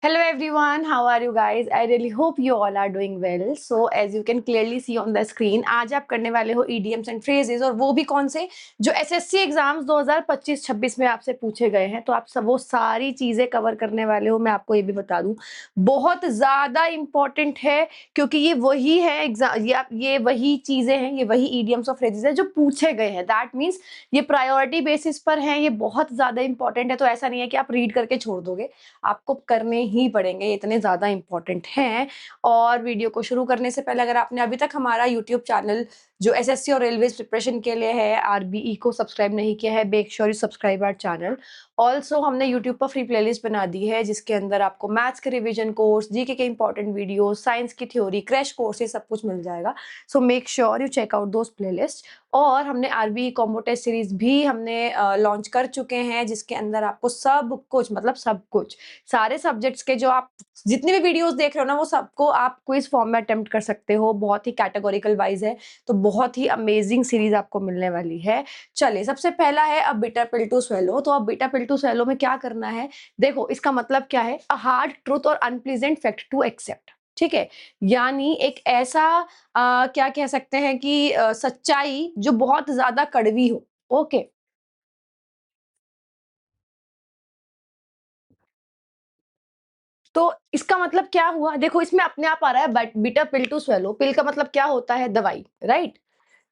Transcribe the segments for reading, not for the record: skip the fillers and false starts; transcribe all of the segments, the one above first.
Hello everyone, how are you guys? I really hope you all are doing well. So as you can clearly see on the screen, आज आप करने वाले हो idioms and phrases और वो भी कौन से जो एसएससी एग्जाम्स 2025-26 में आपसे पूछे गए हैं। तो आप सब वो सारी चीजें कवर करने वाले हो। मैं आपको ये भी बता दूं, बहुत ज्यादा इंपॉर्टेंट है क्योंकि ये वही है एग्जाम, ये वही चीजें हैं, ये वही idioms और phrases है जो पूछे गए हैं। दैट मीन्स ये प्रायोरिटी बेसिस पर हैं, ये बहुत ज्यादा इंपॉर्टेंट है। तो ऐसा नहीं है कि आप रीड करके छोड़ दोगे, आपको करने ही पड़ेंगे, इतने ज़्यादा इम्पोर्टेंट हैं। और वीडियो को शुरू करने से पहले अगर आपने अभी तक हमारा यूट्यूब चैनल जो एसएससी और रेलवेज प्रिपरेशन के लिए है आरबीई को सब्सक्राइब नहीं किया है, make sure you subscribe our channel. Also हमने यूट्यूब पर फ्री प्लेलिस्ट बना दी है जिसके अंदर आपको मैथ्स के रिवीजन कोर्स, जीके के इंपॉर्टेंट वीडियो, साइंस की थ्योरी, क्रैश कोर्स, ये सब कुछ मिल जाएगा। So make sure you check out those playlist. और हमने आरबीई कॉम्बो टेस्ट सीरीज भी हमने लॉन्च कर चुके हैं जिसके अंदर आपको सब कुछ, मतलब सब कुछ, सारे सब्जेक्ट्स के जो आप जितने भी वीडियोस देख रहे हो ना, वो सबको आप क्विज फॉर्म में अटेम्प्ट कर सकते हो। बहुत ही कैटेगोरिकल वाइज है, तो बहुत ही अमेजिंग सीरीज आपको मिलने वाली है। चलिए, सबसे पहला है a bitter pill to swallow. तो अब बिटर पिल टू स्वेलो में क्या करना है, देखो इसका मतलब क्या है, अ हार्ड ट्रूथ और अनप्लीजेंट फैक्ट टू एक्सेप्ट। ठीक है, यानी एक ऐसा क्या कह सकते हैं कि सच्चाई जो बहुत ज्यादा कड़वी हो। ओके, तो इसका मतलब क्या हुआ, देखो इसमें अपने आप आ रहा है but bitter pill to swallow. Pill का मतलब क्या होता है, दवाई, राइट।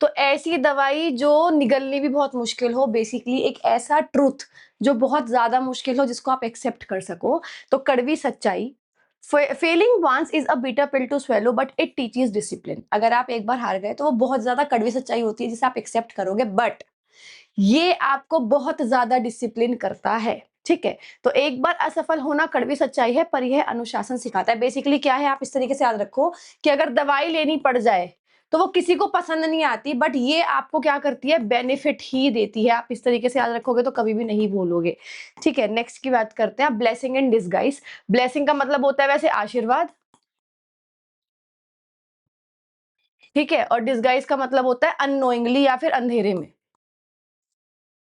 तो ऐसी दवाई जो निगलनी भी बहुत मुश्किल हो, बेसिकली एक ऐसा ट्रूथ जो बहुत ज्यादा मुश्किल हो जिसको आप एक्सेप्ट कर सको। तो कड़वी सच्चाई, failing once is a bitter pill to swallow but it teaches discipline. अगर आप एक बार हार गए तो वो बहुत ज्यादा कड़वी सच्चाई होती है जिसे आप एक्सेप्ट करोगे, बट ये आपको बहुत ज्यादा डिसिप्लिन करता है। ठीक है, तो एक बार असफल होना कड़वी सच्चाई है पर यह अनुशासन सिखाता है। बेसिकली क्या है, आप इस तरीके से याद रखो कि अगर दवाई लेनी पड़ जाए तो वो किसी को पसंद नहीं आती, बट ये आपको क्या करती है, बेनिफिट ही देती है। आप इस तरीके से याद रखोगे तो कभी भी नहीं भूलोगे। ठीक है, नेक्स्ट की बात करते हैं, ब्लेसिंग इन डिसगाइज। ब्लेसिंग का मतलब होता है वैसे आशीर्वाद, ठीक है, और डिसगाइज का मतलब होता है अननोइंगली या फिर अंधेरे में।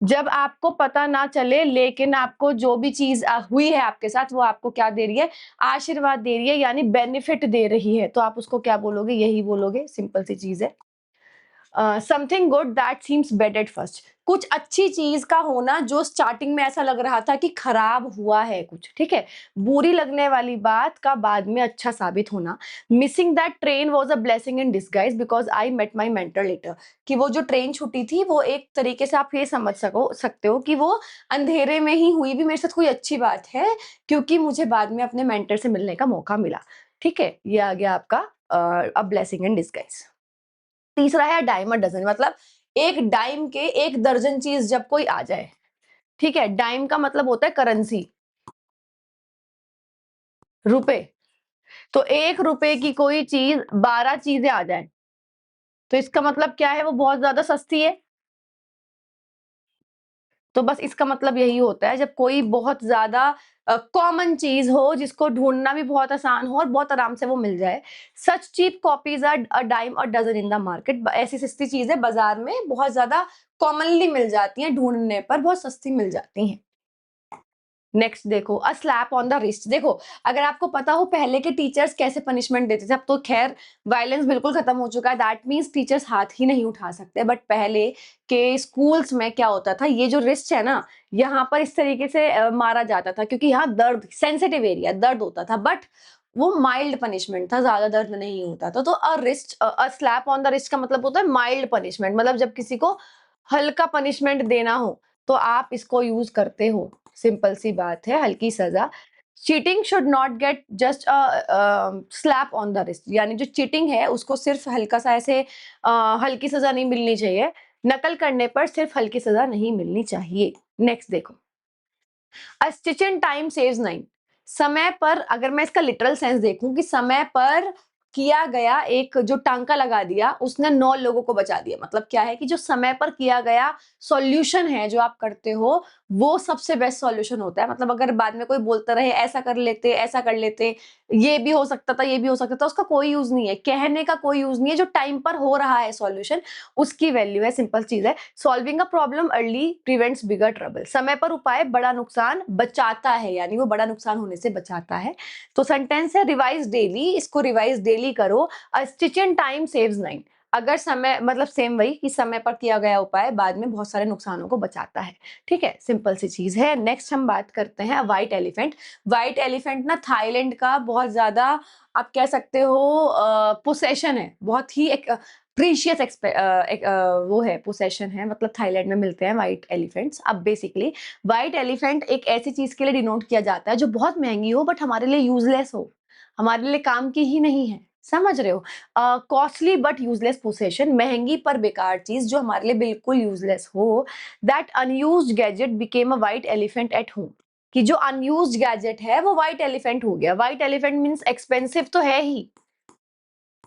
जब आपको पता ना चले लेकिन आपको जो भी चीज हुई है आपके साथ वो आपको क्या दे रही है, आशीर्वाद दे रही है, यानी बेनिफिट दे रही है। तो आप उसको क्या बोलोगे, यही बोलोगे, सिंपल सी चीज है। Something good that seems bad at first. कुछ अच्छी चीज का होना जो स्टार्टिंग में ऐसा लग रहा था कि खराब हुआ है कुछ, ठीक है, बुरी लगने वाली बात का बाद में अच्छा साबित होना। Missing that train was a blessing in disguise because I met my mentor later. कि वो जो ट्रेन छूटी थी वो एक तरीके से आप ये समझ सकते हो कि वो अंधेरे में ही हुई भी मेरे साथ कोई अच्छी बात है, क्योंकि मुझे बाद में अपने मेंटर से मिलने का मौका मिला। ठीक है, ये आ गया आपका अ ब्लेसिंग इन डिस्गाइज। तीसरा है डाइम अ डज़न, मतलब एक डाइम के एक दर्जन चीज़ जब कोई आ जाए, ठीक है? डाइम का मतलब होता है करेंसी, रुपए। तो 1 रुपए की कोई चीज़ 12 चीज़ें आ जाएँ, तो इसका मतलब क्या है, वो बहुत ज़्यादा सस्ती है। तो बस इसका मतलब यही होता है जब कोई बहुत ज़्यादा कॉमन चीज़ हो जिसको ढूँढना भी बहुत आसान हो और बहुत आराम से वो मिल जाए। Such cheap copies are a dime a dozen in the market. ब ऐसी सस्ती चीज़ें बाज़ार में बहुत ज़्यादा कॉमनली मिल जाती हैं, ढूँढने पर बहुत सस्ती मिल जाती हैं। नेक्स्ट देखो, a slap on the wrist. देखो, अगर आपको पता हो पहले के टीचर्स कैसे पनिशमेंट देते थे, अब तो खैर वायलेंस बिल्कुल खत्म हो चुका है, दैट मीन्स टीचर्स हाथ ही नहीं उठा सकते, बट पहले के स्कूल्स में क्या होता था, ये जो रिस्ट है ना, यहाँ पर इस तरीके से मारा जाता था क्योंकि यहाँ दर्द, सेंसिटिव एरिया, दर्द होता था, बट वो माइल्ड पनिशमेंट था, ज्यादा दर्द नहीं होता था। तो a slap on the wrist का मतलब होता है माइल्ड पनिशमेंट, मतलब जब किसी को हल्का पनिशमेंट देना हो तो आप इसको यूज करते हो। सिंपल सी बात है, हल्की सजा। Cheating should not get just slap on the wrist, यानी जो चीटिंग है उसको सिर्फ हल्का सा ऐसे हल्की सजा नहीं मिलनी चाहिए। नकल करने पर सिर्फ हल्की सजा नहीं मिलनी चाहिए। नेक्स्ट देखो, अ stitch in time saves nine. समय पर, अगर मैं इसका लिटरल सेंस देखूं कि समय पर किया गया एक जो टांका लगा दिया, उसने 9 लोगों को बचा दिया। मतलब क्या है कि जो समय पर किया गया सॉल्यूशन है जो आप करते हो, वो सबसे बेस्ट सॉल्यूशन होता है। मतलब अगर बाद में कोई बोलता रहे ऐसा कर लेते, ऐसा कर लेते, ये भी हो सकता था, ये भी हो सकता था, उसका कोई यूज़ नहीं है। कहने का कोई यूज़ नहीं है, जो टाइम पर हो रहा है सॉल्यूशन, उसकी वैल्यू है। सिंपल चीज़ है। Solving a problem early prevents bigger trouble. समय पर उपाय बड़ा नुकसान बचाता है, यानी वो बड़ा नुकसान होने से बचाता है। तो सेंटेंस है रिवाइज डेली, इसको रिवाइज डेली करो। अ स्टिच इन टाइम सेव्स 9। अगर समय मतलब सेम वही कि समय पर किया गया उपाय बाद में बहुत सारे नुकसानों को बचाता है। ठीक है, सिंपल सी चीज है। नेक्स्ट हम बात करते हैं व्हाइट एलिफेंट। व्हाइट एलिफेंट ना थाईलैंड का बहुत ज्यादा आप कह सकते हो पोसेशन है, बहुत ही एक प्रीशियस वो है, पोसेशन है। मतलब थाईलैंड में मिलते हैं व्हाइट एलिफेंट्स। अब बेसिकली व्हाइट एलिफेंट एक ऐसी चीज के लिए डिनोट किया जाता है जो बहुत महंगी हो बट हमारे लिए यूजलेस हो, हमारे लिए काम की ही नहीं है। समझ रहे हो? कॉस्टली बट यूजलेस पोसेशन, महंगी पर बेकार चीज जो हमारे लिए बिल्कुल यूजलेस हो। That unused gadget became a white elephant at home. कि जो अनयूज्ड गैजेट है वो व्हाइट एलिफेंट हो गया। व्हाइट एलिफेंट मींस एक्सपेंसिव तो है ही,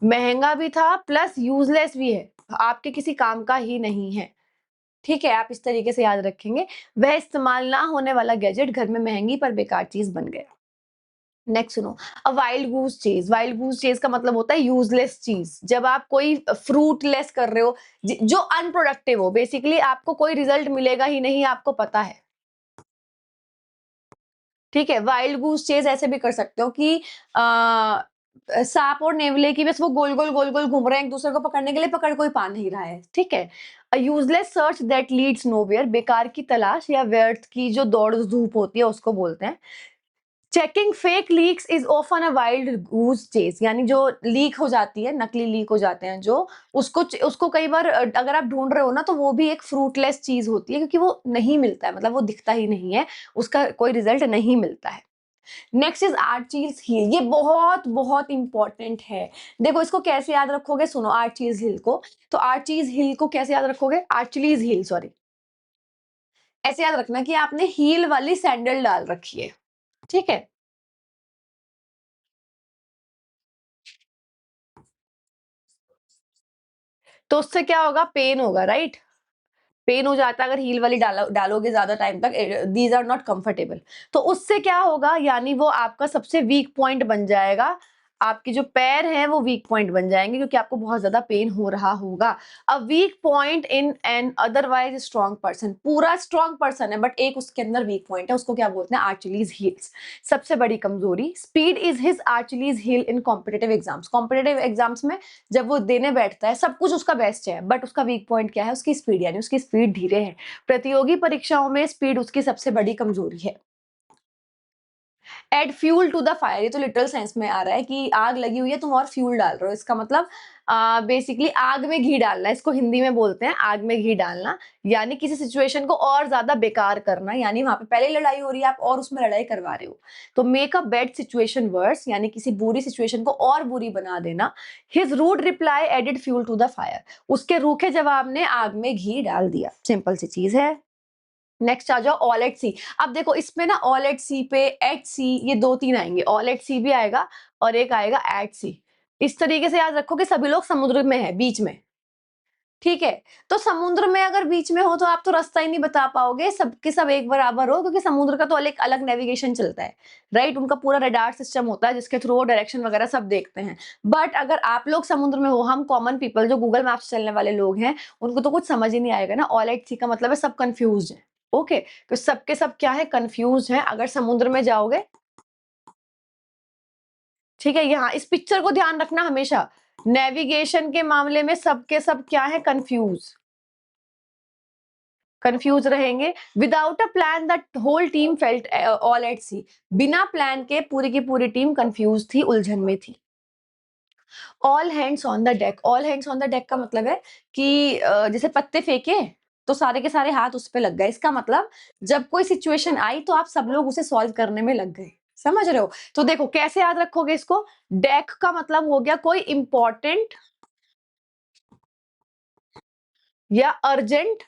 महंगा भी था प्लस यूजलेस भी है, आपके किसी काम का ही नहीं है। ठीक है, आप इस तरीके से याद रखेंगे। वह इस्तेमाल ना होने वाला गैजेट घर में महंगी पर बेकार चीज बन गया। नेक्स्ट सुनो, a wild goose chase. Wild goose chase का मतलब होता है यूजलेस चीज। जब आप कोई फ्रूटलेस कर रहे हो, जो अनप्रोडक्टिव हो, बेसिकली आपको कोई रिजल्ट मिलेगा ही नहीं, आपको पता है। ठीक है, वाइल्ड गूस चेज ऐसे भी कर सकते हो कि सांप और नेवले की बस वो गोल गोल गोल गोल घूम रहे हैं एक दूसरे को पकड़ने के लिए, पकड़ कोई पा नहीं रहा है। ठीक है, अ useless search that leads nowhere. बेकार की तलाश या व्यर्थ की जो दौड़ धूप होती है उसको बोलते हैं। Checking fake leaks is often a wild goose chase. यानी जो लीक हो जाती है, नकली लीक हो जाते हैं जो, उसको कई बार अगर आप ढूंढ रहे हो ना, तो वो भी एक फ्रूटलेस चीज होती है क्योंकि वो नहीं मिलता है, मतलब वो दिखता ही नहीं है, उसका कोई रिजल्ट नहीं मिलता है। नेक्स्ट इज आर्चीज हिल। ये बहुत बहुत इंपॉर्टेंट है। देखो इसको कैसे याद रखोगे, सुनो आर्चीज हिल को। तो आर्चीज हिल को कैसे याद रखोगे, आर्चलीज हिल सॉरी। ऐसे याद रखना कि आपने हील वाली सैंडल डाल रखी है। ठीक है, तो उससे क्या होगा, पेन होगा, राइट? पेन हो जाता है अगर हील वाली डालोगे ज्यादा टाइम तक। These are not comfortable. तो उससे क्या होगा, यानी वो आपका सबसे वीक पॉइंट बन जाएगा। आपके जो पैर हैं वो वीक पॉइंट बन जाएंगे क्योंकि आपको बहुत ज्यादा पेन हो रहा होगा। A weak point in an otherwise strong person. पूरा स्ट्रॉन्ग पर्सन है बट एक उसके अंदर वीक पॉइंट है, उसको क्या बोलते हैं, आर्चलीज हील्स। सबसे बड़ी कमजोरी, speed is his Achilles heel in competitive exams. Competitive exams में जब वो देने बैठता है सब कुछ उसका बेस्ट है बट उसका वीक पॉइंट क्या है, उसकी स्पीड, यानी उसकी स्पीड धीरे है। प्रतियोगी परीक्षाओं में स्पीड उसकी सबसे बड़ी कमजोरी है। Add fuel to the fire, ये तो लिटरल सेंस में आ रहा है कि आग लगी हुई है तुम और फ्यूल डाल रहे हो। इसका मतलब बेसिकली आग में घी डालना, इसको हिंदी में बोलते हैं आग में घी डालना। यानी किसी सिचुएशन को और ज्यादा बेकार करना, यानी वहां पे पहले ही लड़ाई हो रही है, आप और उसमें लड़ाई करवा रहे हो। तो make a bad situation worse, यानी किसी बुरी सिचुएशन को और बुरी बना देना। His rude reply added fuel to the fire. उसके रूखे जवाब ने आग में घी डाल दिया। सिंपल सी चीज है। नेक्स्ट आ जाओ ऑल एट सी। अब देखो इसमें ना ऑल एट सी पे एट सी, ये दो तीन आएंगे, ऑल एट सी भी आएगा और एक आएगा एट सी। इस तरीके से याद रखो कि सभी लोग समुद्र में है, बीच में। ठीक है, तो समुद्र में अगर बीच में हो तो आप तो रास्ता ही नहीं बता पाओगे, सबके सब एक बराबर हो, क्योंकि समुद्र का तो अलग अलग नेविगेशन चलता है। राइट, उनका पूरा रडार सिस्टम होता है जिसके थ्रू वो डायरेक्शन वगैरह सब देखते हैं। बट अगर आप लोग समुद्र में हो, हम कॉमन पीपल जो गूगल मैप से चलने वाले लोग हैं, उनको तो कुछ समझ ही नहीं आएगा ना। ऑल एट सी का मतलब है सब कंफ्यूज है। ओके, तो सबके सब क्या है, कंफ्यूज हैं अगर समुद्र में जाओगे। ठीक है, यहाँ इस पिक्चर को ध्यान रखना हमेशा। नेविगेशन के मामले में सबके सब क्या है, कंफ्यूज। कंफ्यूज रहेंगे। Without a plan the whole team felt all at sea. बिना प्लान के पूरी की पूरी टीम कंफ्यूज थी, उलझन में थी। All hands on the deck. All hands on the deck का मतलब है कि जैसे पत्ते फेंके तो सारे के सारे हाथ उस पे लग गए। इसका मतलब जब कोई सिचुएशन आई तो आप सब लोग उसे सॉल्व करने में लग गए। समझ रहे हो? तो देखो कैसे याद रखोगे इसको। डेक का मतलब हो गया कोई इंपॉर्टेंट या अर्जेंट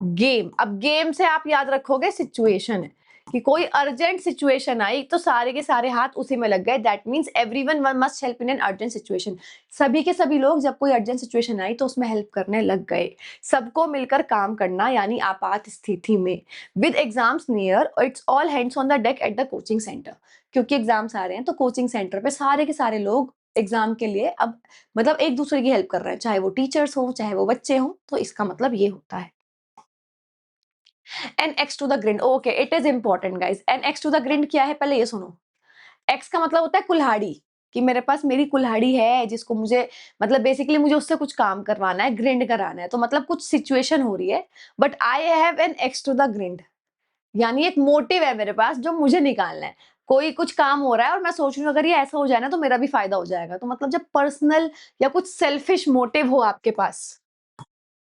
गेम। अब गेम से आप याद रखोगे सिचुएशन है। कि कोई अर्जेंट सिचुएशन आई तो सारे के सारे हाथ उसी में लग गए। That means everyone must help in an urgent situation. सभी के सभी लोग जब कोई अर्जेंट सिचुएशन आई तो उसमें हेल्प करने लग गए। सबको मिलकर काम करना यानी आपात स्थिति में। With exams near it's all hands on the deck at the coaching centre. क्योंकि एग्जाम्स आ रहे हैं तो कोचिंग सेंटर पे सारे के सारे लोग एग्जाम के लिए अब मतलब एक दूसरे की हेल्प कर रहे हैं, चाहे वो टीचर्स हो चाहे वो बच्चे हो। तो इसका मतलब ये होता है। An axe to the grind, okay it is important guys. An axe to the grind क्या है पहले ये सुनो। एक्स का मतलब होता है कुल्हाड़ी, कि मेरे पास मेरी कुल्हाड़ी है जिसको मुझे मतलब बेसिकली मुझे उससे कुछ काम करवाना है, ग्रिंड कराना है। तो मतलब कुछ सिचुएशन हो रही है but I have an axe to the grind, यानी एक मोटिव है मेरे पास जो मुझे निकालना है। कोई कुछ काम हो रहा है और मैं सोच रही हूँ अगर ये ऐसा हो जाए ना तो मेरा भी फायदा हो जाएगा। तो मतलब जब पर्सनल या कुछ सेल्फिश मोटिव हो आपके पास,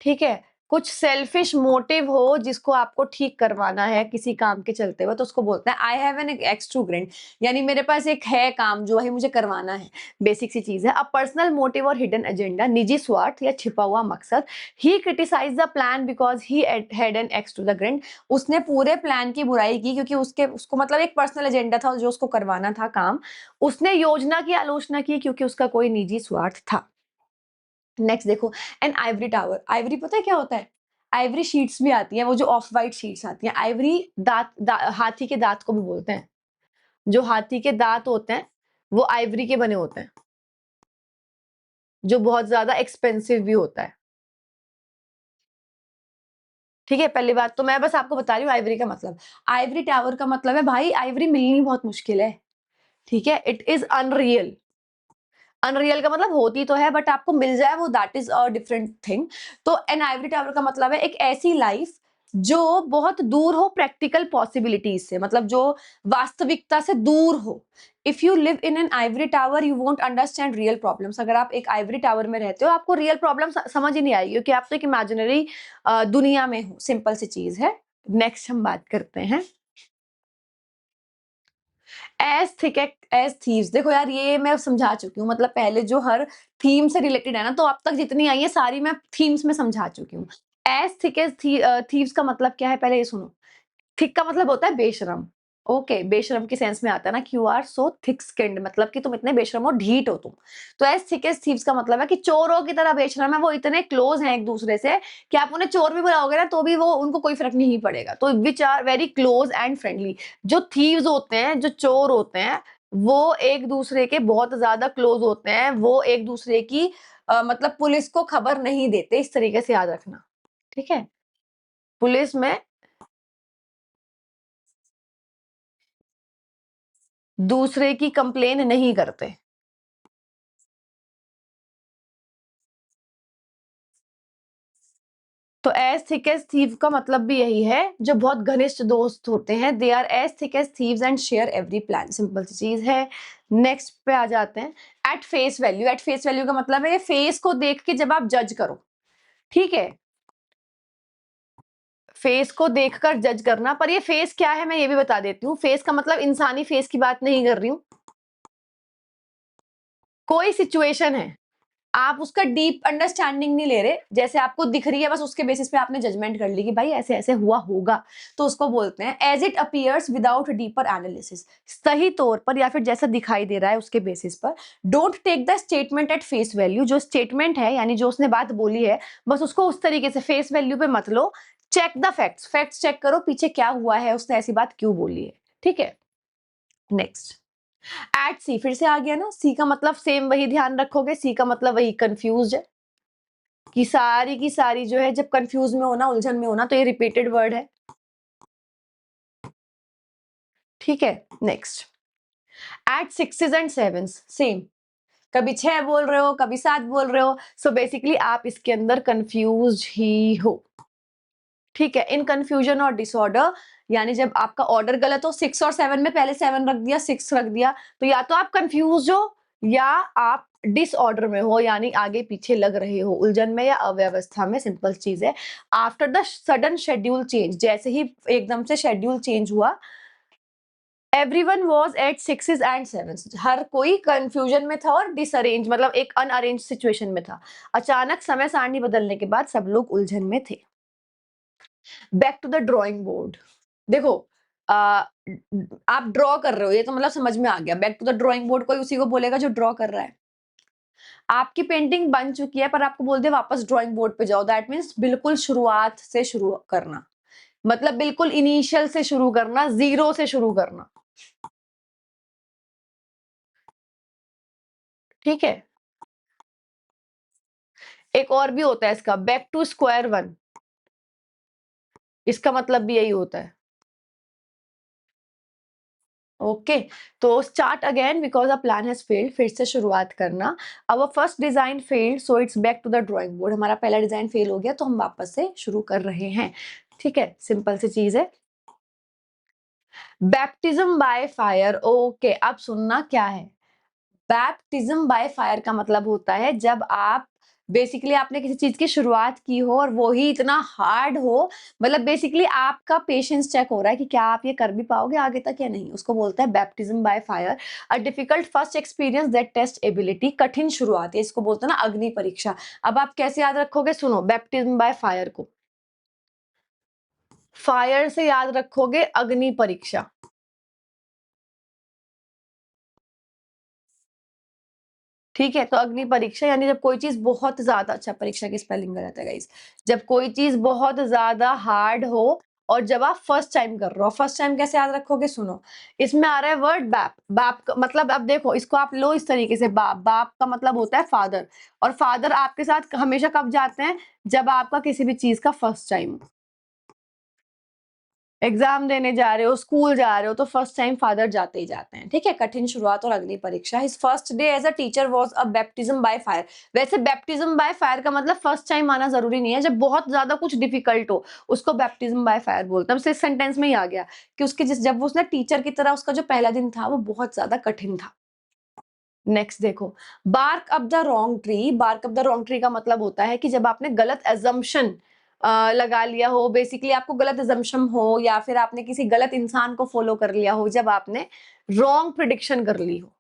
ठीक है, कुछ सेल्फिश मोटिव हो जिसको आपको ठीक करवाना है किसी काम के चलते हुए, तो उसको बोलते हैं आई हैव एन एक्सट्रूग्रेंट, यानी मेरे पास एक है काम जो है मुझे करवाना है। बेसिक सी चीज है। अ पर्सनल मोटिव और हिडन एजेंडा, निजी स्वार्थ या छिपा हुआ मकसद। He criticize the plan because he had an axe to the grind, उसने पूरे प्लान की बुराई की क्योंकि उसको मतलब एक पर्सनल एजेंडा था जो उसको करवाना था काम। उसने योजना की आलोचना की क्योंकि उसका कोई निजी स्वार्थ था। नेक्स्ट देखो, एन आइवरी टावर। आइवरी पता है क्या होता है? आइवरी शीट्स भी आती हैं, वो जो ऑफ वाइट शीट्स आती हैं। आइवरी हाथी के दांत को भी बोलते हैं। जो हाथी के दांत होते हैं वो आइवरी के बने होते हैं, जो बहुत ज्यादा एक्सपेंसिव भी होता है। ठीक है, पहली बात तो मैं बस आपको बता रही हूँ आइवरी का मतलब। आइवरी टावर का मतलब है भाई आइवरी मिलनी बहुत मुश्किल है। ठीक है, इट इज अनरियल। अनरियल का मतलब होती तो है बट आपको मिल जाए वो, that is a different thing. तो एन आइवरी टावर का मतलब है एक ऐसी लाइफ जो बहुत दूर हो प्रैक्टिकल पॉसिबिलिटीज से, मतलब जो वास्तविकता से दूर हो। If you live in an Ivory tower you won't understand real problems. अगर आप एक आइवरी टावर में रहते हो आपको रियल प्रॉब्लम समझ ही नहीं आएगी क्योंकि आप तो एक इमेजिनरी दुनिया में हो। सिंपल सी चीज है। नेक्स्ट हम बात करते हैं एज थिक एज थीव्स। देखो यार ये मैं समझा चुकी हूँ, मतलब पहले जो हर थीम से रिलेटेड है ना, तो अब तक जितनी आई है सारी मैं थीम्स में समझा चुकी हूँ। एज थिक एज थीव्स का मतलब क्या है पहले ये सुनो। थिक का मतलब होता है बेशरम। ओके, बेशरम के सेंस में आता है ना कि you are so thick skinned, मतलब कि तुम इतने बेशरम हो, ढीठ हो तुम। तो एज थिक एज थीव्स का मतलब है कि चोरों की तरह बेशरम है, वो इतने क्लोज हैं एक दूसरे से कि आप उन्हें चोर भी बुलाओगे ना तो भी वो उनको कोई फर्क नहीं पड़ेगा। तो which are very close and friendly. जो थीव्स होते हैं, जो चोर होते हैं, वो एक दूसरे के बहुत ज्यादा क्लोज होते हैं। वो एक दूसरे की मतलब पुलिस को खबर नहीं देते, इस तरीके से याद रखना। ठीक है, पुलिस में दूसरे की कंप्लेन नहीं करते। तो एज थिक एज थीव का मतलब भी यही है, जो बहुत घनिष्ठ दोस्त होते हैं, they are as thick as thieves and share every plan. Simple सी चीज है। नेक्स्ट पे आ जाते हैं। At face value. At face value का मतलब है फेस को देख के जब आप जज करो। ठीक है, फेस को देखकर जज करना। पर ये फेस क्या है मैं ये भी बता देती हूँ। फेस का मतलब इंसानी फेस की बात नहीं कर रही हूँ। कोई सिचुएशन है, आप उसका डीप अंडरस्टैंडिंग नहीं ले रहे, जैसे आपको दिख रही है बस उसके बेसिस पे आपने जजमेंट कर ली कि भाई ऐसे ऐसे हुआ होगा, तो उसको बोलते हैं as it appears without deeper analysis. सही तौर पर या फिर जैसा दिखाई दे रहा है उसके बेसिस पर। Don't take the statement at face value. जो स्टेटमेंट है यानी जो उसने बात बोली है बस उसको उस तरीके से फेस वैल्यू पे मत लो। Check the facts. Facts check करो पीछे क्या हुआ है, उसने ऐसी बात क्यों बोली है। ठीक है, नेक्स्ट। एट सी, फिर से आ गया ना। सी का मतलब सेम वही ध्यान रखोगे। सी का मतलब वही कंफ्यूज है, कि सारी की सारी जो है जब कंफ्यूज में होना, उलझन में होना, तो ये रिपीटेड वर्ड है। ठीक है, next. At sixes and sevens, same. कभी 6 बोल रहे हो कभी 7 बोल रहे हो। सो बेसिकली आप इसके अंदर कंफ्यूज ही हो। ठीक है, इन कंफ्यूजन और डिसऑर्डर, यानी जब आपका ऑर्डर गलत हो, 6 और 7 में पहले 7 रख दिया 6 रख दिया, तो या तो आप कंफ्यूज हो या आप डिसऑर्डर में हो, यानी आगे पीछे लग रहे हो, उलझन में या अव्यवस्था में। सिंपल चीज है। After the sudden schedule change, जैसे ही एकदम से शेड्यूल चेंज हुआ, everyone was at sixes and sevens. हर कोई कंफ्यूजन में था और डिसअरेंज मतलब एक अनअरेंज सिचुएशन में था। अचानक समय सारणी बदलने के बाद सब लोग उलझन में थे। Back to the drawing board. देखो, अ, आप ड्रॉ कर रहे हो, ये तो मतलब समझ में आ गया। Back to the drawing board कोई उसी को बोलेगा जो ड्रॉ कर रहा है। आपकी पेंटिंग बन चुकी है पर आपको बोल दे वापस ड्राइंग बोर्ड पे जाओ, दैट मीन्स बिल्कुल शुरुआत से शुरू करना। मतलब बिल्कुल इनिशियल से शुरू करना, ज़ीरो से शुरू करना। ठीक है? एक और भी होता है इसका, बैक टू स्क्वायर वन। इसका मतलब भी यही होता है। ओके, तो start again because a plan has failed, फिर से शुरुआत करना। Our first design failed so it's back to the drawing board. हमारा पहला डिज़ाइन फेल हो गया तो हम वापस से शुरू कर रहे हैं। ठीक है? सिंपल सी चीज़ है। बैप्टिज्म बाय फायर, ओके, अब सुनना क्या है। बैप्टिज्म बाय फायर का मतलब होता है जब आप बेसिकली आपने किसी चीज की शुरुआत की हो और वो ही इतना हार्ड हो, मतलब बेसिकली आपका पेशेंस चेक हो रहा है कि क्या आप ये कर भी पाओगे आगे तक या नहीं, उसको बोलता है baptism by fire. A difficult first experience that test ability, कठिन शुरुआत है, इसको बोलते हैं ना अग्नि परीक्षा। अब आप कैसे याद रखोगे, सुनो बैप्टिज्म बाय फायर को, फायर से याद रखोगे अग्नि परीक्षा। ठीक है, तो अग्नि परीक्षा यानी जब कोई चीज़ बहुत ज़्यादा, अच्छा परीक्षा की स्पेलिंग गलत है गाइज़। जब कोई चीज़ बहुत ज़्यादा हार्ड हो और जब आप फर्स्ट टाइम कर रहे हो, फर्स्ट टाइम कैसे याद रखोगे सुनो, इसमें आ रहा है वर्ड बैप, बैप का मतलब अब देखो इसको आप लो इस तरीके से, बाप, बाप का मतलब होता है फादर, और फादर आपके साथ हमेशा कब जाते हैं, जब आपका किसी भी चीज़ का फर्स्ट टाइम हो। एग्जाम देने जा रहे हो, स्कूल जा रहे हो, तो फर्स्ट टाइम फादर जाते ही जाते हैं। ठीक है, कठिन शुरुआत और अग्नि परीक्षा। His first day as a teacher was a baptism by fire. वैसे बैप्टिज्म बाय फायर का मतलब फर्स्ट टाइम आना जरूरी नहीं है, जब बहुत ज्यादा कुछ डिफिकल्ट हो उसको बैप्टिज्म बाय फायर बोलते हैं। इस सेंटेंस में ही आ गया कि उसके जिस जब उसने टीचर की तरह उसका जो पहला दिन था वो बहुत ज्यादा कठिन था। नेक्स्ट देखो, bark up the wrong tree. Bark up the wrong tree का मतलब होता है कि जब आपने गलत एजम्पशन लगा लिया हो, बेसिकली आपको गलत एजम्पशन हो या फिर आपने किसी गलत इंसान को फॉलो कर लिया हो, जब आपने रॉन्ग प्रिडिक्शन कर ली हो।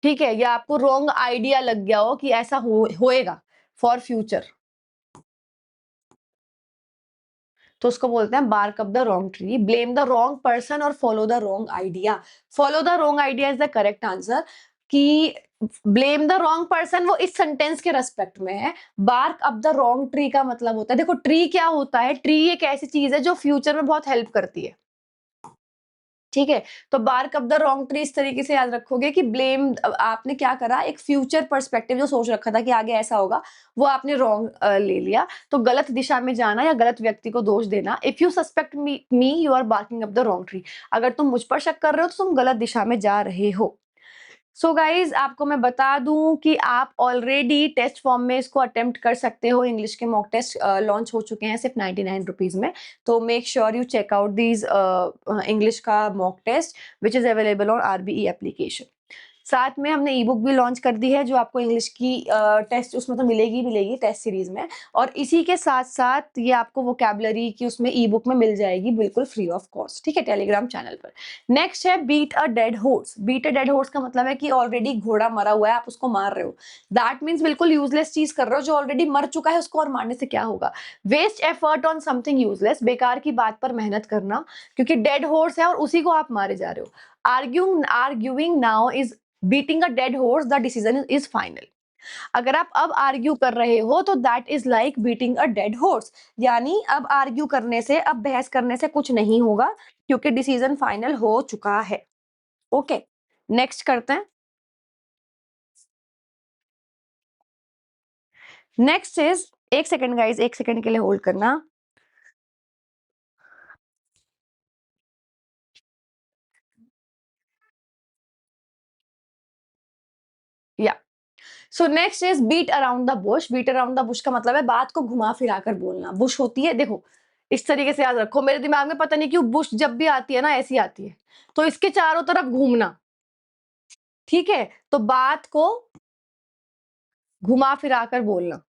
ठीक है, या आपको रॉन्ग आइडिया लग गया हो कि ऐसा होएगा फॉर फ्यूचर, तो उसको बोलते हैं bark up the wrong tree. Blame the wrong person और follow the wrong idea. Follow the wrong idea is the correct answer. कि ब्लेम द रॉन्ग पर्सन वो इस सेंटेंस के रेस्पेक्ट में है। Bark up the wrong tree का मतलब होता है, देखो ट्री क्या होता है, ट्री एक ऐसी चीज है जो फ्यूचर में बहुत हेल्प करती है। ठीक है, तो bark up the wrong tree इस तरीके से याद रखोगे कि ब्लेम, आपने क्या करा, एक फ्यूचर पर्सपेक्टिव जो सोच रखा था कि आगे ऐसा होगा, वो आपने रॉन्ग ले लिया। तो गलत दिशा में जाना या गलत व्यक्ति को दोष देना। If you suspect me you are barking up the wrong tree. अगर तुम मुझ पर शक कर रहे हो तो तुम गलत दिशा में जा रहे हो। सो गाइज आपको मैं बता दूं कि आप ऑलरेडी टेस्ट फॉर्म में इसको अटेम्प्ट कर सकते हो। इंग्लिश के मॉक टेस्ट लॉन्च हो चुके हैं सिर्फ 99 रुपीज में। तो make sure you check out these English का mock test which is available on RBE application. साथ में हमने ई बुक भी लॉन्च कर दी है जो आपको इंग्लिश की टेस्ट उसमें तो मिलेगी टेस्ट सीरीज में। और इसी के साथ साथ ये आपको वोकैबुलरी की उसमें ई बुक में मिल जाएगी बिल्कुल फ्री ऑफ कॉस्ट। ठीक है, टेलीग्राम चैनल पर। नेक्स्ट है beat a dead horse. Beat a dead horse का मतलब है कि ऑलरेडी घोड़ा मरा हुआ है, आप उसको मार रहे हो। दैट मीन्स बिल्कुल यूजलेस चीज कर रहे हो, जो ऑलरेडी मर चुका है उसको और मारने से क्या होगा। Waste effort on something useless, बेकार की बात पर मेहनत करना, क्योंकि डेड हॉर्स है और उसी को आप मारे जा रहे हो। Arguing now is beating a dead horse, the decision is final. अगर आप अब आर्ग्यू कर रहे हो तो that is like beating a dead horse, यानी अब आर्ग्यू करने से, अब बहस करने से कुछ नहीं होगा क्योंकि डिसीजन फाइनल हो चुका है। ओके, नेक्स्ट करते हैं। नेक्स्ट इज, एक सेकंड गाइस, एक सेकंड के लिए होल्ड करना। या so next is beat around the bush. Beat around the bush का मतलब है बात को घुमा फिरा कर बोलना। बुश होती है, देखो इस तरीके से याद रखो, मेरे दिमाग में पता नहीं क्यों बुश जब भी आती है ना ऐसी आती है, तो इसके चारों तरफ घूमना। ठीक है, तो बात को घुमा फिरा कर बोलना।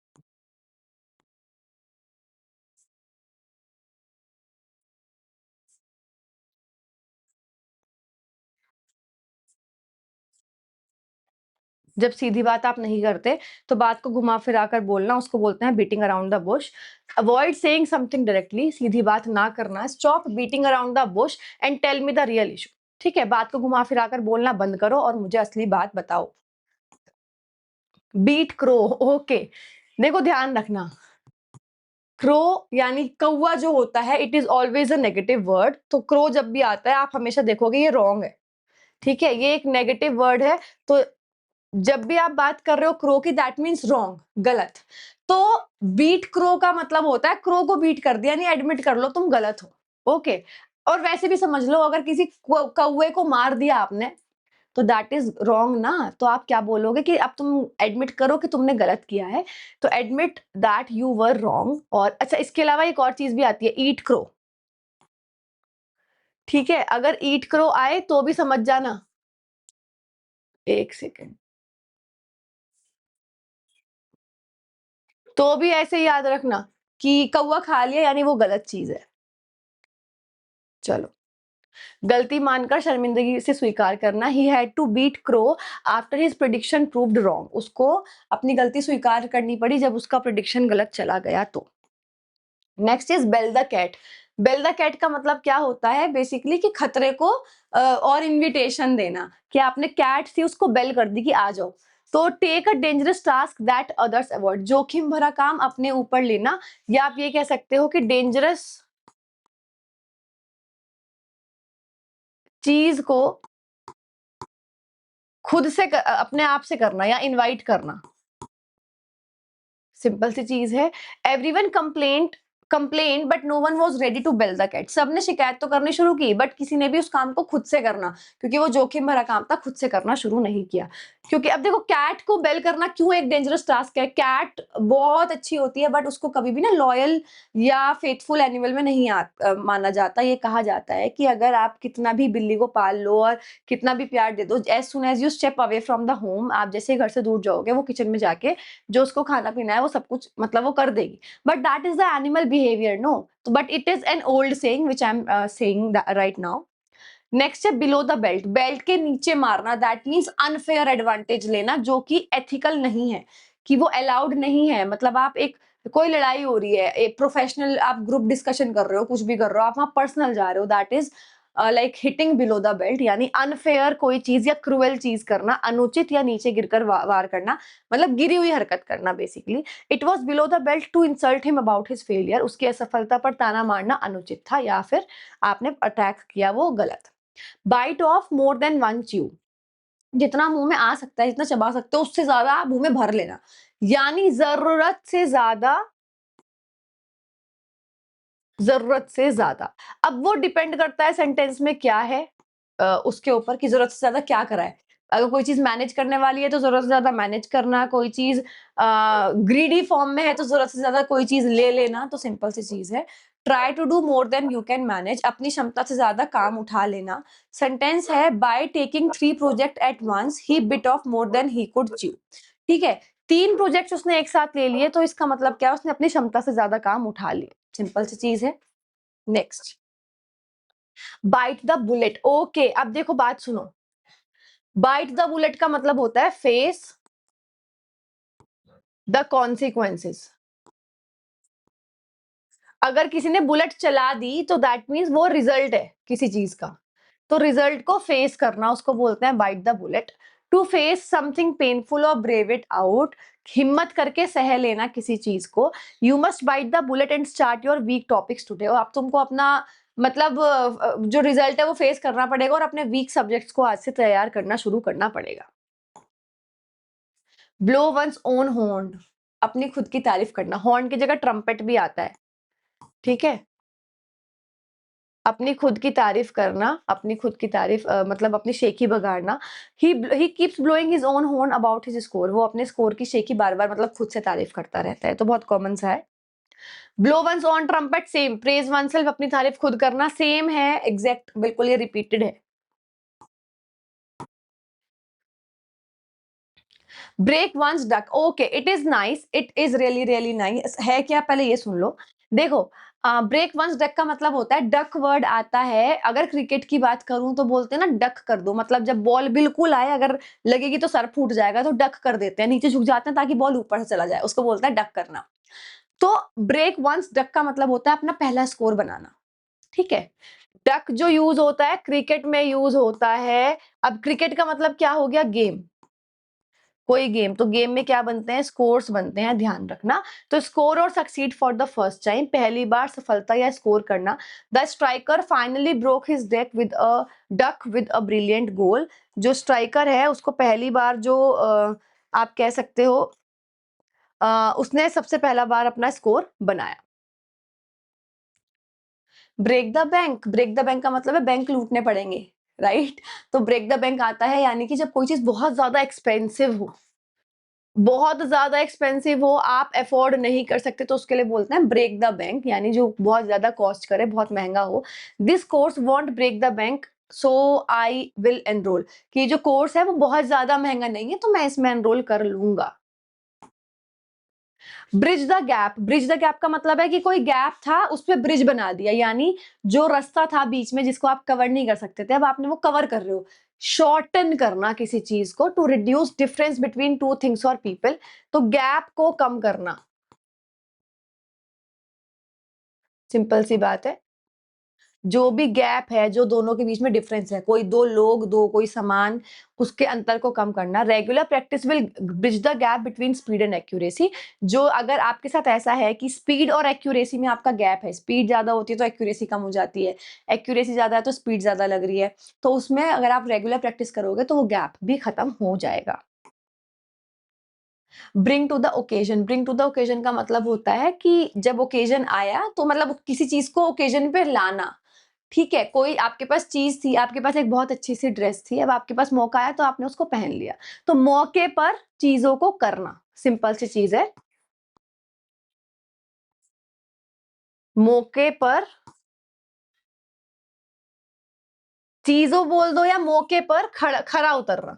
जब सीधी बात आप नहीं करते तो बात को घुमा फिरा कर बोलना, उसको बोलते हैं beating around the bush. Avoid saying something directly, सीधी बात ना करना। Stop beating around the bush and tell me the real issue. ठीक है, बात को घुमा फिरा कर बोलना बंद करो और मुझे असली बात बताओ। बीट क्रो, ओके, देखो ध्यान रखना, क्रो यानी कौवा जो होता है, it is always a negative word. तो क्रो जब भी आता है आप हमेशा देखोगे ये रॉन्ग है। ठीक है, ये एक नेगेटिव वर्ड है। तो जब भी आप बात कर रहे हो क्रो की, दैट मीन्स रॉन्ग, गलत। तो बीट क्रो का मतलब होता है क्रो को बीट कर दिया, नहीं एडमिट कर लो तुम गलत हो। ओके, और वैसे भी समझ लो, अगर किसी कौवे को मार दिया आपने तो दैट इज रॉन्ग ना। तो आप क्या बोलोगे कि अब तुम एडमिट करो कि तुमने गलत किया है। तो admit that you were wrong. और अच्छा, इसके अलावा एक और चीज भी आती है, ईट क्रो। ठीक है, अगर ईट क्रो आए तो भी समझ जाना। एक सेकेंड, तो भी ऐसे याद रखना कि कौवा खा लिया यानी वो गलत चीज है। चलो, गलती मानकर शर्मिंदगी से स्वीकार करना। He had to beat crow after his prediction proved wrong. उसको अपनी गलती स्वीकार करनी पड़ी जब उसका प्रिडिक्शन गलत चला गया तो। Next is bell the cat. Bell the cat का मतलब क्या होता है बेसिकली कि खतरे को और इनविटेशन देना, कि आपने कैट थी उसको बेल कर दी कि आ जाओ। तो take a dangerous task that others avoid, जोखिम भरा काम अपने ऊपर लेना। या आप ये कह सकते हो कि डेंजरस चीज को खुद से अपने आप से करना या इनवाइट करना। सिंपल सी चीज है। Everyone complaint but no one was ready to bell the cat. सबने शिकायत तो करनी शुरू की बट किसी ने भी उस काम को खुद से करना, क्योंकि वो जोखिम भरा काम था, खुद से करना शुरू नहीं किया। क्योंकि अब देखो, कैट को बेल करना क्यों एक डेंजरस टास्क है। कैट बहुत अच्छी होती है बट उसको कभी भी ना लॉयल या फेथफुल एनिमल में नहीं माना जाता। ये कहा जाता है कि अगर आप कितना भी बिल्ली को पाल लो और कितना भी प्यार दे दो, as soon as you step away from the home, आप जैसे घर से दूर जाओगे वो किचन में जाके जो उसको खाना पीना है वो सब कुछ मतलब वो कर देगी। But that is the animal behaviour, no. तो but it is an old saying which I am saying right now. Next है बिलो द बेल्ट। बेल्ट के नीचे मारना, दैट मीन्स अनफेयर एडवांटेज लेना, जो कि एथिकल नहीं है, कि वो अलाउड नहीं है। मतलब आप एक कोई लड़ाई हो रही है, एक प्रोफेशनल आप ग्रुप डिस्कशन कर रहे हो, कुछ भी कर रहे हो, आप वहां पर्सनल जा रहे हो, that is like hitting below the belt. यानी अनफेयर कोई चीज या क्रूअल चीज करना, अनुचित या नीचे गिरकर वार करना, मतलब गिरी हुई हरकत करना basically. It was below the belt to insult him about his failure. उसकी असफलता पर ताना मारना अनुचित था या फिर आपने अटैक किया, वो गलत। Bite off more than one chew, जितना मुंह में आ सकता है, जितना चबा सकते हो उससे ज्यादा आप मुंह में भर लेना। यानी जरूरत से ज्यादा। अब वो डिपेंड करता है सेंटेंस में क्या है, उसके ऊपर कि जरूरत से ज्यादा क्या करा है। अगर कोई चीज मैनेज करने वाली है तो जरूरत से ज्यादा मैनेज करना, कोई चीज ग्रीडी फॉर्म में है तो जरूरत से ज्यादा कोई चीज ले लेना। तो सिंपल सी चीज है, try to do more than you can manage, अपनी क्षमता से ज्यादा काम उठा लेना। सेंटेंस है, by taking 3 project at once he bit off more than he could chew. ठीक है, 3 प्रोजेक्ट्स उसने एक साथ ले लिए, तो इसका मतलब क्या है, उसने अपनी क्षमता से ज्यादा काम उठा लिया। सिंपल सी चीज है। Next, bite the bullet. Okay, अब देखो बात सुनो, बाइट द बुलेट का मतलब होता है फेस द कॉन्सिक्वेंसेस। अगर किसी ने बुलेट चला दी तो दैट मीन्स वो रिजल्ट है किसी चीज का। तो रिजल्ट को फेस करना, उसको बोलते हैं bite the bullet. To face something painful और ब्रेव इट आउट, हिम्मत करके सह लेना किसी चीज को। You must bite the bullet and start your week topics today. अब तुमको अपना मतलब जो रिजल्ट है वो फेस करना पड़ेगा और अपने वीक सब्जेक्ट्स को आज से तैयार करना शुरू करना पड़ेगा। ब्लो वंस ओन हॉर्न, अपनी खुद की तारीफ करना। हॉर्न की जगह ट्रम्पेट भी आता है। ठीक है, अपनी खुद की तारीफ करना, अपनी खुद की तारीफ मतलब अपनी शेखी बगाड़ना। He keeps blowing his own horn about his score, वो अपने स्कोर की शेखी बार बार मतलब खुद से तारीफ करता रहता है। तो बहुत कॉमन सा है। Blow one's own trumpet, same. Praise oneself, अपनी तारीफ खुद करना, सेम है, एग्जैक्ट, बिल्कुल ये रिपीटेड है। Break one's duck, okay, it is nice, it is really really nice है क्या, पहले ये सुन लो। देखो ब्रेक वंस डक का मतलब होता है, डक वर्ड आता है, अगर क्रिकेट की बात करूँ तो बोलते हैं ना डक कर दो, मतलब जब बॉल बिल्कुल आए, अगर लगेगी तो सर फूट जाएगा तो डक कर देते हैं, नीचे झुक जाते हैं ताकि बॉल ऊपर से चला जाए, उसको बोलते हैं डक करना। तो ब्रेक वंस डक का मतलब होता है अपना पहला स्कोर बनाना, ठीक है? डक जो यूज़ होता है क्रिकेट में यूज़ होता है, अब क्रिकेट का मतलब क्या हो गया गेम, कोई गेम, तो गेम में क्या बनते हैं? स्कोर्स बनते हैं, ध्यान रखना। तो स्कोर और succeed for the first time, पहली बार सफलता या स्कोर करना। The striker finally broke his deck with a duck with a brilliant goal. जो स्ट्राइकर है उसको पहली बार जो आप कह सकते हो उसने सबसे पहला बार अपना स्कोर बनाया। ब्रेक द बैंक का मतलब है बैंक लूटने पड़ेंगे, राइट? तो ब्रेक द बैंक आता है यानी कि जब कोई चीज़ बहुत ज़्यादा एक्सपेंसिव हो, बहुत ज़्यादा एक्सपेंसिव हो, आप अफ़ोर्ड नहीं कर सकते तो उसके लिए बोलते हैं ब्रेक द बैंक, यानी जो बहुत ज़्यादा कॉस्ट करे, बहुत महँगा हो। This course won't break the bank so I will enrol, कि ये जो कोर्स है वो बहुत ज़्यादा महँगा नहीं है तो मैं इसमें एनरोल कर लूँगा। ब्रिज द गैप का मतलब है कि कोई गैप था उस पे ब्रिज बना दिया, यानी जो रास्ता था बीच में जिसको आप कवर नहीं कर सकते थे, अब आपने वो कवर कर रहे हो। शॉर्टन करना किसी चीज को, to reduce difference between two things और पीपल, तो गैप को कम करना, सिंपल सी बात है। जो भी गैप है, जो दोनों के बीच में डिफरेंस है, कोई दो लोग, दो कोई सामान, उसके अंतर को कम करना। Regular practice will bridge the gap between speed and accuracy. जो अगर आपके साथ ऐसा है कि स्पीड और एक्यूरेसी में आपका गैप है, स्पीड ज्यादा होती है तो एक्यूरेसी कम हो जाती है, एक्यूरेसी ज्यादा है तो स्पीड ज्यादा लग रही है, तो उसमें अगर आप रेगुलर प्रैक्टिस करोगे तो वो गैप भी खत्म हो जाएगा। ब्रिंग टू द ओकेजन का मतलब होता है कि जब ओकेजन आया तो मतलब किसी चीज को ओकेजन पे लाना, ठीक है? कोई आपके पास चीज़ थी, आपके पास एक बहुत अच्छी-सी ड्रेस थी, अब आपके पास मौका आया तो आपने उसको पहन लिया। तो मौके पर चीज़ों को करना, सिंपल सी चीज़ है। मौके पर चीज़ों बोल दो या मौके पर खरा उतरना।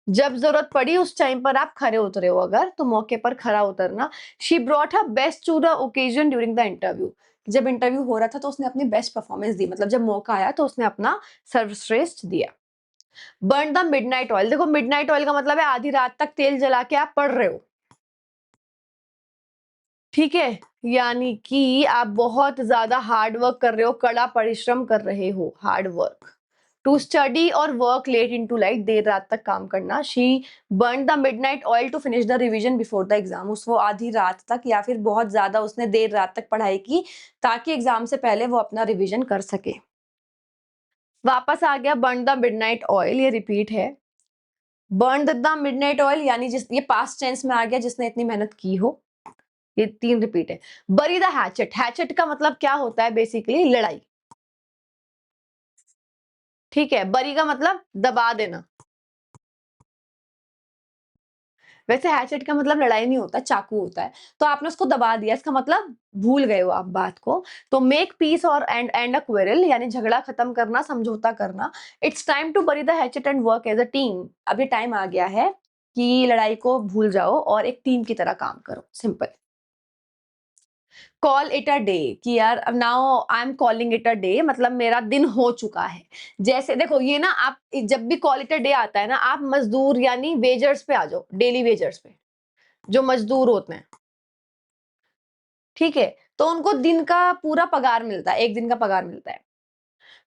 जब ज़रूरत पड़ी उस टाइम पर आप खरे उतरे हो अगर, तो मौके पर खरा उतरना। She brought her best to the occasion during the interview. जब इंटरव्यू हो रहा था तो उसने अपनी बेस्ट परफॉर्मेंस दी, मतलब जब मौका आया तो उसने अपना सर्वश्रेष्ठ दिया। बर्न द मिडनाइट ऑयल, देखो मिडनाइट ऑयल का मतलब है आधी रात तक तेल जला के आप पढ़ रहे हो, ठीक है? यानी कि आप बहुत ज्यादा हार्ड वर्क कर रहे हो, कड़ा परिश्रम कर रहे हो, हार्ड वर्क। टू स्टडी और work late in to light, देर रात तक काम करना। She burn the midnight oil to finish the revision before the exam, उस वो आधी रात तक या फिर बहुत ज्यादा उसने देर रात तक पढ़ाई की ताकि एग्जाम से पहले वो अपना रिविजन कर सके। वापस आ गया बर्न द मिडनाइट ऑयल, ये रिपीट है। बर्न द मिडनाइट ऑयल यानी जिस ये पास्ट टेंस में आ गया जिसने इतनी मेहनत की हो, ये 3 रिपीट है। बरी द हैचेट, हैचेट का मतलब क्या होता है? बेसिकली लड़ाई, ठीक है? बरी का मतलब दबा देना। वैसे हैचेट का मतलब लड़ाई नहीं होता, चाकू होता है। तो आपने उसको दबा दिया, इसका मतलब भूल गए हो आप बात को। तो मेक पीस और एंड एंड अ क्वेरल, यानी झगड़ा खत्म करना, समझौता करना। It's time to bury the hatchet and work as a team, अब ये टाइम आ गया है कि लड़ाई को भूल जाओ और एक टीम की तरह काम करो, simple. Call it a day, कि यार अब now I am calling it a day, मतलब मेरा दिन हो चुका है। जैसे देखो ये ना, आप जब भी कॉल इट अ डे आता है ना, आप मजदूर यानी वेजर्स पे आ जाओ, डेली वेजर्स पे, जो मजदूर होते हैं, ठीक है? तो उनको दिन का पूरा पगार मिलता है, एक दिन का पगार मिलता है।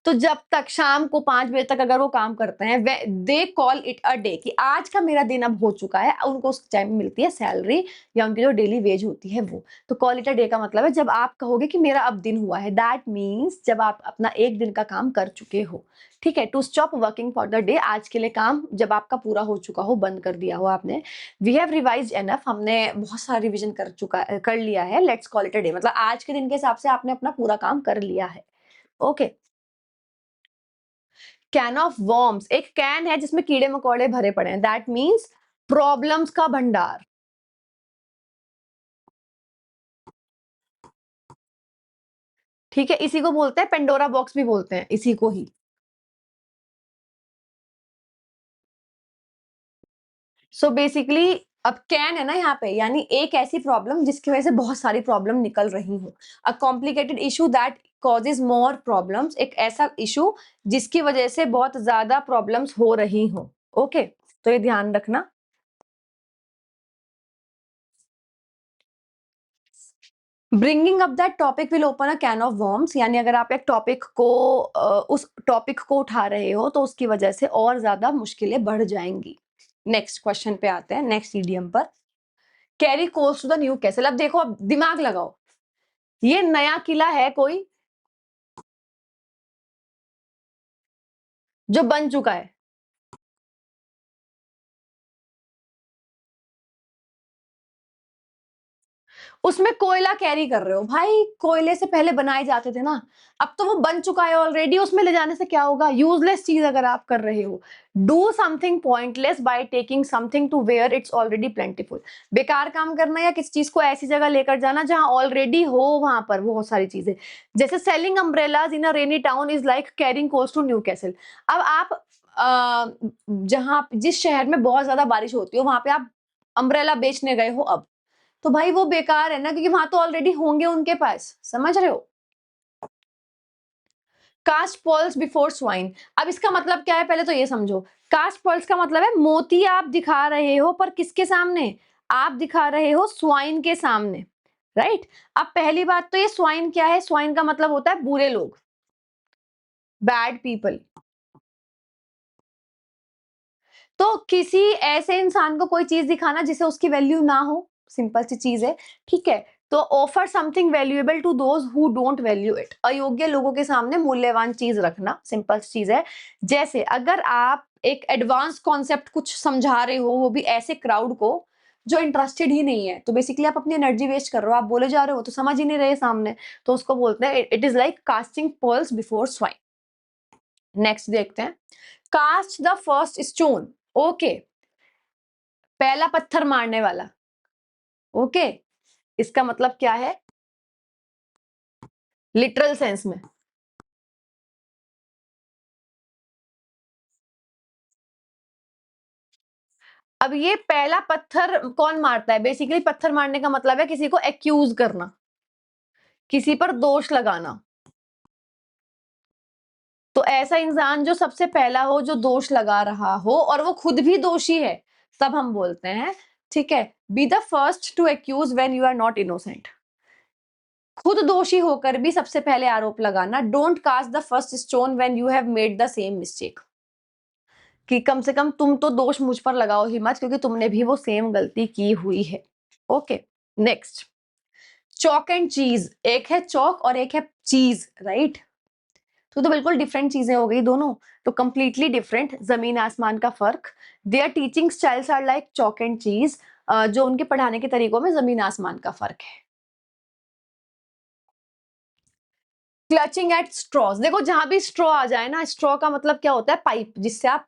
तो जब तक शाम को 5 बजे तक अगर वो काम करते हैं, वे they call it a day, कि आज का मेरा दिन अब हो चुका है, उनको उस टाइम मिलती है सैलरी या उनकी जो डेली वेज होती है वो। तो कॉल इट अ डे का मतलब है जब आप कहोगे कि मेरा अब दिन हुआ है, दैट मीन्स जब आप अपना एक दिन का काम कर चुके हो, ठीक है? To stop working for the day, आज के लिए काम जब आपका पूरा हो चुका हो, बंद कर दिया हो आपने। वी हैव रिवाइज्ड एनफ, हमने बहुत सारा रिवीजन कर लिया है, let's call it a day, मतलब आज के दिन के हिसाब से आपने अपना पूरा काम कर लिया है। ओके। कैन ऑफ वर्म्स, एक कैन है जिसमें कीड़े मकोड़े भरे पड़े हैं, दैट मीन्स प्रॉब्लम्स का भंडार, ठीक है? इसी को बोलते हैं पेंडोरा बॉक्स भी बोलते हैं, इसी को ही। सो बेसिकली अब कैन है ना यहाँ पे, यानी एक ऐसी प्रॉब्लम जिसकी वजह से बहुत सारी प्रॉब्लम निकल रही हो। A complicated issue that causes more problems, एक ऐसा इशू जिसकी वजह से बहुत ज्यादा प्रॉब्लम्स हो रही हो। ओके, तो ये ध्यान रखना। Bringing up that topic will open a can of worms, यानी अगर आप एक टॉपिक को उस टॉपिक को उठा रहे हो तो उसकी वजह से और ज्यादा मुश्किलें बढ़ जाएंगी। नेक्स्ट क्वेश्चन पे आते हैं, नेक्स्ट ईडियम पर। Carry coals to the Newcastle. अब देखो, अब दिमाग लगाओ, ये नया किला है कोई जो बन चुका है। उसमें कोयला कैरी कर रहे हो भाई, कोयले से पहले बनाए जाते थे ना। अब तो वो बन चुका है ऑलरेडी, उसमें ले जाने से क्या होगा? यूजलेस चीज अगर आप कर रहे हो। Do something pointless by taking something to where it's already plentiful. बेकार काम करना या किसी चीज को ऐसी जगह लेकर जाना जहां ऑलरेडी हो वहां पर बहुत सारी चीजें। जैसे selling umbrellas in a rainy town is like carrying coals to Newcastle. अब आप जहां जिस शहर में बहुत ज्यादा बारिश होती हो वहां पे आप अम्ब्रेला बेचने गए हो, अब तो भाई वो बेकार है ना, क्योंकि वहां तो ऑलरेडी होंगे उनके पास। समझ रहे हो? Cast pearls before swine. अब इसका मतलब क्या है, पहले तो ये समझो। कास्ट पर्ल्स का मतलब है मोती आप दिखा रहे हो, पर किसके सामने? आप दिखा रहे हो स्वाइन के सामने, राइट? अब पहली बात तो ये स्वाइन क्या है? स्वाइन का मतलब होता है बुरे लोग, बैड पीपल। तो किसी ऐसे इंसान को कोई चीज दिखाना जिसे उसकी वैल्यू ना हो, सिंपल सी चीज है, ठीक है? तो offer something valuable to those who don't value it. अयोग्य लोगों के सामने मूल्यवान चीज रखना, सिंपल सी चीज है। जैसे अगर आप एक एडवांस कॉन्सेप्ट कुछ समझा रहे हो, वो भी ऐसे क्राउड को जो इंटरेस्टेड ही नहीं है, तो बेसिकली आप अपनी एनर्जी वेस्ट कर रहे हो, आप बोले जा रहे हो तो समझ ही नहीं रहे सामने, तो उसको बोलते हैं it is like casting pearls before swine. Next देखते हैं, cast the first stone. Okay, पहला पत्थर मारने वाला। ओके, इसका मतलब क्या है लिटरल सेंस में? अब ये पहला पत्थर कौन मारता है? बेसिकली पत्थर मारने का मतलब है किसी को एक्यूज करना, किसी पर दोष लगाना। तो ऐसा इंसान जो सबसे पहला हो, जो दोष लगा रहा हो और वो खुद भी दोषी है, तब हम बोलते हैं, ठीक है, be the first to accuse when you are not innocent. खुद दोषी होकर भी सबसे पहले आरोप लगाना। Don't cast the first stone when you have made the same mistake. कि कम से कम तुम तो दोष मुझ पर लगाओ ही मत, क्योंकि तुमने भी वो सेम गलती की हुई है। ओके, नेक्स्ट, चॉक एंड चीज। एक है चॉक और एक है चीज, राइट? तो बिल्कुल डिफरेंट चीजें हो गई दोनों, तो कंप्लीटली डिफरेंट, जमीन आसमान का फर्क। There teaching styles are like chalk and cheese. जो उनके पढ़ाने के तरीकों में जमीन आसमान का फर्क है। Clutching at straws. देखो, जहां भी स्ट्रॉ आ जाए ना, स्ट्रॉ का मतलब क्या होता है? पाइप, जिससे आप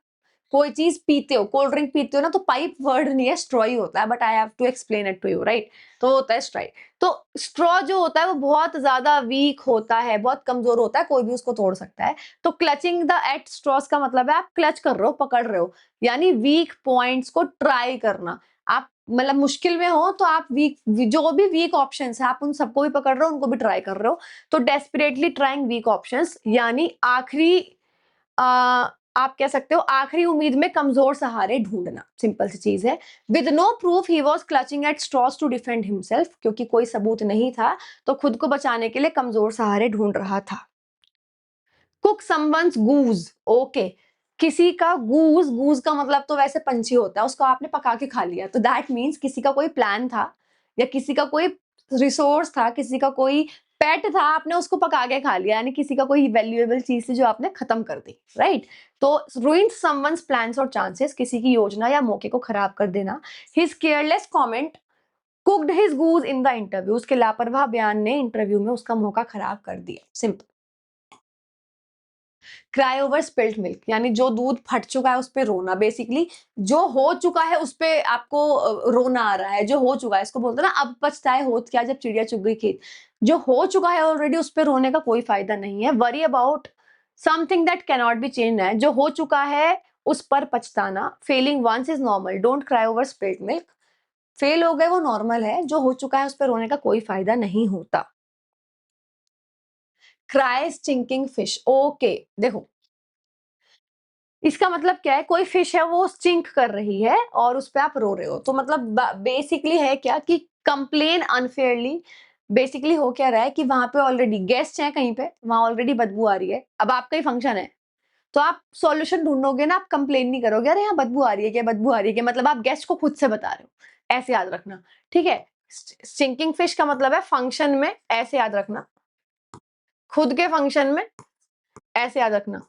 कोई चीज पीते हो, कोल्ड ड्रिंक पीते हो ना, तो पाइप वर्ड नहीं है, स्ट्रॉ ही होता है, but I have to explain it to you, right? तो होता है स्ट्राइक। तो स्ट्रॉ जो होता है वो बहुत ज्यादा वीक होता है, बहुत कमजोर होता है, कोई भी उसको तोड़ सकता है। तो क्लचिंग द एट स्ट्रॉस का मतलब है आप क्लच कर रहे हो, पकड़ रहे हो, यानी वीक पॉइंट्स को ट्राई करना। आप मतलब मुश्किल में हो तो आप वीक, जो भी वीक ऑप्शंस है आप उन सबको भी पकड़ रहे हो, उनको भी ट्राई कर रहे हो। तो डेस्परेटली ट्राइंग वीक ऑप्शंस, यानी आखिरी आप कह सकते हो आखिरी उम्मीद में कमजोर सहारे ढूंढना, सिंपल सी चीज है। With no proof he was clutching at straws to defend himself. क्योंकि कोई सबूत नहीं था, तो खुद को बचाने के लिए कमजोर सहारे ढूंढ रहा था। कुक समवंस गूज। ओके, किसी का गूज, गूज का मतलब तो वैसे पंछी होता है, उसको आपने पका के खा लिया, तो दैट मीन्स किसी का कोई प्लान था, या किसी का कोई रिसोर्स था, किसी का कोई पेट था, आपने उसको पका के खा लिया, यानी किसी का कोई वैल्यूएबल चीज थी जो आपने खत्म कर दी, राइट? तो ruined someone's plans और chances, किसी की योजना या मौके को खराब कर देना। his careless comment cooked his goose in the interview। उसके लापरवाह बयान ने इंटरव्यू में उसका मौका खराब कर दिया, simple. Cry over spilled milk, यानी जो दूध फट चुका है उस पर रोना। बेसिकली जो हो चुका है उस पे आपको रोना आ रहा है, जो हो चुका है, इसको बोलते हैं ना, अब पछताए होत क्या जब चिड़िया चुग गई खेत। जो हो चुका है ऑलरेडी, उस पे रोने का कोई फायदा नहीं है। Worry about something that can not be change है, जो हो चुका है उस पर पछताना। Failing once is normal, don't cry over spilled milk. Fail हो गए वो नॉर्मल है, जो हो चुका है उस पे रोने का कोई फायदा नहीं होता। क्राई स्टिंकिंग फिश, ओके देखो, इसका मतलब क्या है, कोई फिश है वो स्टिंक कर रही है और उस पे आप रो रहे हो, तो मतलब बेसिकली है क्या कि कंप्लेन अनफेयरली। बेसिकली हो क्या रहा है कि वहां पे ऑलरेडी गेस्ट हैं, कहीं पे वहां ऑलरेडी बदबू आ रही है, अब आपका ही फंक्शन है, तो आप सॉल्यूशन ढूंढोगे ना, आप कंप्लेन नहीं करोगे अरे यहाँ बदबू आ रही है क्या, बदबू आ रही है क्या, मतलब आप गेस्ट को खुद से बता रहे हो, ऐसे याद रखना। ठीक है, स्टिंकिंग फिश का मतलब है फंक्शन में, ऐसे याद रखना, खुद के फंक्शन में, ऐसे याद रखना।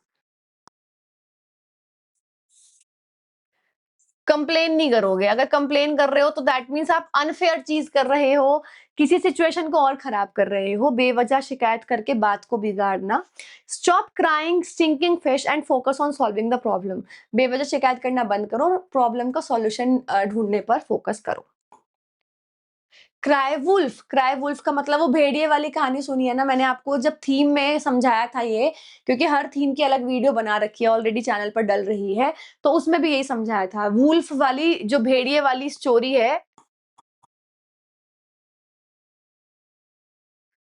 कंप्लेन नहीं करोगे, अगर कंप्लेन कर रहे हो तो दैट मीन्स आप अनफेयर चीज कर रहे हो, किसी सिचुएशन को और खराब कर रहे हो, बेवजह शिकायत करके बात को बिगाड़ना। Stop crying stinking fish and focus on solving the problem. बेवजह शिकायत करना बंद करो और प्रॉब्लम का सॉल्यूशन ढूंढने पर फोकस करो। क्राई वुल्फ का मतलब वो भेड़िए वाली कहानी सुनी है ना मैंने आपको, जब थीम में समझाया था ये, क्योंकि हर थीम की अलग वीडियो बना रखी है ऑलरेडी, चैनल पर डल रही है, तो उसमें भी यही समझाया था, वुल्फ वाली जो भेड़िए वाली स्टोरी है,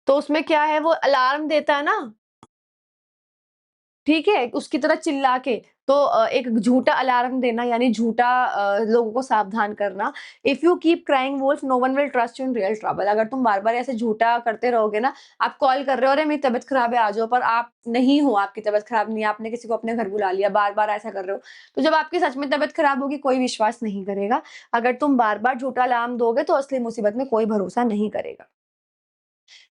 तो उसमें क्या है, वो अलार्म देता है ना, ठीक है, उसकी तरह चिल्ला के, तो एक झूठा अलार्म देना यानी झूठा लोगों को सावधान करना। If you keep crying wolf no one will trust you in real trouble. अगर तुम बार बार ऐसे झूठा करते रहोगे ना, आप कॉल कर रहे हो अरे मेरी तबीयत खराब है आ जाओ, पर आप नहीं हो, आपकी तबीयत खराब नहीं है, आपने किसी को अपने घर बुला लिया, बार बार ऐसा कर रहे हो, तो जब आपकी सच में तबीयत खराब होगी कोई विश्वास नहीं करेगा। अगर तुम बार बार झूठा अलार्म दोगे तो असली मुसीबत में कोई भरोसा नहीं करेगा।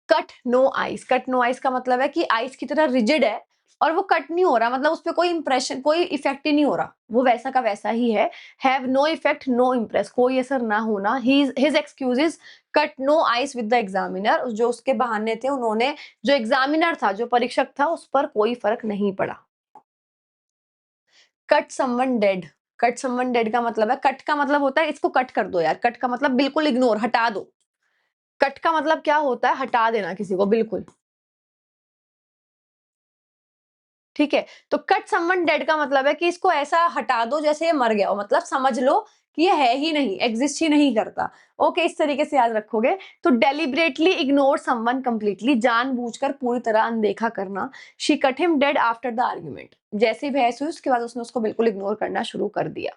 Cut no ice, cut no ice का मतलब है कि आइस की तरह रिजिड है और वो कट नहीं हो रहा, मतलब उस पे कोई इंप्रेशन, कोई इफेक्ट ही नहीं हो रहा, वो वैसा का वैसा ही है। Have no effect no impress, कोई असर ना होना। His excuses cut no ice with the examiner, जो उसके बहाने थे, उन्होंने, जो एग्जामिनर था, जो परीक्षक था, उस पर कोई फर्क नहीं पड़ा। Cut someone dead, cut someone dead का मतलब है, कट का मतलब होता है इसको कट कर दो यार, कट का मतलब बिल्कुल इग्नोर, हटा दो। कट का मतलब क्या होता है, हटा देना किसी को बिल्कुल। ठीक है, तो कट समवन डेड का मतलब है कि इसको ऐसा हटा दो जैसे ये मर गया हो, मतलब समझ लो कि ये है ही नहीं, एग्जिस्ट ही नहीं करता। ओके, इस तरीके से याद रखोगे। तो डेलिबरेटली इग्नोर समवन कंप्लीटली, जानबूझकर पूरी तरह अनदेखा करना। She cut him dead after the argument, जैसी बहस हुई उसके बाद उसने उसको बिल्कुल इग्नोर करना शुरू कर दिया।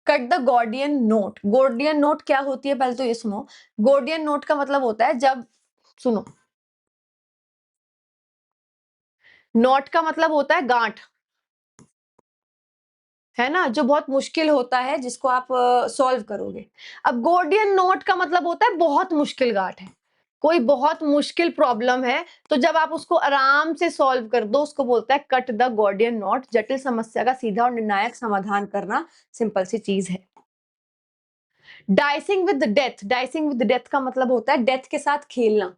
Cut the Gordian note, Gordian note क्या होती है पहले तो ये सुनो। गॉर्डियन नोट का मतलब होता है जब, सुनो, नोट का मतलब होता है गांठ, है ना, जो बहुत मुश्किल होता है जिसको आप सॉल्व करोगे। अब गॉर्डियन नोट का मतलब होता है बहुत मुश्किल गांठ है, कोई बहुत मुश्किल प्रॉब्लम है, तो जब आप उसको आराम से सॉल्व कर दो उसको बोलता है कट द गॉर्डियन नोट। जटिल समस्या का सीधा और निर्णायक समाधान करना, सिंपल सी चीज है। Dicing with death, dicing with death का मतलब होता है डेथ के साथ खेलना।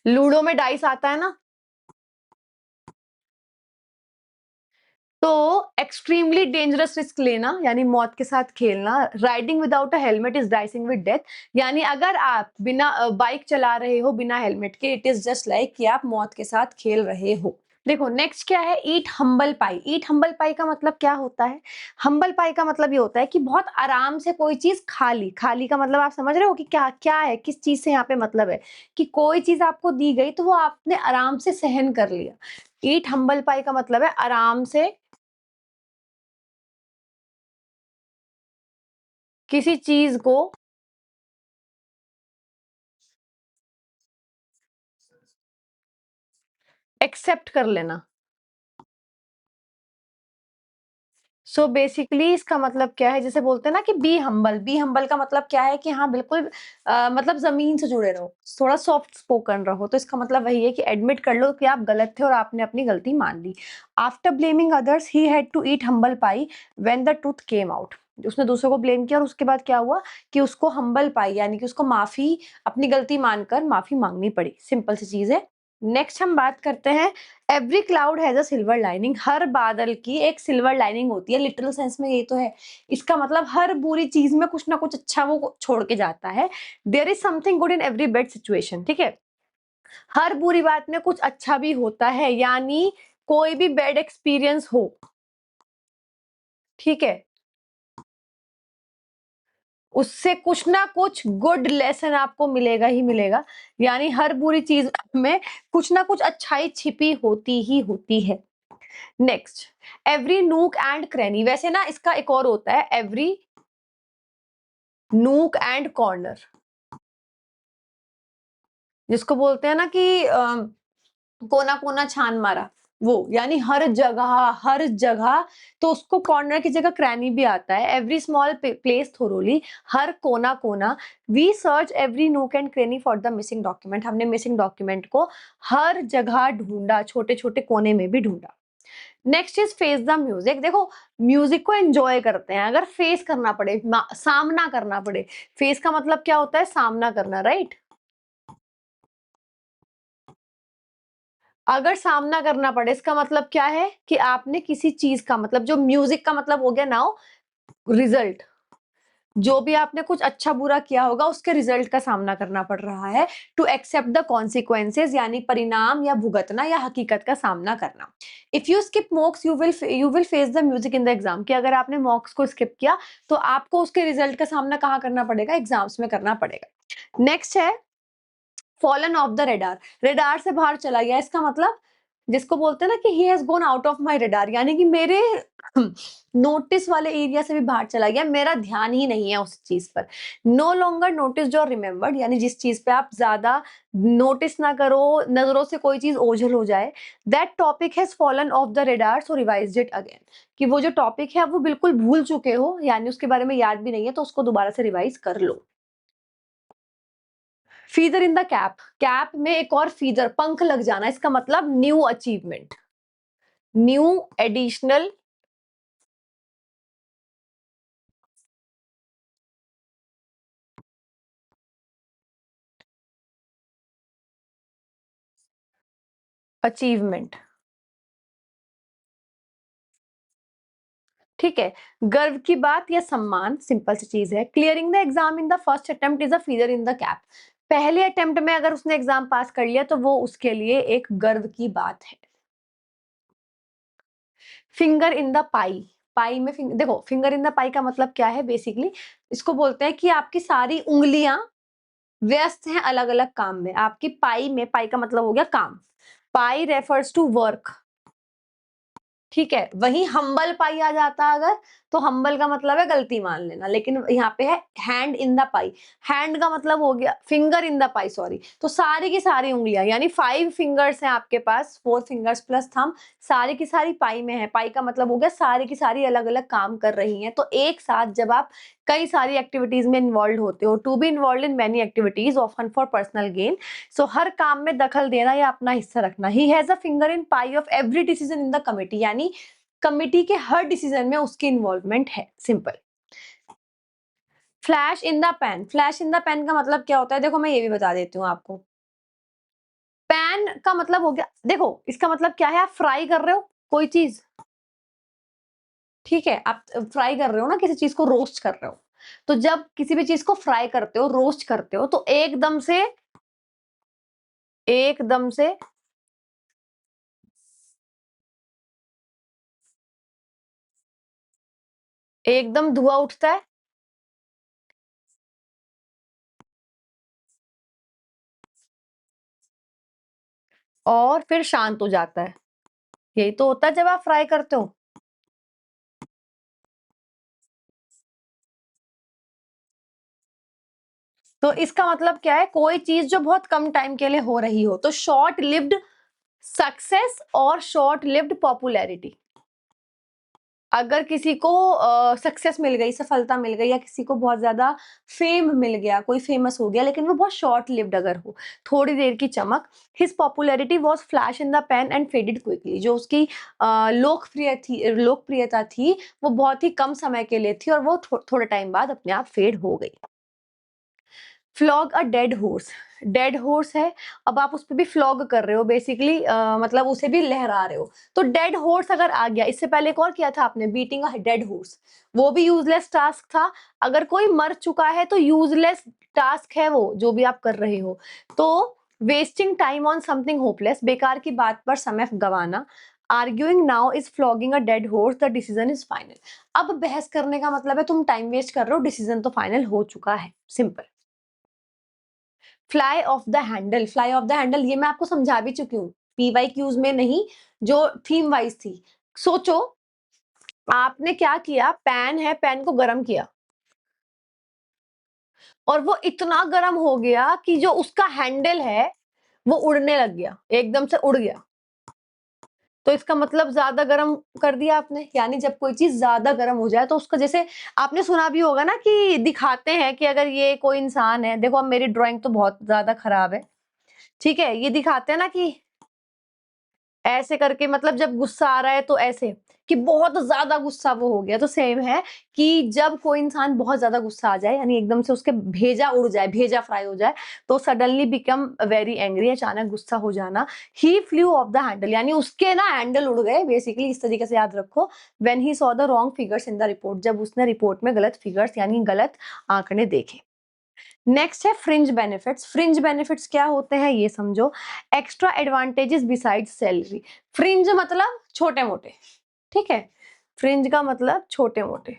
लूडो में डाइस आता है ना, तो एक्सट्रीमली डेंजरस रिस्क लेना यानी मौत के साथ खेलना। Riding without a helmet is dicing with death, यानी अगर आप बिना बाइक चला रहे हो बिना हेलमेट के, इट इज जस्ट लाइक कि आप मौत के साथ खेल रहे हो। देखो नेक्स्ट क्या है, ईट हम्बल पाई। ईट हम्बल पाई का मतलब क्या होता है, हम्बल पाई का मतलब ये होता है कि बहुत आराम से कोई चीज खा ली। खाली का मतलब आप समझ रहे हो कि क्या क्या है, किस चीज से यहाँ पे मतलब है, कि कोई चीज आपको दी गई तो वो आपने आराम से सहन कर लिया। ईट हम्बल पाई का मतलब है आराम से किसी चीज को एक्सेप्ट कर लेना। सो बेसिकली इसका मतलब क्या है, जैसे बोलते हैं ना कि बी हम्बल, बी हम्बल का मतलब क्या है कि हाँ बिल्कुल मतलब जमीन से जुड़े रहो, थोड़ा सॉफ्ट स्पोकन रहो, तो इसका मतलब वही है कि एडमिट कर लो कि आप गलत थे और आपने अपनी गलती मान ली। After blaming others he had to eat humble pie when the truth came out. उसने दूसरों को ब्लेम किया और उसके बाद क्या हुआ कि उसको हम्बल पाई यानी कि उसको माफी, अपनी गलती मानकर माफी मांगनी पड़ी, सिंपल सी चीज है। नेक्स्ट हम बात करते हैं, every cloud has a silver lining. हर बादल की एक सिल्वर लाइनिंग होती है, लिटरल सेंस में ये तो है। इसका मतलब हर बुरी चीज में कुछ ना कुछ अच्छा वो छोड़ के जाता है। There is something good in every bad situation, ठीक है, हर बुरी बात में कुछ अच्छा भी होता है, यानी कोई भी बैड एक्सपीरियंस हो, ठीक है, उससे कुछ ना कुछ गुड लेसन आपको मिलेगा ही मिलेगा। यानी हर बुरी चीज में कुछ ना कुछ अच्छाई छिपी होती ही होती है। Next, every nook and cranny. वैसे ना इसका एक और होता है, एवरी नूक एंड कॉर्नर, जिसको बोलते हैं ना कि कोना कोना छान मारा, वो यानी हर जगह, हर जगह। तो उसको कॉर्नर की जगह क्रैनी भी आता है। एवरी स्मॉल प्लेस थोरोली, हर कोना कोना। We search every nook and cranny for the missing document. हमने मिसिंग डॉक्यूमेंट को हर जगह ढूंढा, छोटे छोटे कोने में भी ढूंढा। Next is face the music. देखो, म्यूजिक को एंजॉय करते हैं, अगर फेस करना पड़े, सामना करना पड़े। फेस का मतलब क्या होता है? सामना करना, राइट? अगर सामना करना पड़े, इसका मतलब क्या है कि आपने किसी चीज का, मतलब जो म्यूजिक का मतलब हो गया नाउ रिजल्ट, जो भी आपने कुछ अच्छा बुरा किया होगा उसके रिजल्ट का सामना करना पड़ रहा है। टू एक्सेप्ट द कॉन्सिक्वेंसेज, यानी परिणाम या भुगतना या हकीकत का सामना करना। If you skip मॉक्स you will face the music in the exam, कि अगर आपने मॉक्स को स्किप किया तो आपको उसके रिजल्ट का सामना कहाँ करना पड़ेगा? एग्जाम्स में करना पड़ेगा। नेक्स्ट है fallen of the radar. Radar से बाहर चला गया, इसका मतलब जिसको बोलते हैं ना कि he has gone out of my radar, यानी कि मेरे नोटिस वाले एरिया से भी बाहर चला गया, मेरा ध्यान ही नहीं है उस चीज पर। नो लॉन्गर नोटिस और रिमेम्बर्ड, यानी जिस चीज पे आप ज्यादा नोटिस ना करो, नजरों से कोई चीज ओझल हो जाए। That topic has fallen of the radar so revised it again, कि वो जो टॉपिक है वो बिल्कुल भूल चुके हो, यानी उसके बारे में याद भी नहीं है, तो उसको दोबारा से रिवाइज कर लो। Feather in the cap, cap में एक और फीदर, पंख लग जाना, इसका मतलब new achievement, new additional achievement. ठीक है, गर्व की बात या सम्मान, सिंपल सी चीज है। Clearing the exam in the first attempt is a feather in the cap. पहले अटेम्प्ट में अगर उसने एग्जाम पास कर लिया तो वो उसके लिए एक गर्व की बात है। फिंगर इन द पाई, पाई में देखो, फिंगर इन द पाई का मतलब क्या है? बेसिकली इसको बोलते हैं कि आपकी सारी उंगलियां व्यस्त हैं अलग अलग काम में। आपकी पाई में, पाई का मतलब हो गया काम, पाई रेफर्स टू वर्क, ठीक है। वहीं हम्बल पाई आ जाता अगर, तो हम्बल का मतलब है गलती मान लेना, लेकिन यहाँ पे है hand in the pi. Hand का मतलब हो गया finger in the pi, sorry. तो सारी की सारी उंगलियां, यानी 5 फिंगर्स हैं आपके पास, 4 फिंगर्स प्लस थंब, सारी की सारी पाई में है। पाई का मतलब हो गया सारी की सारी अलग अलग काम कर रही हैं। तो एक साथ जब आप कई सारी एक्टिविटीज में इन्वॉल्व होते हो, to be involve in many activities often for personal gain, so हर काम में दखल देना या अपना हिस्सा रखना। He has a finger in pie of every decision in the committee, यानी कमिटी के हर डिसीजन में उसकी इन्वॉल्वमेंट है, simple. Flash in the pan, flash in the pan का मतलब क्या होता है? देखो मैं ये भी बता देती हूँ आपको। पैन का मतलब हो गया, देखो इसका मतलब क्या है? आप फ्राई कर रहे हो कोई चीज, ठीक है, आप फ्राई कर रहे हो ना, किसी चीज को रोस्ट कर रहे हो। तो जब किसी भी चीज को फ्राई करते हो, रोस्ट करते हो, तो एकदम से एकदम धुआं उठता है और फिर शांत हो जाता है। यही तो होता है जब आप फ्राई करते हो। तो इसका मतलब क्या है? कोई चीज जो बहुत कम टाइम के लिए हो रही हो, तो शॉर्ट लिव्ड सक्सेस और शॉर्ट लिव्ड पॉपुलैरिटी। अगर किसी को सक्सेस मिल गई, सफलता मिल गई, या किसी को बहुत ज्यादा फेम मिल गया, कोई फेमस हो गया, लेकिन वो बहुत शॉर्ट लिव्ड अगर हो, थोड़ी देर की चमक। His popularity was flash in the pan and faded quickly, जो उसकी लोकप्रियता थी वो बहुत ही कम समय के लिए थी और वो थोड़े टाइम बाद अपने आप फेड हो गई। फ्लॉग अ डेड हॉर्स, डेड हॉर्स है, अब आप उस पर भी फ्लॉग कर रहे हो, बेसिकली मतलब उसे भी लहरा रहे हो। तो डेड हॉर्स अगर आ गया, इससे पहले एक और किया था आपने, बीटिंग अ डेड हॉर्स, वो भी यूजलेस टास्क था। अगर कोई मर चुका है तो यूजलेस टास्क है वो जो भी आप कर रहे हो। तो wasting time on something hopeless, बेकार की बात पर समय गंवाना। Arguing now is flogging a dead horse, the decision is final. अब बहस करने का मतलब है तुम टाइम वेस्ट कर रहे हो, डिसीजन तो फाइनल हो चुका है, simple. Fly of the handle, fly of the handle ये मैं आपको समझा भी चुकी हूँ, पीवाई क्यूज में नहीं, जो थीम वाइज थी। सोचो आपने क्या किया, पैन है, पैन को गर्म किया और वो इतना गर्म हो गया कि जो उसका हैंडल है वो उड़ने लग गया, एकदम से उड़ गया। तो इसका मतलब ज्यादा गर्म कर दिया आपने, यानी जब कोई चीज ज्यादा गर्म हो जाए तो उसका, जैसे आपने सुना भी होगा ना कि दिखाते हैं कि अगर ये कोई इंसान है, देखो अब मेरी ड्राइंग तो बहुत ज्यादा खराब है, ठीक है, ये दिखाते हैं ना कि ऐसे करके, मतलब जब गुस्सा आ रहा है तो ऐसे कि बहुत ज्यादा गुस्सा वो हो गया, तो सेम है कि जब कोई इंसान बहुत ज्यादा गुस्सा आ जाए, यानी एकदम से उसके भेजा उड़ जाए, भेजा फ्राई हो जाए, तो सडनली बिकम वेरी एंग्री, अचानक गुस्सा हो जाना। ही फ्लू ऑफ द हैंडल, यानी उसके ना हैंडल उड़ गए, बेसिकली इस तरीके से याद रखो। When he saw the wrong figures in the report, जब उसने रिपोर्ट में गलत फिगर्स यानी गलत आंकड़े देखे। नेक्स्ट है फ्रिंज बेनिफिट्स। फ्रिंज बेनिफिट्स क्या होते हैं ये समझो। Extra advantages beside salary. Fringe मतलब छोटे मोटे, ठीक है, फ्रिंज का मतलब छोटे मोटे।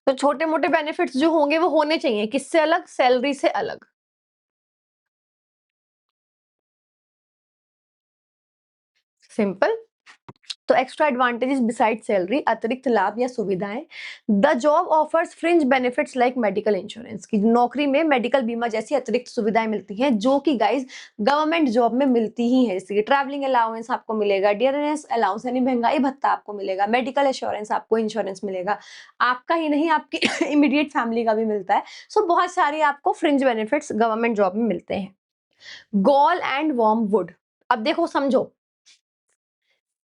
तो छोटे मोटे बेनिफिट्स जो होंगे वो होने चाहिए किससे अलग, सैलरी से अलग। सिंपल। तो एक्स्ट्रा एडवांटेजेस बिसाइड सैलरी, अतिरिक्त लाभ या सुविधाएं। The job offers fringe benefits like medical insurance, की नौकरी में मेडिकल बीमा जैसी अतिरिक्त सुविधाएं मिलती हैं जो कि गाइस गवर्नमेंट जॉब में मिलती ही है। जैसे ट्रैवलिंग अलाउंस आपको मिलेगा, डियरनेस अलाउंस यानी महंगाई भत्ता आपको मिलेगा, मेडिकल इंश्योरेंस आपको इंश्योरेंस मिलेगा, आपका ही नहीं आपकी इमीडिएट फैमिली का भी मिलता है। सो बहुत सारी आपको फ्रिंज बेनिफिट्स गवर्नमेंट जॉब में मिलते हैं। गॉल एंड वर्म वुड, अब देखो समझो,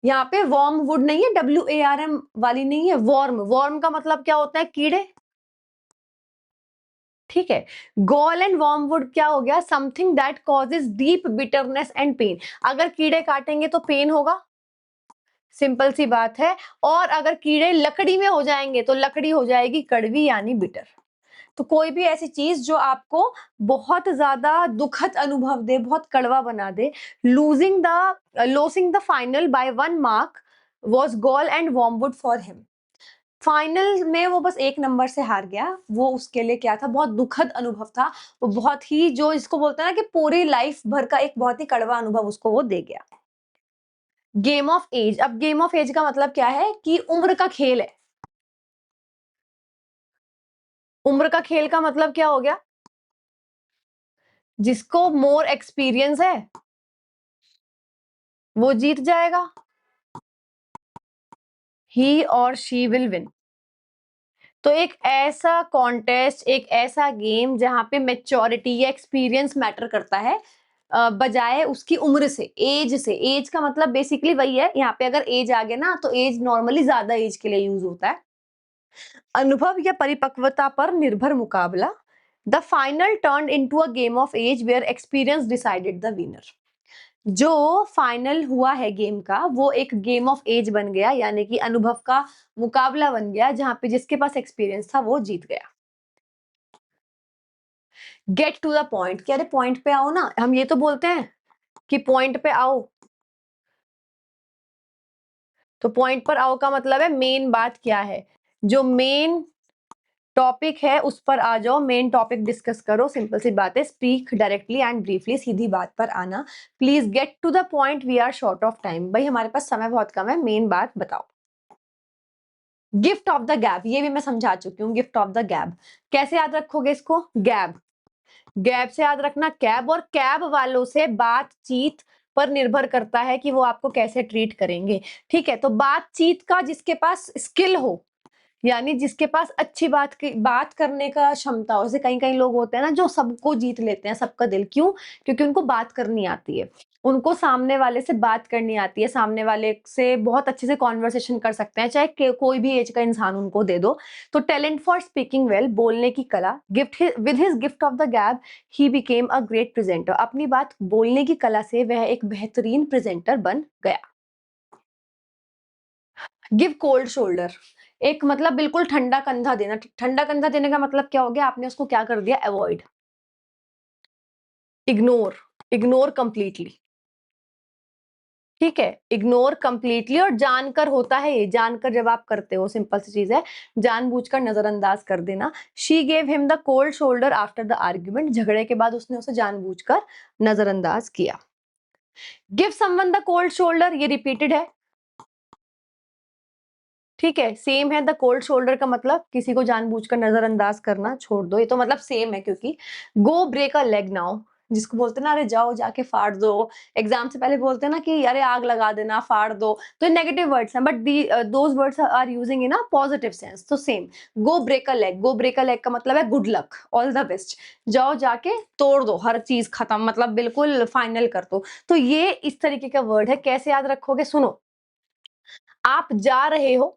यहाँ पे वॉर्म वुड नहीं है, WARM वाली नहीं है, वॉर्म, वॉर्म का मतलब क्या होता है, कीड़े, ठीक है। गॉल एंड वॉर्म वुड क्या हो गया, something that causes deep bitterness and pain. अगर कीड़े काटेंगे तो पेन होगा, सिंपल सी बात है। और अगर कीड़े लकड़ी में हो जाएंगे तो लकड़ी हो जाएगी कड़वी यानी बिटर। तो कोई भी ऐसी चीज जो आपको बहुत ज्यादा दुखद अनुभव दे, बहुत कड़वा बना दे। Losing the losing the final by 1 mark was gall and wormwood for him. Final में वो बस 1 नंबर से हार गया, वो उसके लिए क्या था, बहुत दुखद अनुभव था। वो बहुत ही, जो इसको बोलते हैं ना कि पूरी लाइफ भर का एक बहुत ही कड़वा अनुभव उसको वो दे गया। गेम ऑफ एज, अब गेम ऑफ एज का मतलब क्या है कि उम्र का खेल है। उम्र का खेल का मतलब क्या हो गया, जिसको मोर एक्सपीरियंस है वो जीत जाएगा, ही और शी विल विन। तो एक ऐसा कॉन्टेस्ट, एक ऐसा गेम जहां पे मेच्योरिटी या एक्सपीरियंस मैटर करता है, बजाय उसकी उम्र से, एज से। एज का मतलब बेसिकली वही है, यहाँ पे अगर एज आ गया ना तो एज नॉर्मली ज्यादा एज के लिए यूज होता है। अनुभव या परिपक्वता पर निर्भर मुकाबला। The final turn into a game of age where experience decided the winner. जो फाइनल हुआ है गेम का वो एक गेम ऑफ एज बन गया, यानी कि अनुभव का मुकाबला बन गया, जहां पे जिसके पास एक्सपीरियंस था वो जीत गया। गेट टू द पॉइंट, कह रहे पॉइंट पे आओ ना, हम ये तो बोलते हैं कि पॉइंट पे आओ। तो पॉइंट पर आओ का मतलब है मेन बात क्या है, जो मेन टॉपिक है उस पर आ जाओ, मेन टॉपिक डिस्कस करो, सिंपल सी बात है। स्पीक डायरेक्टली एंड ब्रीफली, सीधी बात पर आना। Please get to the point, we are short of time, भाई हमारे पास समय बहुत कम है, मेन बात बताओ। गिफ्ट ऑफ द गैप, ये भी मैं समझा चुकी हूँ। गिफ्ट ऑफ द गैप कैसे याद रखोगे इसको, गैप, गैप से याद रखना कैब, और कैब वालों से बातचीत पर निर्भर करता है कि वो आपको कैसे ट्रीट करेंगे, ठीक है। तो बातचीत का जिसके पास स्किल हो, यानी जिसके पास अच्छी बात करने का क्षमता हो। जैसे कई कई लोग होते हैं ना जो सबको जीत लेते हैं, सबका दिल, क्यों, क्योंकि उनको बात करनी आती है, उनको सामने वाले से बात करनी आती है, सामने वाले से बहुत अच्छे से कॉन्वर्सेशन कर सकते हैं, चाहे कोई भी एज का इंसान उनको दे दो। तो टैलेंट फॉर स्पीकिंग वेल, बोलने की कला। Gift with his gift of the gab he became a great presenter, अपनी बात बोलने की कला से वह एक बेहतरीन प्रेजेंटर बन गया। गिव कोल्ड शोल्डर, एक मतलब बिल्कुल ठंडा कंधा देना। ठंडा कंधा देने का मतलब क्या हो गया, आपने उसको क्या कर दिया, अवॉइड, इग्नोर। इग्नोर कंप्लीटली, ठीक है, इग्नोर कंप्लीटली। और जानकर होता है ये, जानकर जब आप करते हो, सिंपल सी चीज है, जानबूझकर नजरअंदाज कर देना। She gave him the cold shoulder after the argument, झगड़े के बाद उसने उसे जानबूझकर नजरअंदाज किया। Give someone the cold shoulder, ये रिपीटेड है, ठीक है, सेम है। द कोल्ड शोल्डर का मतलब किसी को जानबूझकर नजरअंदाज करना, छोड़ दो, ये तो मतलब सेम है, क्योंकि गो ब्रेक अ लेग नाउ, जिसको बोलते हैं ना, अरे जाओ जाके फाड़ दो, एग्जाम से पहले बोलते हैं ना कि अरे आग लगा देना, फाड़ दो, तो ये नेगेटिव वर्ड्स हैं, but those words are using in a positive sense, तो same. Go break a leg, go break a leg का मतलब है good luck, all the best, जाओ जाके तोड़ दो, हर चीज खत्म, मतलब बिल्कुल फाइनल कर दो। तो ये इस तरीके का वर्ड है, कैसे याद रखोगे, सुनो, आप जा रहे हो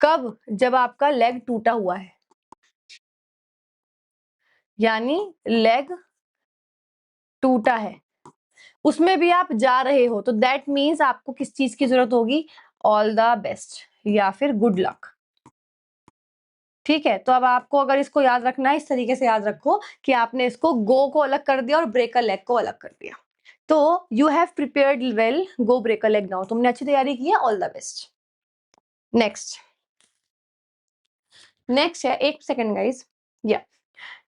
कब, जब आपका लेग टूटा हुआ है, यानी लेग टूटा है, उसमें भी आप जा रहे हो, तो दैट मीन्स आपको किस चीज की जरूरत होगी, ऑल द बेस्ट या फिर गुड लक, ठीक है। तो अब आपको अगर इसको याद रखना है, इस तरीके से याद रखो कि आपने इसको गो को अलग कर दिया और ब्रेक अ लेग को अलग कर दिया। तो you have prepared well, go break a leg now, तुमने अच्छी तैयारी की है, all the best. Next, next है, एक सेकेंड गाइज, या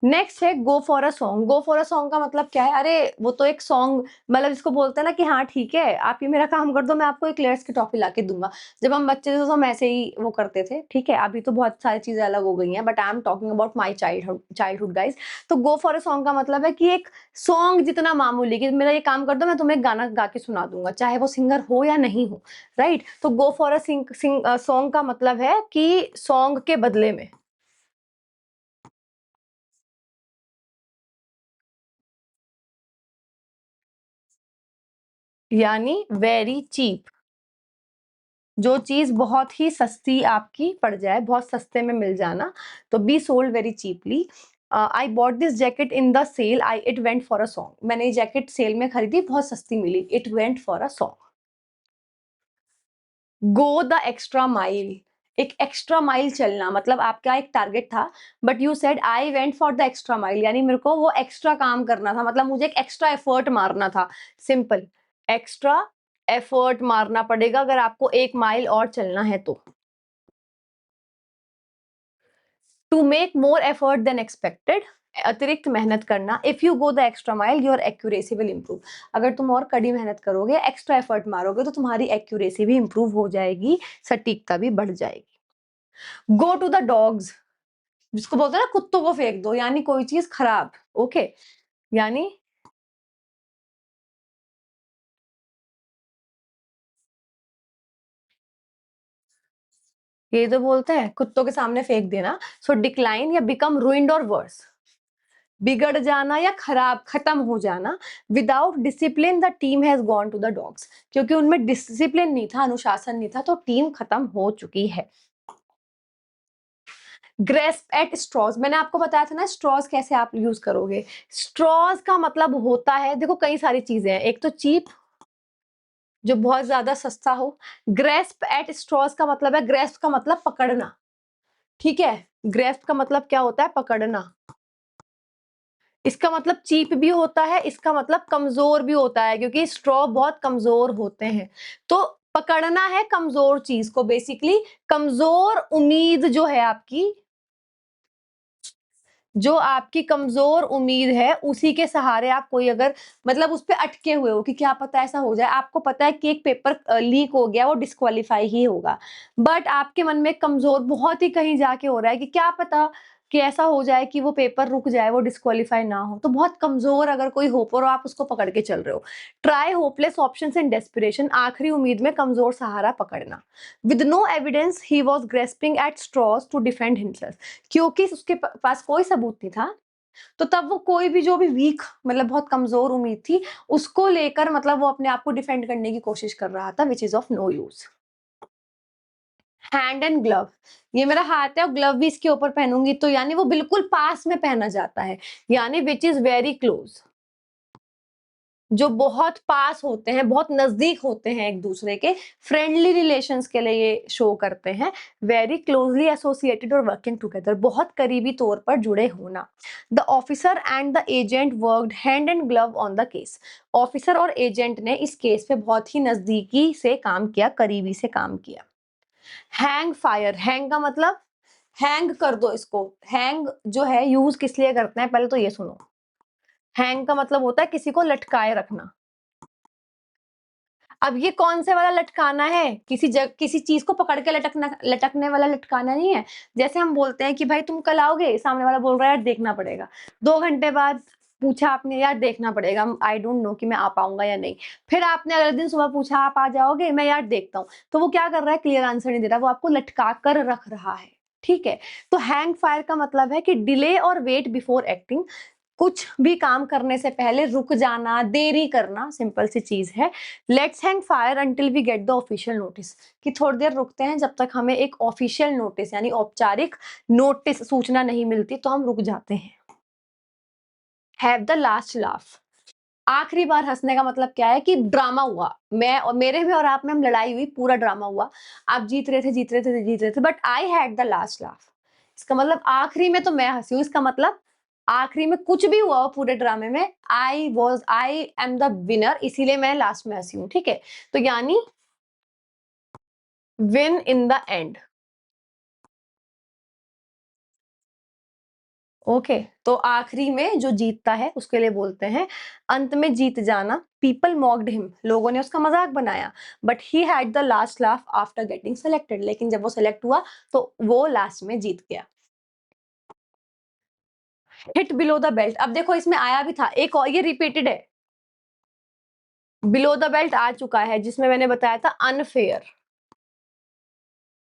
नेक्स्ट है go for a song. Go for a song का मतलब क्या है, अरे वो तो एक सॉन्ग, मतलब इसको बोलते हैं ना कि हाँ ठीक है, आप ये मेरा काम कर दो, मैं आपको एक लेयर्स की टॉफी ला के दूंगा। जब हम बच्चे थे तो हम ऐसे ही वो करते थे, ठीक है, अभी तो बहुत सारी चीजें अलग हो गई हैं, but I am talking about my childhood, childhood guys. तो गो फॉर अ सॉन्ग का मतलब है कि एक सॉन्ग जितना मामूली, कि मेरा ये काम कर दो, मैं तुम्हें गाना गा के सुना दूंगा, चाहे वो सिंगर हो या नहीं हो, राइट। तो गो फॉर अ सॉन्ग का मतलब है कि सॉन्ग के बदले में, यानी वेरी चीप, जो चीज बहुत ही सस्ती आपकी पड़ जाए, बहुत सस्ते में मिल जाना, तो be sold very cheaply. I bought this jacket in the sale, I it went for a song, मैंने ये जैकेट सेल में खरीदी, बहुत सस्ती मिली, it went for a song. Go the extra mile, एक एक्स्ट्रा माइल चलना, मतलब आपका एक टारगेट था, but you said I went for the extra mile, यानी मेरे को वो एक्स्ट्रा काम करना था, मतलब मुझे एक एक्स्ट्रा एफर्ट मारना था, सिंपल, एक्स्ट्रा एफर्ट मारना पड़ेगा अगर आपको 1 माइल और चलना है तो। To make more effort than expected, अतिरिक्त मेहनत करना। If you go the extra mile your accuracy will improve, अगर तुम और कड़ी मेहनत करोगे, एक्स्ट्रा एफर्ट मारोगे, तो तुम्हारी एक्यूरेसी भी इंप्रूव हो जाएगी, सटीकता भी बढ़ जाएगी। गो टू द डॉग्स, जिसको बोलते हैं ना कुत्तों को फेंक दो, यानी कोई चीज खराब, ओके, यानी ये तो बोलते हैं कुत्तों के सामने फेंक देना। सो डिक्लाइन या बिकम रुइंड और वर्स, बिगड़ जाना या खराब, खत्म हो जाना। Without discipline the team has gone to the dogs, क्योंकि उनमें डिसिप्लिन नहीं था, अनुशासन नहीं था, तो टीम खत्म हो चुकी है। ग्रेस्प एट स्ट्रॉज, मैंने आपको बताया था ना स्ट्रॉज कैसे आप यूज करोगे। स्ट्रॉज का मतलब होता है, देखो कई सारी चीजें हैं, एक तो चीप, जो बहुत ज्यादा सस्ता हो। ग्रेस्प एट स्ट्रॉज का मतलब है, ग्रेस्प का मतलब पकड़ना, ठीक है, ग्रेस्प का मतलब क्या होता है, पकड़ना। इसका मतलब चीप भी होता है, इसका मतलब कमजोर भी होता है, क्योंकि स्ट्रॉ बहुत कमजोर होते हैं। तो पकड़ना है कमजोर चीज को, बेसिकली कमजोर उम्मीद जो है आपकी, जो आपकी कमजोर उम्मीद है, उसी के सहारे आप कोई अगर, मतलब उस पे अटके हुए हो कि क्या पता ऐसा हो जाए, आपको पता है कि एक पेपर लीक हो गया, वो डिस्क्वालीफाई ही होगा, बट आपके मन में कमजोर बहुत ही कहीं जाके हो रहा है कि क्या पता कि ऐसा हो जाए कि वो पेपर रुक जाए, वो डिस्क्वालीफाई ना हो, तो बहुत कमजोर अगर कोई होप और आप उसको पकड़ के चल रहे हो। Try hopeless options in desperation, आखिरी उम्मीद में कमजोर सहारा पकड़ना। With no evidence he was grasping at straws to defend himself, क्योंकि उसके पास कोई सबूत नहीं था, तो तब वो कोई भी जो भी वीक, मतलब बहुत कमजोर उम्मीद थी, उसको लेकर मतलब वो अपने आप को डिफेंड करने की कोशिश कर रहा था, which is of no use. Hand and glove, ये मेरा हाथ है और ग्लव भी इसके ऊपर पहनूंगी, तो यानी वो बिल्कुल पास में पहना जाता है, यानी विच इज वेरी क्लोज। जो बहुत पास होते हैं, बहुत नजदीक होते हैं एक दूसरे के, फ्रेंडली रिलेशंस के लिए ये शो करते हैं। वेरी क्लोजली एसोसिएटेड और वर्किंग टुगेदर, बहुत करीबी तौर पर जुड़े होना। The officer and the agent worked hand and glove on the case. Officer और एजेंट ने इस केस पे बहुत ही नजदीकी से काम किया, करीबी से काम किया। हैंग फायर, हैंग का मतलब हैंग कर दो इसको। हैंग जो है यूज किस लिए करते हैं, पहले तो ये सुनो। हैंग का मतलब होता है किसी को लटकाए रखना। अब ये कौन से वाला लटकाना है, किसी चीज को पकड़ के लटकने वाला लटकाना नहीं है। जैसे हम बोलते हैं कि भाई तुम कल आओगे, सामने वाला बोल रहा है यार देखना पड़ेगा। 2 घंटे बाद पूछा आपने, यार देखना पड़ेगा, आई डोंट नो कि मैं आ पाऊंगा या नहीं। फिर आपने अगले दिन सुबह पूछा आप आ जाओगे, मैं यार देखता हूँ। तो वो क्या कर रहा है, क्लियर आंसर नहीं दे रहा, वो आपको लटका कर रख रहा है। ठीक है। तो हैंग फायर का मतलब है कि डिले और वेट बिफोर एक्टिंग, कुछ भी काम करने से पहले रुक जाना, देरी करना, सिंपल सी चीज है। Let's hang fire until we get the official notice, कि थोड़ी देर रुकते हैं जब तक हमें एक ऑफिशियल नोटिस यानी औपचारिक नोटिस, सूचना नहीं मिलती, तो हम रुक जाते हैं। हैव द लास्ट लाफ, आखिरी बार हंसने का मतलब क्या है कि ड्रामा हुआ, मैं और मेरे में और आप में हम लड़ाई हुई, पूरा ड्रामा हुआ, आप जीत रहे थे जीत रहे थे जीत रहे थे, but I had the last laugh. इसका मतलब आखिरी में तो मैं हंसी हूं, इसका मतलब आखिरी में कुछ भी हुआ हो पूरे ड्रामे में, आई एम द विनर, इसीलिए मैं लास्ट में हंसी हूं। ठीक है। तो यानी win in the end. Okay. तो आखिरी में जो जीतता है उसके लिए बोलते हैं अंत में जीत जाना। पीपल मॉक्ड हिम, लोगों ने उसका मजाक बनाया, but he had the last laugh after getting selected, लेकिन जब वो सेलेक्ट हुआ तो वो लास्ट में जीत गया। हिट बिलो द बेल्ट, अब देखो इसमें आया भी था एक और, ये रिपीटेड है। बिलो द बेल्ट आ चुका है, जिसमें मैंने बताया था अनफेयर।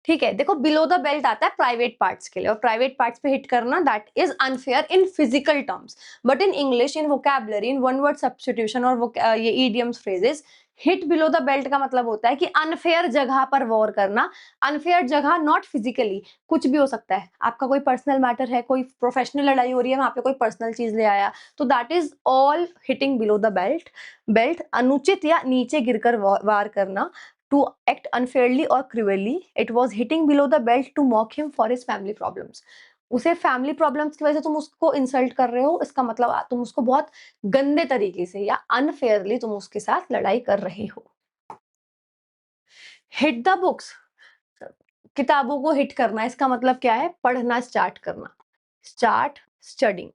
ठीक है। देखो बिलो द बेल्ट आता है प्राइवेट पार्ट्स के लिए, और प्राइवेट पार्ट्स पे हिट करना that is unfair in physical terms, but in English, in vocabulary, in one word substitution और ये idioms phrases, hit below the belt का मतलब होता है कि अनफेयर जगह पर वॉर करना। अनफेयर जगह नॉट फिजिकली, कुछ भी हो सकता है, आपका कोई पर्सनल मैटर है, कोई प्रोफेशनल लड़ाई हो रही है, वहां पे कोई पर्सनल चीज ले आया, तो that is all hitting below the belt. Belt अनुचित या नीचे गिरकर वार करना, to act unfairly or cruelly. It was hitting below the belt to mock him for his family problems. उसे फैमिली प्रॉब्लम्स की वजह से तुम उसको इंसल्ट कर रहे हो, इसका मतलब तुम उसको बहुत गंदे तरीके से या अनफेयरली तुम उसके साथ लड़ाई कर रहे हो। हिट द बुक्स, किताबों को हिट करना, इसका मतलब क्या है, पढ़ना स्टार्ट करना। स्टार्ट स्टडिंग,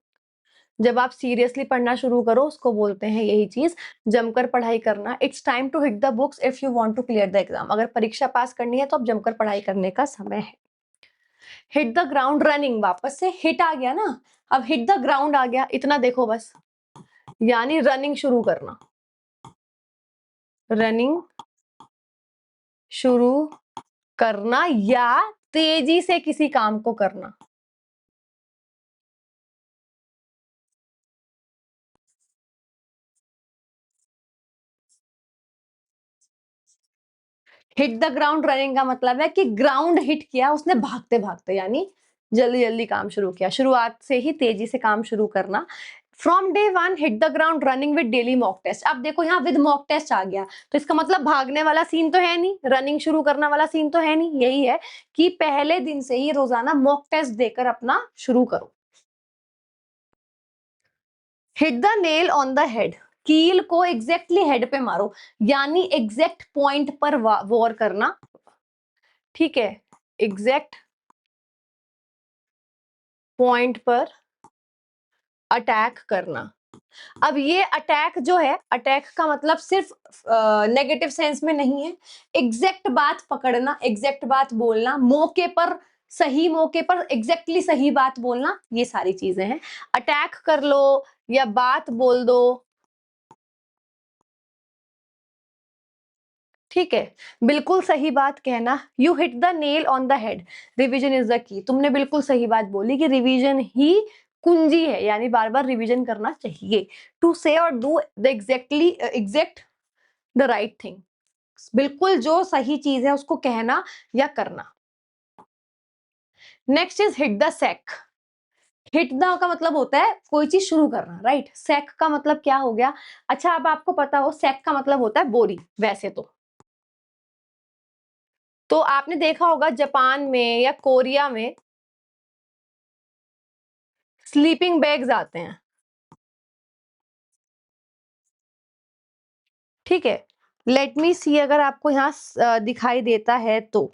जब आप सीरियसली पढ़ना शुरू करो उसको बोलते हैं यही चीज, जमकर पढ़ाई करना। It's time to hit the books if you want to clear the exam, अगर परीक्षा पास करनी है तो अब जमकर पढ़ाई करने का समय है। हिट द ग्राउंड रनिंग, वापस से हिट आ गया ना, अब हिट द ग्राउंड आ गया, इतना देखो बस, यानी रनिंग शुरू करना। रनिंग शुरू करना या तेजी से किसी काम को करना। हिट द ग्राउंड रनिंग का मतलब है कि ग्राउंड हिट किया उसने भागते भागते, यानी जल्दी जल्दी काम शुरू किया, शुरुआत से ही तेजी से काम शुरू करना। From day one hit the ground running with daily mock test, अब देखो यहाँ विद मॉक टेस्ट आ गया, तो इसका मतलब भागने वाला सीन तो है नहीं, रनिंग शुरू करने वाला सीन तो है नहीं, यही है कि पहले दिन से ही रोजाना मॉक टेस्ट देकर अपना शुरू करो। Hit the nail on the head, कील को एग्जैक्टली हेड पे मारो, यानी एग्जैक्ट पॉइंट पर वॉर करना। ठीक है। एग्जैक्ट पॉइंट पर अटैक करना। अब ये अटैक जो है, अटैक का मतलब सिर्फ नेगेटिव सेंस में नहीं है, एग्जैक्ट बात पकड़ना, एग्जैक्ट बात बोलना, मौके पर, सही मौके पर एग्जैक्टली सही बात बोलना, ये सारी चीजें हैं। अटैक कर लो या बात बोल दो। ठीक है। बिल्कुल सही बात कहना, you hit the nail on the head, revision is the key, तुमने बिल्कुल सही बात बोली कि रिवीजन ही कुंजी है, यानी बार बार रिवीजन करना चाहिए। To say or do the exact the right thing, बिल्कुल जो सही चीज है उसको कहना या करना। Next is hit the sack, hit the का मतलब होता है कोई चीज शुरू करना, राइट। सेक का मतलब क्या हो गया? अच्छा, अब आपको पता हो सेक का मतलब होता है बोरी वैसे तो आपने देखा होगा जापान में या कोरिया में स्लीपिंग बैग्स आते हैं, ठीक है। लेट मी सी अगर आपको यहाँ दिखाई देता है तो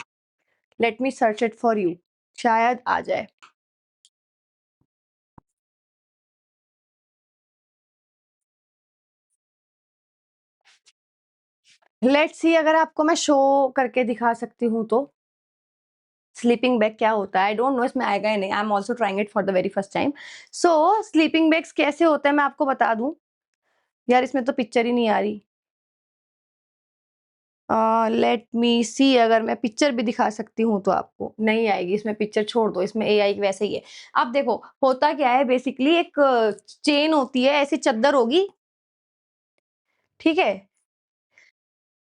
let me search it for you, शायद आ जाए। लेट्स सी अगर आपको मैं शो करके दिखा सकती हूँ तो स्लीपिंग बैग क्या होता है। आई डोंट नो इसमें आएगा या नहीं, I am also trying it for the very first time. So sleeping bags कैसे होते हैं मैं आपको बता दूं। यार इसमें तो पिक्चर ही नहीं आ रही। लेट मी सी अगर मैं पिक्चर भी दिखा सकती हूँ तो आपको नहीं आएगी इसमें पिक्चर, छोड़ दो, इसमें एआई वैसे ही है। अब देखो होता क्या है, बेसिकली एक चेन होती है, ऐसी चद्दर होगी, ठीक है।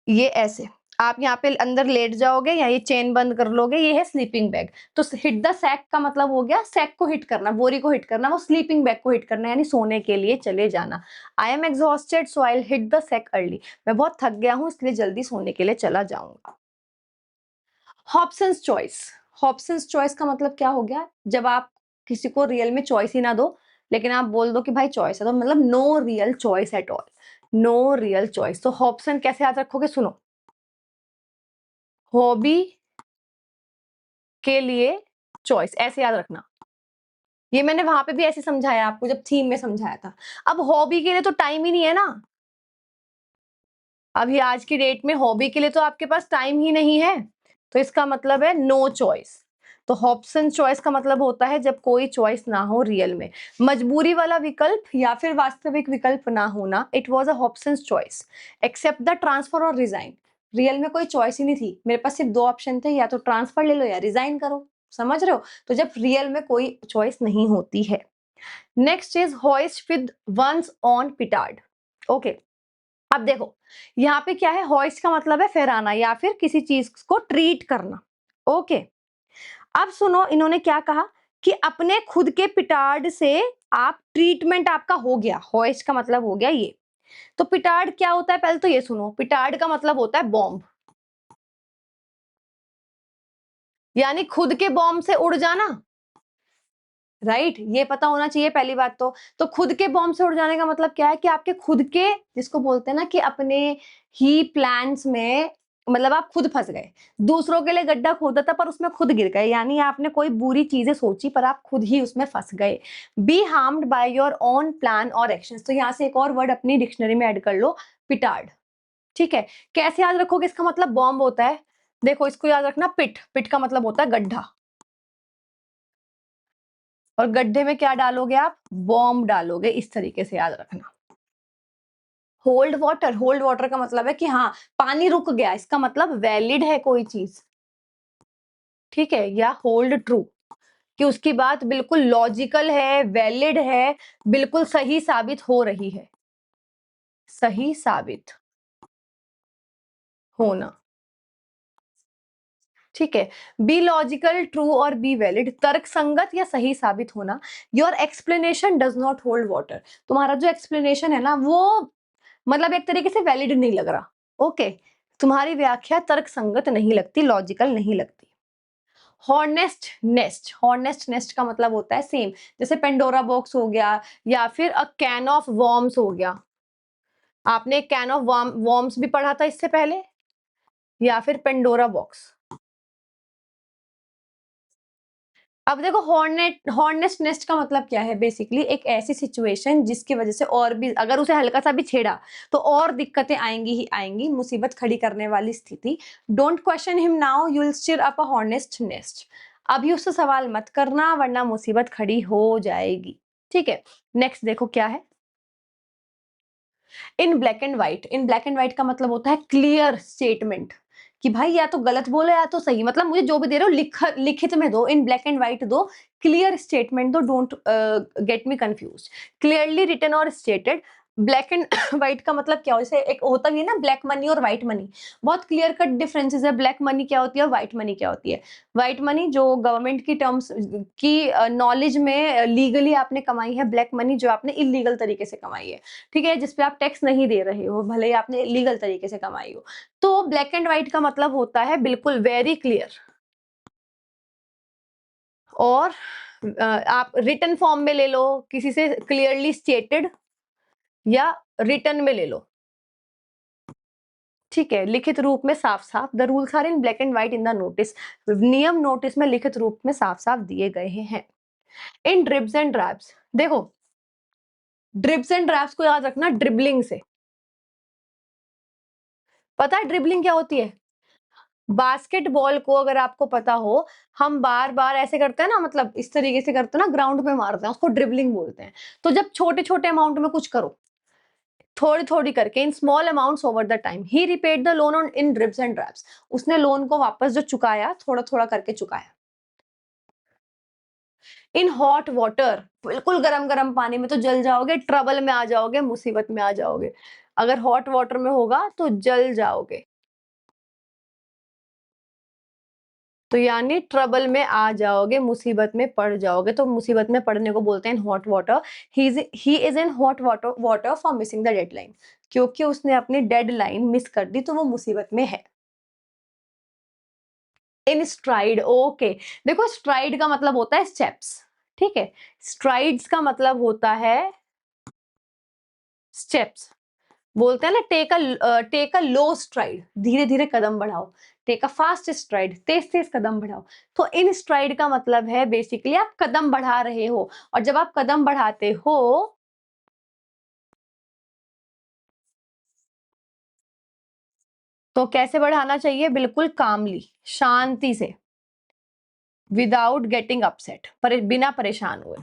ये ऐसे आप यहाँ पे अंदर लेट जाओगे या ये चेन बंद कर लोगे, ये है स्लीपिंग बैग। तो हिट द सैक का मतलब हो गया सैक को हिट करना, बोरी को हिट करना, वो स्लीपिंग बैग को हिट करना यानी सोने के लिए चले जाना। I am exhausted so I hit the sack early, मैं बहुत थक गया हूँ इसलिए जल्दी सोने के लिए चला जाऊंगा। हॉब्सन्स चॉइस, हॉब्सन्स चॉइस का मतलब क्या हो गया, जब आप किसी को रियल में चॉइस ही ना दो लेकिन आप बोल दो कि भाई चॉइस है, तो मतलब no real choice at all, no real choice. तो हॉब्सन कैसे याद रखोगे, सुनो, हॉबी के लिए चॉइस, ऐसे याद रखना। ये मैंने वहां पे भी ऐसे समझाया आपको जब थीम में समझाया था। अब हॉबी के लिए तो टाइम ही नहीं है ना, अभी आज की डेट में हॉबी के लिए तो आपके पास टाइम ही नहीं है, तो इसका मतलब है नो चॉइस। तो हॉब्सन चॉइस का मतलब होता है जब कोई चॉइस ना हो रियल में, मजबूरी वाला विकल्प या फिर वास्तविक विकल्प ना होना। It was a Hobson choice accept the transfer or resign. Real में कोई चॉइस ही नहीं थी, मेरे पास सिर्फ दो ऑप्शन थे, या तो ट्रांसफर ले लो या रिजाइन करो, समझ रहे हो। तो जब रियल में कोई चॉइस नहीं होती है। Next is hoist with once on petard. Okay, अब देखो यहाँ पे क्या है, हॉइस्ट का मतलब है फहराना या फिर किसी चीज को ट्रीट करना। ओके, अब सुनो इन्होंने क्या कहा कि अपने खुद के पिटार्ड से आप ट्रीटमेंट आपका हो गया, हॉइस्ट का मतलब हो गया ये। तो पिटार्ड क्या होता है, पहले तो ये सुनो, पिटार्ड का मतलब होता है बॉम्ब, यानी खुद के बॉम्ब से उड़ जाना, राइट। ये पता होना चाहिए पहली बात तो खुद के बॉम्ब से उड़ जाने का मतलब क्या है कि आपके खुद के, जिसको बोलते हैं ना कि अपने ही प्लान्स में, मतलब आप खुद फंस गए, दूसरों के लिए गड्ढा खोदा था पर उसमें खुद गिर गए, यानी आपने कोई बुरी चीजें सोची पर आप खुद ही उसमें फंस गए। B harmed by your own plan और एक्शंस, तो यहाँ से एक और वर्ड अपनी डिक्शनरी में ऐड कर लो, पिटार्ड, ठीक है। कैसे याद रखोगे, इसका मतलब बॉम्ब होता है, देखो इसको याद रखना, पिट, पिट का मतलब होता है गड्ढा, और गड्ढे में क्या डालोगे आप, बॉम्ब डालोगे, इस तरीके से याद रखना। होल्ड वाटर, होल्ड वाटर का मतलब है कि हाँ पानी रुक गया, इसका मतलब वैलिड है कोई चीज, ठीक है। या होल्ड ट्रू कि उसकी बात बिल्कुल लॉजिकल है, वैलिड है, बिल्कुल सही साबित हो रही है, सही साबित होना, ठीक है। बी लॉजिकल, ट्रू और बी वैलिड, तर्क संगत या सही साबित होना। Your explanation does not hold water, तुम्हारा जो एक्सप्लेनेशन है ना वो मतलब एक तरीके से वैलिड नहीं लग रहा, ओके, तुम्हारी व्याख्या तर्क संगत नहीं लगती, लॉजिकल नहीं लगती। हॉनेस्ट नेस्ट, हॉनेस्ट नेस्ट का मतलब होता है सेम, जैसे पेंडोरा बॉक्स हो गया या फिर अ कैन ऑफ वॉर्म्स हो गया, आपने कैन ऑफ वॉर्म्स भी पढ़ा था इससे पहले, या फिर पेंडोरा बॉक्स। अब देखो हॉर्नेट, हॉर्नेस्ट नेस्ट का मतलब क्या है, बेसिकली एक ऐसी सिचुएशन जिसकी वजह से और भी अगर उसे हल्का सा भी छेड़ा तो और दिक्कतें आएंगी ही आएंगी, मुसीबत खड़ी करने वाली स्थिति। Don't question him now you will stir up a hornet's nest, अभी उससे सवाल मत करना वरना मुसीबत खड़ी हो जाएगी, ठीक है। नेक्स्ट देखो क्या है, in black and white, in black and white का मतलब होता है क्लियर स्टेटमेंट, कि भाई या तो गलत बोलो या तो सही, मतलब मुझे जो भी दे रहे हो लिखित में दो, इन ब्लैक एंड व्हाइट दो, क्लियर स्टेटमेंट दो, don't get me confuse, clearly written और स्टेटेड, ब्लैक एंड व्हाइट का मतलब क्या हो, जैसे एक होता भी है ना ब्लैक मनी और व्हाइट मनी, बहुत क्लियर कट डिफरेंसेस है। ब्लैक मनी क्या होती है और व्हाइट मनी क्या होती है। व्हाइट मनी जो गवर्नमेंट की टर्म्स की नॉलेज में लीगली आपने कमाई है, ब्लैक मनी जो आपने इलीगल तरीके से कमाई है, ठीक है, जिसपे आप टैक्स नहीं दे रहे हो, भले ही आपने लीगल तरीके से कमाई हो। तो ब्लैक एंड व्हाइट का मतलब होता है बिल्कुल वेरी क्लियर, और आप रिटन फॉर्म में ले लो, किसी से क्लियरली स्टेटेड, या रिटन में ले लो, ठीक है, लिखित रूप में साफ साफ। The rules are in black and white in the notice, नियम नोटिस में लिखित रूप में साफ साफ दिए गए हैं। इन ड्रिब्स एंड ड्रैब्स, देखो ड्रिब्स एंड ड्रैब्स को याद रखना ड्रिबलिंग से। पता है ड्रिबलिंग क्या होती है? बास्केटबॉल को अगर आपको पता हो, हम बार बार ऐसे करते हैं ना, मतलब इस तरीके से करते हैं ना, ग्राउंड पे मारते हैं, उसको ड्रिबलिंग बोलते हैं। तो जब छोटे छोटे अमाउंट में कुछ करो, थोड़ी थोड़ी करके, in small amounts over the time, he repaid the loan on in dribs and drabs, उसने लोन को वापस जो चुकाया, थोड़ा थोड़ा करके चुकाया। इन हॉट वाटर, बिल्कुल गरम गरम पानी में तो जल जाओगे, ट्रबल में आ जाओगे, मुसीबत में आ जाओगे। अगर हॉट वाटर में होगा तो जल जाओगे, तो यानी ट्रबल में आ जाओगे, मुसीबत में पड़ जाओगे। तो मुसीबत में पड़ने को बोलते हैं hot water. He is in hot water water for missing the deadline, क्योंकि उसने अपनी डेडलाइन मिस कर दी, तो वो मुसीबत में है। इन स्ट्राइड, ओके, देखो स्ट्राइड का मतलब होता है स्टेप्स, ठीक है, स्ट्राइड्स का मतलब होता है स्टेप्स। बोलते हैं ना टेक अ लो स्ट्राइड, धीरे धीरे कदम बढ़ाओ। टेक अ फास्ट स्ट्राइड, तेज तेज कदम बढ़ाओ। तो इन स्ट्राइड का मतलब है बेसिकली आप कदम बढ़ा रहे हो, और जब आप कदम बढ़ाते हो तो कैसे बढ़ाना चाहिए, बिल्कुल कामली, शांति से, विदाउट गेटिंग अपसेट, बिना परेशान हुए,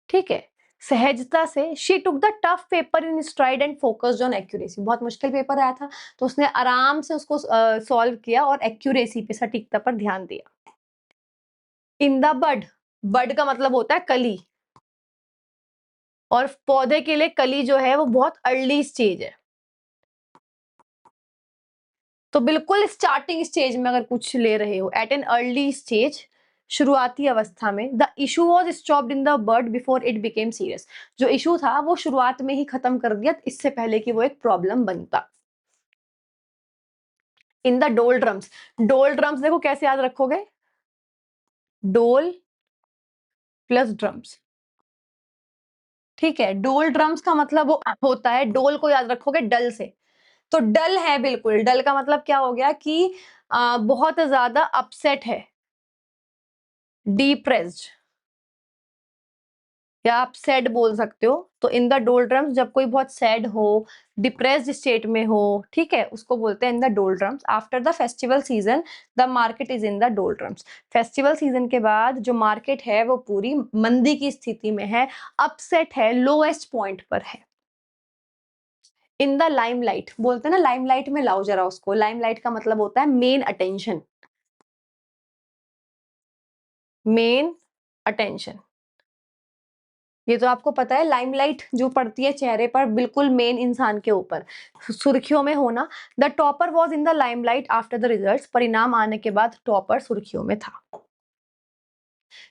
ठीक है, सहजता से। She took the tough paper in STRIDE and focused on accuracy, बहुत मुश्किल पेपर आया था, तो उसने आराम से उसको सॉल्व किया और एक्यूरेसी पे, सटीकता पर ध्यान दिया। इन द बड, बड का मतलब होता है कली, और पौधे के लिए कली जो है वो बहुत अर्ली स्टेज है, तो बिल्कुल स्टार्टिंग स्टेज में अगर कुछ ले रहे हो, एट एन अर्ली स्टेज, शुरुआती अवस्था में। The issue was stopped in the bird before it became serious, जो इशू था वो शुरुआत में ही खत्म कर दिया, इससे पहले कि वो एक प्रॉब्लम बनता। इन द डोल ड्रम्स, डोल ड्रम्स देखो कैसे याद रखोगे, डोल प्लस ड्रम्स, ठीक है, डोल ड्रम्स का मतलब वो होता है, डोल को याद रखोगे डल से, तो डल है, बिल्कुल डल का मतलब क्या हो गया कि बहुत ज्यादा अपसेट है, डिप्रेस्ड, या आप सैड बोल सकते हो। तो इन द डोल्ड्रम्स, जब कोई बहुत सैड हो, डिप्रेस्ड स्टेट में हो, ठीक है, उसको बोलते हैं in the doldrums. After the festival season the market is in the doldrums, festival season के बाद जो मार्केट है वो पूरी मंदी की स्थिति में है, अपसेट है, लोएस्ट पॉइंट पर है। इन द लाइमलाइट, बोलते हैं ना लाइमलाइट में लाओ जरा उसको, लाइमलाइट का मतलब होता है मेन अटेंशन, मेन अटेंशन। ये तो आपको पता है, लाइमलाइट जो पड़ती है चेहरे पर, बिल्कुल मेन इंसान के ऊपर, सुर्खियों में होना। The topper was in the limelight after the result, परिणाम आने के बाद टॉपर सुर्खियों में था।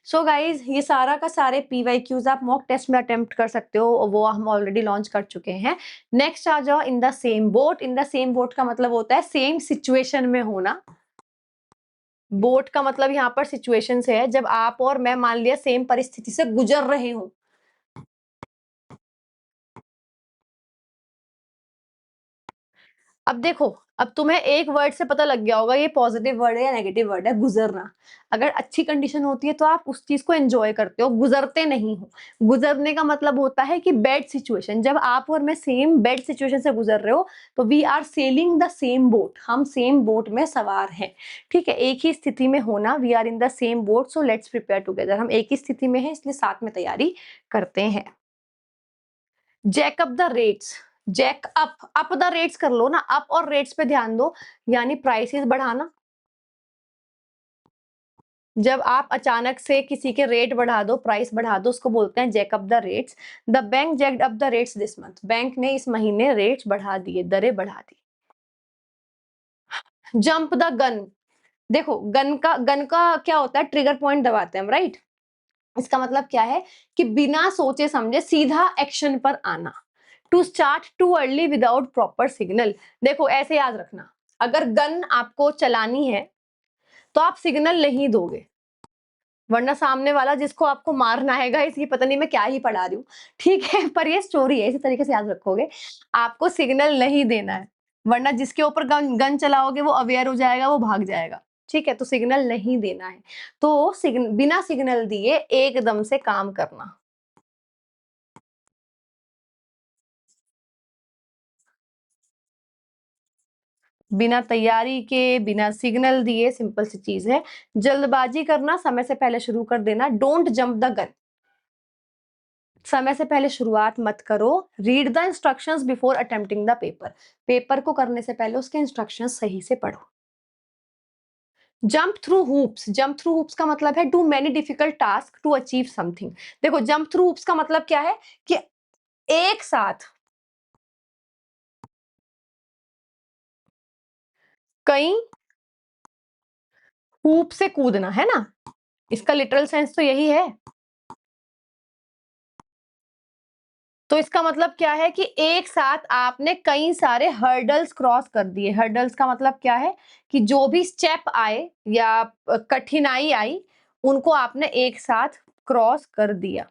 सो गाइज, ये सारा का सारे पीवाईक्यूज आप मॉक टेस्ट में अटेम्प्ट कर सकते हो, वो हम ऑलरेडी लॉन्च कर चुके हैं। नेक्स्ट आ जाओ इन the same boat. In the same boat का मतलब होता है सेम सिचुएशन में होना। बोट का मतलब यहाँ पर सिचुएशन से है, जब आप और मैं मान लिया सेम परिस्थिति से गुजर रहे हूं। अब देखो, अब तुम्हें एक वर्ड से पता लग गया होगा ये पॉजिटिव वर्ड है या नेगेटिव वर्ड है, गुजरना। अगर अच्छी कंडीशन होती है तो आप उस चीज को एंजॉय करते हो, गुजरते नहीं हो। गुजरने का मतलब होता है कि बैड सिचुएशन, जब आप और मैं सेम बैड सिचुएशन से गुजर रहे हो, तो we are sailing the same boat, हम सेम बोट में सवार हैं, ठीक है, एक ही स्थिति में होना, we are in the same boat, so let's prepare together, हम एक ही स्थिति में हैं इसलिए साथ में तैयारी करते हैं। Jack up the rates, jack up the rates कर लो ना, अप और रेट्स पे ध्यान दो, यानी प्राइसेस बढ़ाना, जब आप अचानक से किसी के रेट बढ़ा दो, प्राइस बढ़ा दो, उसको बोलते हैं jack up the rates. The bank jacked up the rates this month. बैंक ने इस महीने रेट्स बढ़ा दिए, दरें बढ़ा दी। Jump the gun. देखो गन का क्या होता है, ट्रिगर पॉइंट दबाते हैं हम, राइट। इसका मतलब क्या है कि बिना सोचे समझे सीधा एक्शन पर आना। To start too early without proper signal. देखो ऐसे याद रखना, अगर गन आपको चलानी है तो आप सिग्नल नहीं दोगे, वरना सामने वाला जिसको आपको मारना है, गाइस ये पता नहीं मैं क्या ही पढ़ा रही हूँ, ठीक है, पर ये स्टोरी है, इसी तरीके से याद रखोगे। आपको सिग्नल नहीं देना है, वरना जिसके ऊपर गन गन चलाओगे वो अवेयर हो जाएगा, वो भाग जाएगा। ठीक है, तो सिग्नल नहीं देना है। तो बिना सिग्नल दिए एकदम से काम करना। बिना तैयारी के, बिना सिग्नल दिए, सिंपल सी चीज है। जल्दबाजी करना, समय से पहले शुरू कर देना। Don't jump the gun. समय से पहले शुरुआत मत करो। Read the instructions before attempting the paper. Paper को करने से पहले उसके इंस्ट्रक्शंस सही से पढ़ो। Jump through hoops. Jump through hoops का मतलब है do many difficult task to achieve something. देखो जंप थ्रू हुप्स का मतलब क्या है कि एक साथ कई हुप से कूदना, है ना। इसका लिटरल सेंस तो यही है। तो इसका मतलब क्या है कि एक साथ आपने कई सारे हर्डल्स क्रॉस कर दिए। हर्डल्स का मतलब क्या है कि जो भी स्टेप आए या कठिनाई आई, उनको आपने एक साथ क्रॉस कर दिया।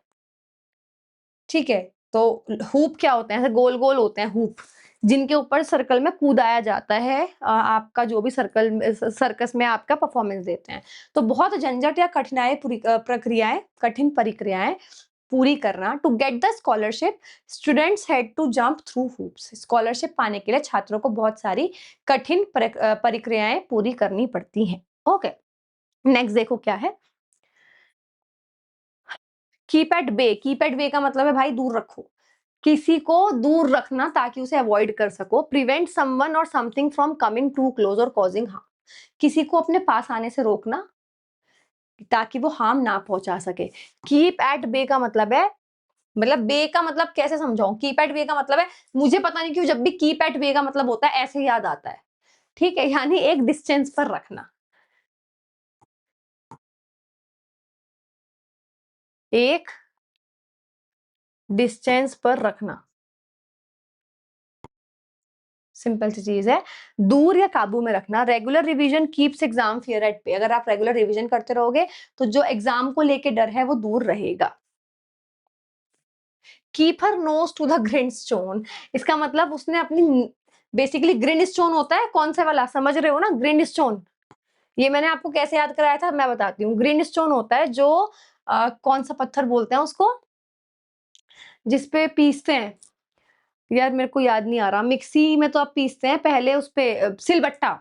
ठीक है, तो हुप क्या होते हैं, ऐसे गोल गोल होते हैं हुप, जिनके ऊपर सर्कल में कूदाया जाता है। आपका जो भी सर्कस में आपका परफॉर्मेंस देते हैं। तो बहुत झंझट या प्रक्रियाएं, कठिन प्रक्रियाएं पूरी करना। To get the scholarship students had to jump through hoops. Scholarship पाने के लिए छात्रों को बहुत सारी कठिन प्रक्रियाएं पूरी करनी पड़ती हैं। ओके, नेक्स्ट देखो क्या है। Keep at bay. Keep at bay का मतलब है भाई दूर रखो, किसी को दूर रखना ताकि उसे अवॉइड कर सको। Prevent someone or something from coming too close or causing harm. किसी को अपने पास आने से रोकना ताकि वो हार्म ना पहुंचा सके। कीप एट बे का मतलब है, मतलब बे का मतलब कैसे समझाऊं, कीप एट बे का मतलब है, मुझे पता नहीं क्यों जब भी कीप एट बे का मतलब होता है ऐसे याद आता है। ठीक है, यानी एक डिस्टेंस पर रखना, एक डिस्टेंस पर रखना, सिंपल सी चीज है। दूर या काबू में रखना। Regular revision keeps exam fear eight पे। अगर आप रेगुलर रिवीजन करते रहोगे तो जो एग्जाम को लेके डर है वो दूर रहेगा। Keep her nose to the grindstone. इसका मतलब उसने अपनी, बेसिकली ग्रिंड स्टोन होता है कौन सा वाला, समझ रहे हो ना, ग्रिंड स्टोन। ये मैंने आपको कैसे याद कराया था मैं बताती हूँ। ग्रीन स्टोन होता है जो कौन सा पत्थर बोलते हैं उसको, जिसपे पीसते हैं, यार मेरे को याद नहीं आ रहा। मिक्सी में तो आप पीसते हैं, पहले उस पे सिलबट्टा।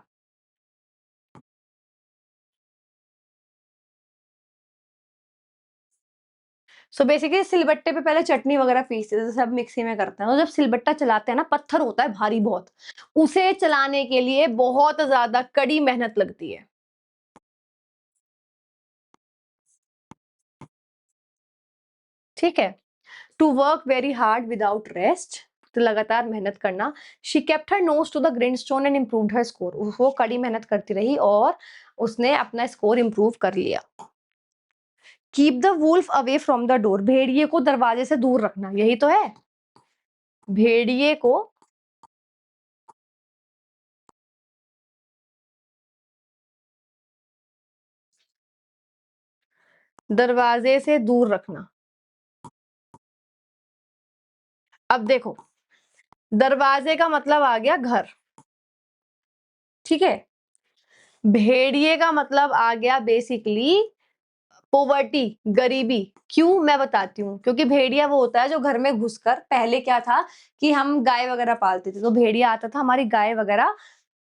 सो बेसिकली सिलबट्टे पे पहले चटनी वगैरह पीसते थे, सब मिक्सी में करते हैं। तो जब सिलबट्टा चलाते हैं ना, पत्थर होता है भारी बहुत, उसे चलाने के लिए बहुत ज्यादा कड़ी मेहनत लगती है। ठीक है, to work very hard without rest. तो लगातार मेहनत करना। She kept her nose to the grindstone and improved her score. वो कड़ी मेहनत करती रही और उसने अपना स्कोर इम्प्रूव कर लिया। Keep the wolf away from the door. भेड़िए को दरवाजे से दूर रखना, यही तो है। भेड़िए को दरवाजे से दूर रखना। अब देखो, दरवाजे का मतलब आ गया घर, ठीक है। भेड़िए का मतलब आ गया बेसिकली पोवर्टी, गरीबी। क्यों, मैं बताती हूँ। क्योंकि भेड़िया वो होता है जो घर में घुसकर, पहले क्या था कि हम गाय वगैरह पालते थे, तो भेड़िया आता था हमारी गाय वगैरह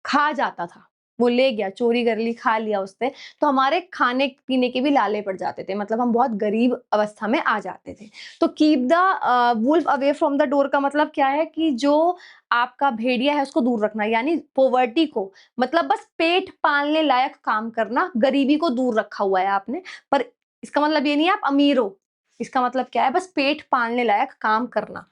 खा जाता था। वो ले गया, चोरी कर ली, खा लिया उसने, तो हमारे खाने पीने के भी लाले पड़ जाते थे, मतलब हम बहुत गरीब अवस्था में आ जाते थे। तो keep the wolf away from the door का मतलब क्या है कि जो आपका भेड़िया है उसको दूर रखना, यानी पॉवर्टी को, मतलब बस पेट पालने लायक काम करना, गरीबी को दूर रखा हुआ है आपने। पर इसका मतलब ये नहीं है आप अमीर हो, इसका मतलब क्या है, बस पेट पालने लायक काम करना।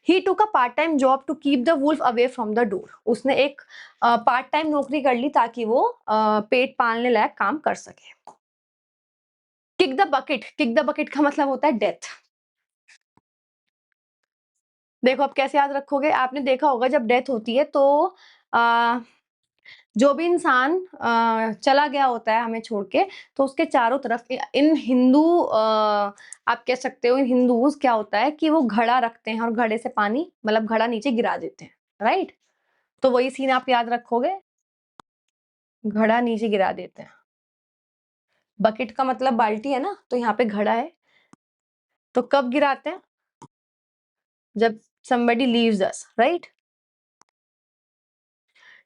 He took a part time job to keep the wolf away from the door. उसने एक पार्ट टाइम नौकरी कर ली ताकि वो पेट पालने लायक काम कर सके। Kick the bucket, kick the bucket का मतलब होता है डेथ। देखो अब कैसे याद रखोगे, आपने देखा होगा जब डेथ होती है तो आ, जो भी इंसान चला गया होता है हमें छोड़ के, तो उसके चारों तरफ इन हिंदू आप कह सकते हो इन हिंदूज क्या होता है कि वो घड़ा रखते हैं और घड़े से पानी, मतलब घड़ा नीचे गिरा देते हैं, राइट। तो वही सीन आप याद रखोगे, घड़ा नीचे गिरा देते हैं। बकेट का मतलब बाल्टी है ना, तो यहाँ पे घड़ा है, तो कब गिराते हैं, जब somebody leaves us, right?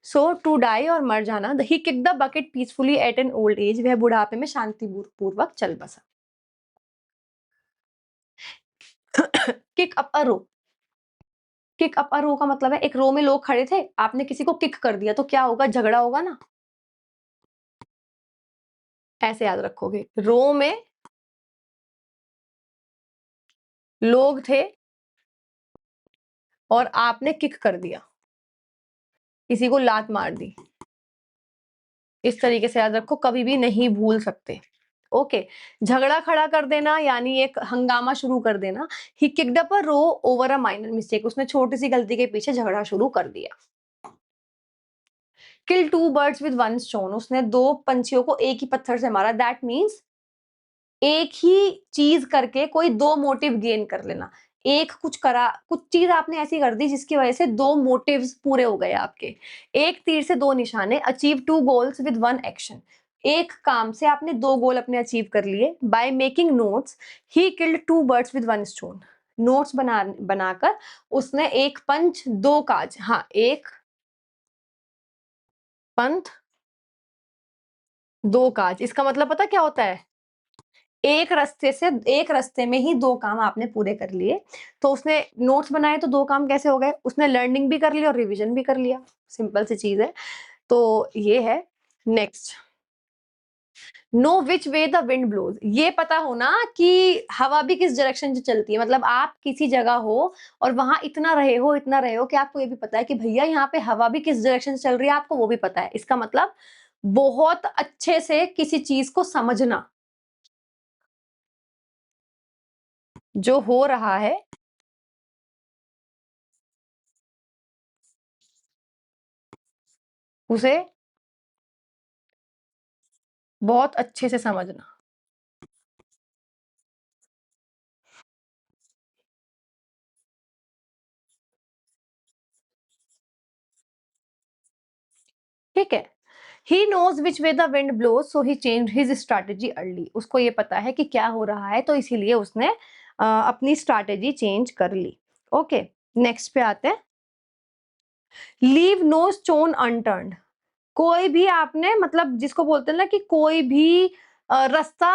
So to die और मर जाना, he kick the bucket peacefully at an old age, वह बुढ़ापे में शांति पूर्वक चल बसा। Kick up a row, kick up a row का मतलब है एक रो में लोग खड़े थे, आपने किसी को किक कर दिया तो क्या होगा, झगड़ा होगा ना। ऐसे याद रखोगे, रो में लोग थे और आपने किक कर दिया, किसी को लात मार दी। इस तरीके से याद रखो, कभी भी नहीं भूल सकते। ओके, झगड़ा खड़ा कर देना यानी एक हंगामा शुरू कर देना। He kicked up a row over a minor mistake, उसने छोटी सी गलती के पीछे झगड़ा शुरू कर दिया। Kill two birds with one stone, उसने दो पंछियों को एक ही पत्थर से मारा। दैट मीन्स एक ही चीज करके कोई दो मोटिव गेन कर लेना। एक कुछ करा, कुछ चीज आपने ऐसी कर दी जिसकी वजह से दो मोटिव्स पूरे हो गए आपके। एक तीर से दो निशाने, achieve two goals with one action, एक काम से आपने दो गोल अपने अचीव कर लिए। By making notes he killed two birds with one stone, notes बनाकर उसने एक पंच दो काज, हाँ एक पंथ दो काज, इसका मतलब पता क्या होता है, एक रास्ते में ही दो काम आपने पूरे कर लिए। तो उसने नोट्स बनाए तो दो काम कैसे हो गए, उसने लर्निंग भी कर ली और रिवीजन भी कर लिया, सिंपल सी चीज है। तो ये है। Next, know which way the wind blows, ये पता होना कि हवा भी किस डायरेक्शन से चलती है, मतलब आप किसी जगह हो और वहां इतना रहे हो कि आपको ये भी पता है कि भैया यहाँ पे हवा भी किस डायरेक्शन से चल रही है, आपको वो भी पता है। इसका मतलब बहुत अच्छे से किसी चीज को समझना, जो हो रहा है उसे बहुत अच्छे से समझना। ठीक है, he knows which way the wind blows so he change his strategy early, उसको ये पता है कि क्या हो रहा है तो इसीलिए उसने अपनी स्ट्रैटेजी चेंज कर ली। ओके, नेक्स्ट पे आते हैं। लीव नो स्टोन अनटर्न्ड, कोई भी आपने, मतलब जिसको बोलते हैं ना कि कोई भी रास्ता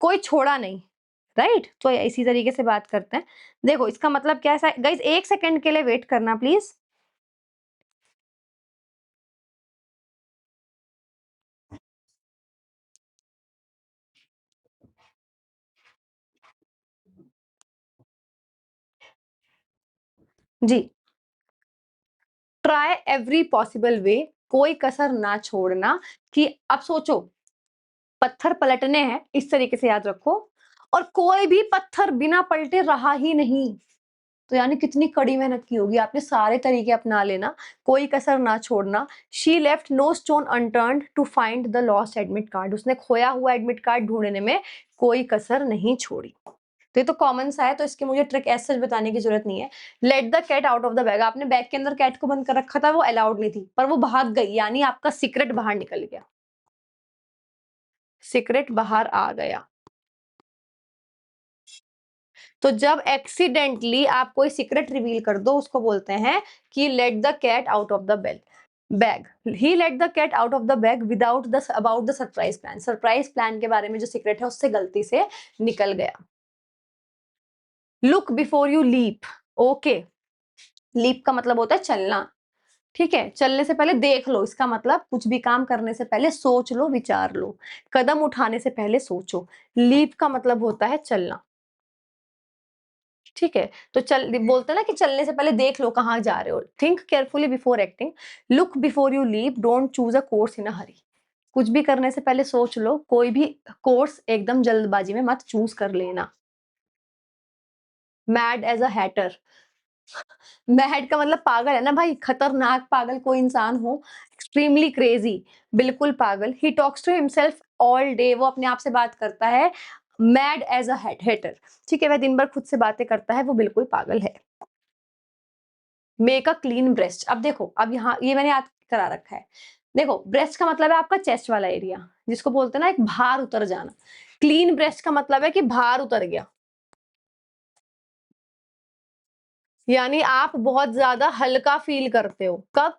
कोई छोड़ा नहीं, राइट। तो इसी तरीके से बात करते हैं। देखो इसका मतलब क्या है गाइस, एक सेकंड के लिए वेट करना प्लीज। जी, ट्राई एवरी पॉसिबल वे, कोई कसर ना छोड़ना। कि अब सोचो, पत्थर पलटने हैं, इस तरीके से याद रखो, और कोई भी पत्थर बिना पलटे रहा ही नहीं, तो यानी कितनी कड़ी मेहनत की होगी आपने, सारे तरीके अपना लेना, कोई कसर ना छोड़ना। She left no stone unturned to find the lost admit card, उसने खोया हुआ एडमिट कार्ड ढूंढने में कोई कसर नहीं छोड़ी। तो ये तो कॉमन सा है, तो इसकी मुझे ट्रिक ऐसे बताने की जरूरत नहीं है। Let the cat out of the bag, आपने बैग के अंदर कैट को बंद कर रखा था, वो अलाउड नहीं थी, पर वो भाग गई, यानी आपका सीक्रेट बाहर निकल गया, सीक्रेट बाहर आ गया। तो जब एक्सीडेंटली आप कोई सीक्रेट रिवील कर दो, उसको बोलते हैं कि let the cat out of the bag. Bag, he let the cat out of the bag without the about the surprise plan, surprise plan के बारे में जो सीक्रेट है उससे गलती से निकल गया। Look before you leap, okay, leap का मतलब होता है चलना, ठीक है, चलने से पहले देख लो, इसका मतलब कुछ भी काम करने से पहले सोच लो, विचार लो, कदम उठाने से पहले सोचो। लीप का मतलब होता है चलना, ठीक है, तो चल बोलते हैं ना कि चलने से पहले देख लो कहाँ जा रहे हो, think carefully before acting, look before you leap, don't choose a course in a hurry, कुछ भी करने से पहले सोच लो, कोई भी कोर्स एकदम जल्दबाजी में मत चूज कर लेना। Mad as a hatter, mad का मतलब पागल है ना भाई, खतरनाक पागल कोई इंसान हो, एक्सट्रीमली क्रेजी, बिल्कुल पागल। He talks to himself all day, वो अपने आप से बात करता है, मैड एज अ हेटर, ठीक है, वह दिन भर खुद से बातें करता है, वो बिल्कुल पागल है। मेक अ क्लीन ब्रेस्ट, अब देखो, अब यहाँ ये मैंने याद करा रखा है, देखो ब्रेस्ट का मतलब है आपका चेस्ट वाला एरिया, जिसको बोलते हैं ना एक भार उतर जाना, क्लीन ब्रेस्ट का मतलब है कि भार उतर गया, यानी आप बहुत ज्यादा हल्का फील करते हो, कब?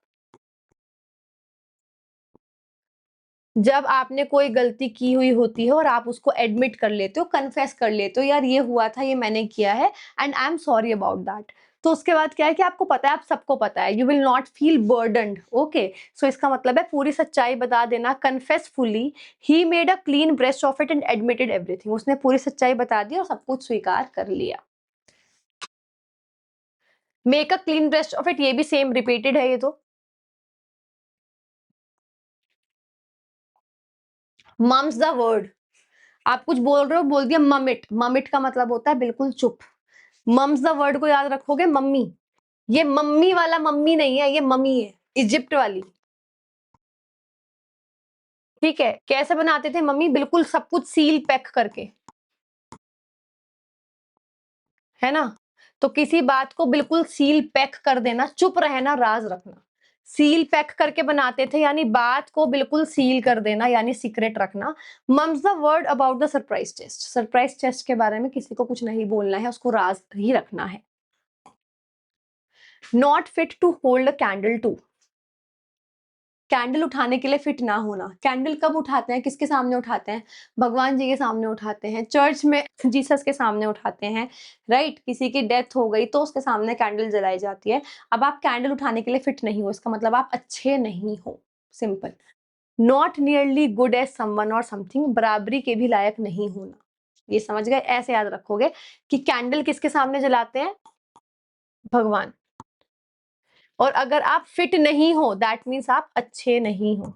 जब आपने कोई गलती की हुई होती है और आप उसको एडमिट कर लेते हो, कन्फेस कर लेते हो, यार ये हुआ था, ये मैंने किया है, and I am sorry about that, तो उसके बाद क्या है कि आपको पता है, आप सबको पता है, you will not feel burdened, okay, so इसका मतलब है पूरी सच्चाई बता देना, confess fully, he made a clean breast of it and admitted everything, उसने पूरी सच्चाई बता दी और सब कुछ स्वीकार कर लिया। Make a clean breast of it, ये भी सेम रिपीटेड है ये तो। मम्स द वर्ड, आप कुछ बोल रहे हो, बोल दिया ममिट, ममिट का मतलब होता है बिल्कुल चुप, मम्स द वर्ड को याद रखोगे, मम्मी, ये मम्मी वाला मम्मी नहीं है, ये मम्मी है, इजिप्ट वाली, ठीक है, कैसे बनाते थे मम्मी, बिल्कुल सब कुछ सील पैक करके, है ना, तो किसी बात को बिल्कुल सील पैक कर देना, चुप रहना, राज रखना, सील पैक करके बनाते थे, यानी बात को बिल्कुल सील कर देना, यानी सीक्रेट रखना। Mum's the word about the surprise test, surprise test के बारे में किसी को कुछ नहीं बोलना है, उसको राज ही रखना है। Not fit to hold a candle to, candle उठाने के लिए फिट ना होना, कैंडल कब उठाते हैं, किसके सामने उठाते हैं, भगवान जी के सामने उठाते हैं, चर्च में जीसस के सामने उठाते हैं, राइट, किसी की डेथ हो गई तो उसके सामने कैंडल जलाई जाती है। अब आप कैंडल उठाने के लिए फिट नहीं हो, इसका मतलब आप अच्छे नहीं हो, simple. Not nearly good as someone or something, बराबरी के भी लायक नहीं होना, ये समझ गए, ऐसे याद रखोगे कि कैंडल किसके सामने जलाते हैं, भगवान, और अगर आप फिट नहीं हो दैट मीन्स आप अच्छे नहीं हो,